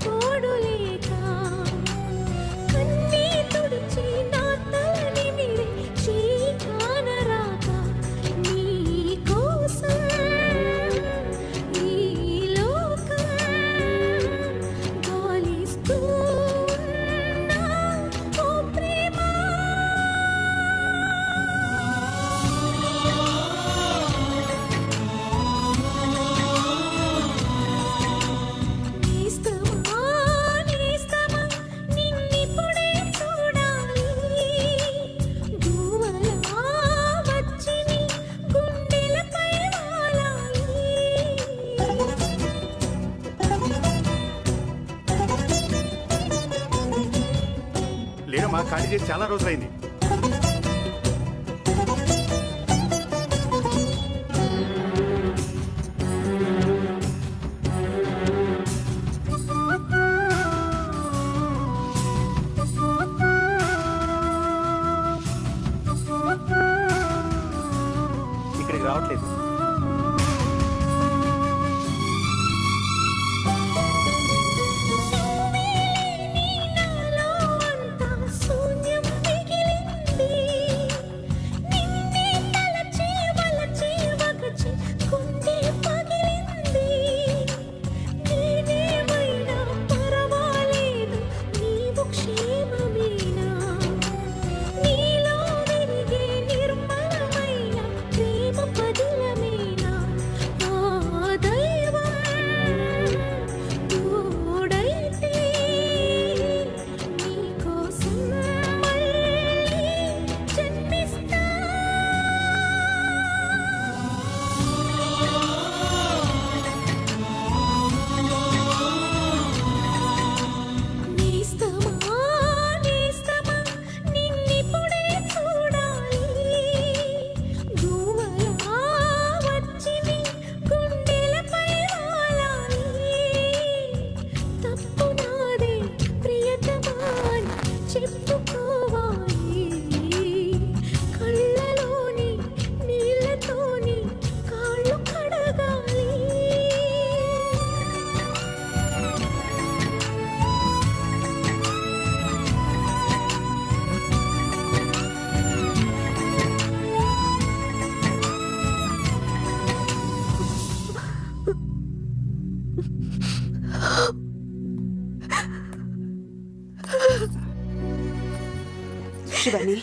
తోడు లేక కన్నీ తుడిచి నా తలని విరిచి కానరాక నీ కోసం ఈ లోకం గాలిస్తూ ఉన్నా ఓ ప్రేమ నేస్తమా నేస్తమా నిన్నిప్పుడే చూడాలి గువ్వలా వచ్చి నీ గుండెలపై వాలాలి లేదమ్మా ఖాళీ చేసి చాలా రోజులైంది. ఇక్కడికి రావట్లేదు. నాలో అంతా శూన్యం మిగిలింది నిన్నే తలచి వలచి వగచి గుండె పగిలింది నేనేమైనా పర్వాలేదు నీవు క్షేమమేనా నీలో వెలిగే నిర్మలమైన ప్రేమ పదిలమేనా ఆ దైవం తోడైతే నీకోసం మళ్ళీ జన్మిస్తా నేస్తమా నేస్తమా నిన్నిప్పుడే చూడాలి గువ్వలా వచ్చి నీ గుండెలపై వాలాలి తప్పు నాదే ప్రియతమా అని చెప్పుకోవాలి కళ్ళలోని నీళ్ళతోని కాళ్ళు కడగాలి శివాని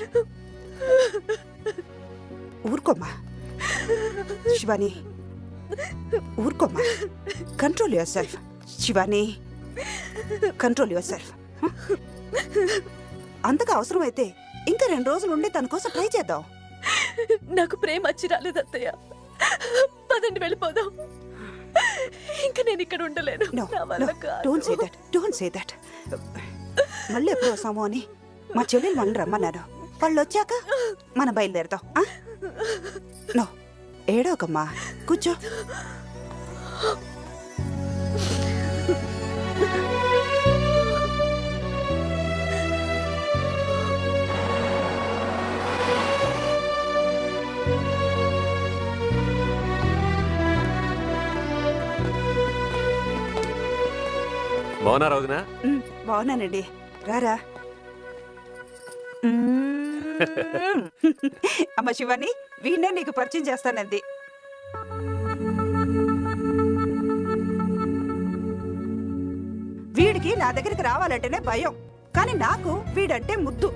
ఊరుకోమ్మా శివాని ఊరుకోమ్మా control yourself Shivani control yourself అంతగా అవసరమైతే ఇంకా 2 రోజులు ఉండి తన కోసం ట్రై చేద్దాం. నాకు ప్రేమ వచ్చి రాలేదు అత్తయ్య పదండి వెళ్ళిపోదాం ఇంకా నేను ఇక్కడ ఉండలేను No, నా వల్ల no, కాదు. don't say that. మళ్ళీ ఎప్పుడు వస్తామో అని మా చెల్లెలు వాళ్ళని రమ్మన్నారు. వాళ్ళు వచ్చాక మనం బయలుదేరదాం. నో ఏడోకమ్మా కూర్చో. బాగున్నారా వదినా? బాగున్నానండి రారా. అమ్మ శివాని వీణ్ణే నీకు పరిచయం చేస్తానంది. వీడికి నా దగ్గరికి రావాలంటేనే భయం కానీ నాకు వీడంటే ముద్దు.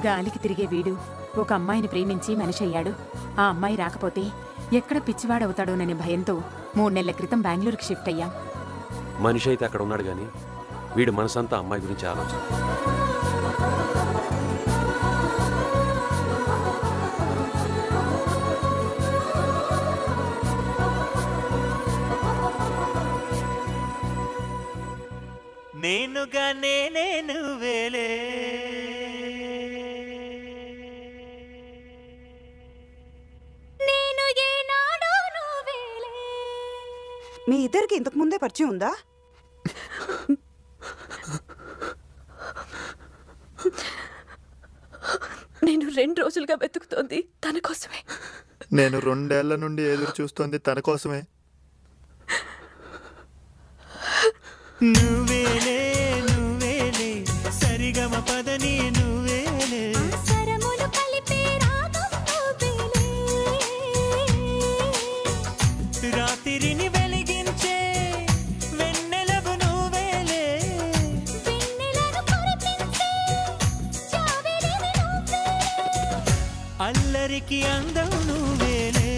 గాలికి తిరిగే వీడు ఒక అమ్మాయిని ప్రేమించి మనిషి అయ్యాడు. ఆ అమ్మాయి రాకపోతే ఎక్కడ పిచ్చివాడవుతాడోననే భయంతో 3 నెలల క్రితం బెంగళూరుకి షిఫ్ట్ అయ్యాం. మనిషి అయితే అక్కడ ఉన్నాడు కానీ వీడి మనసంతా అమ్మాయి గురించి ఆలోచన. నేనుగా నేనే నువ్వేలే నేను ఏనాడో నువ్వేలే. మీ ఇద్దరికి ఇంతకు ముందే పరిచయం ఉందా? నేను 2 రోజులుగా వెతుకుతోంది తన కోసమే. నేను 2 ఏళ్ల నుండి ఎదురు చూస్తోంది తన కోసమే. నువ్వేలే నువ్వేలే సరిగమ పదని నువ్వేలే స్వరములు కలిపే రాగం నువ్వేలే రాత్రిని వెలిగించే వెన్నెలవు నువ్వేలే వెన్నెలను కురిపించే జాబిలివి నువ్వేలే అల్లరికి అందం నువ్వేలే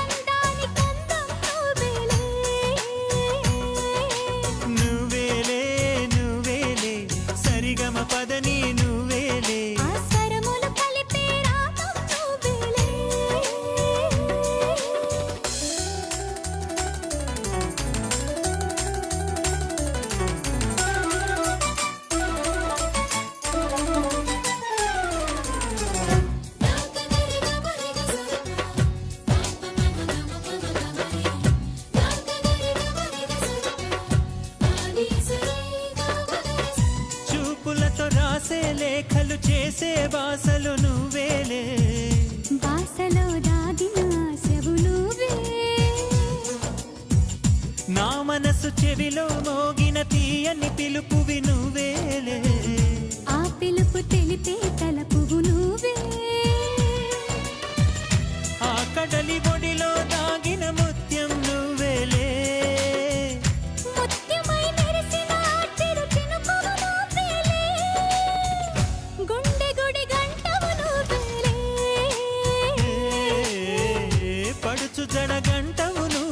అందానికి అందం నువ్వేలే నువ్వేలే నువ్వేలే సరిగమ పదని నువ్వేలే ఆ స్వరములు కలిపే రాగం నువ్వేలే చూపులతో రాసే లేఖలు చేసే బాసలు నువ్వేలే బాసలో దాగిన ఆశవు నువ్వే నా మనసు చెవిలో మోగిన తీయని పిలుపువి నువ్వేలే ఆ పిలుపు తెలిపే తలపువు నువ్వే ఆ కడలి ఒడిలో దాగిన ముత్యం నువ్వేలే ముత్యమై మెరిసిన చిరు చినుకువు నువ్వేలే గుండె గుడి గంటవు నువ్వేలే పడుచు జడ గంటవు నువ్వేలే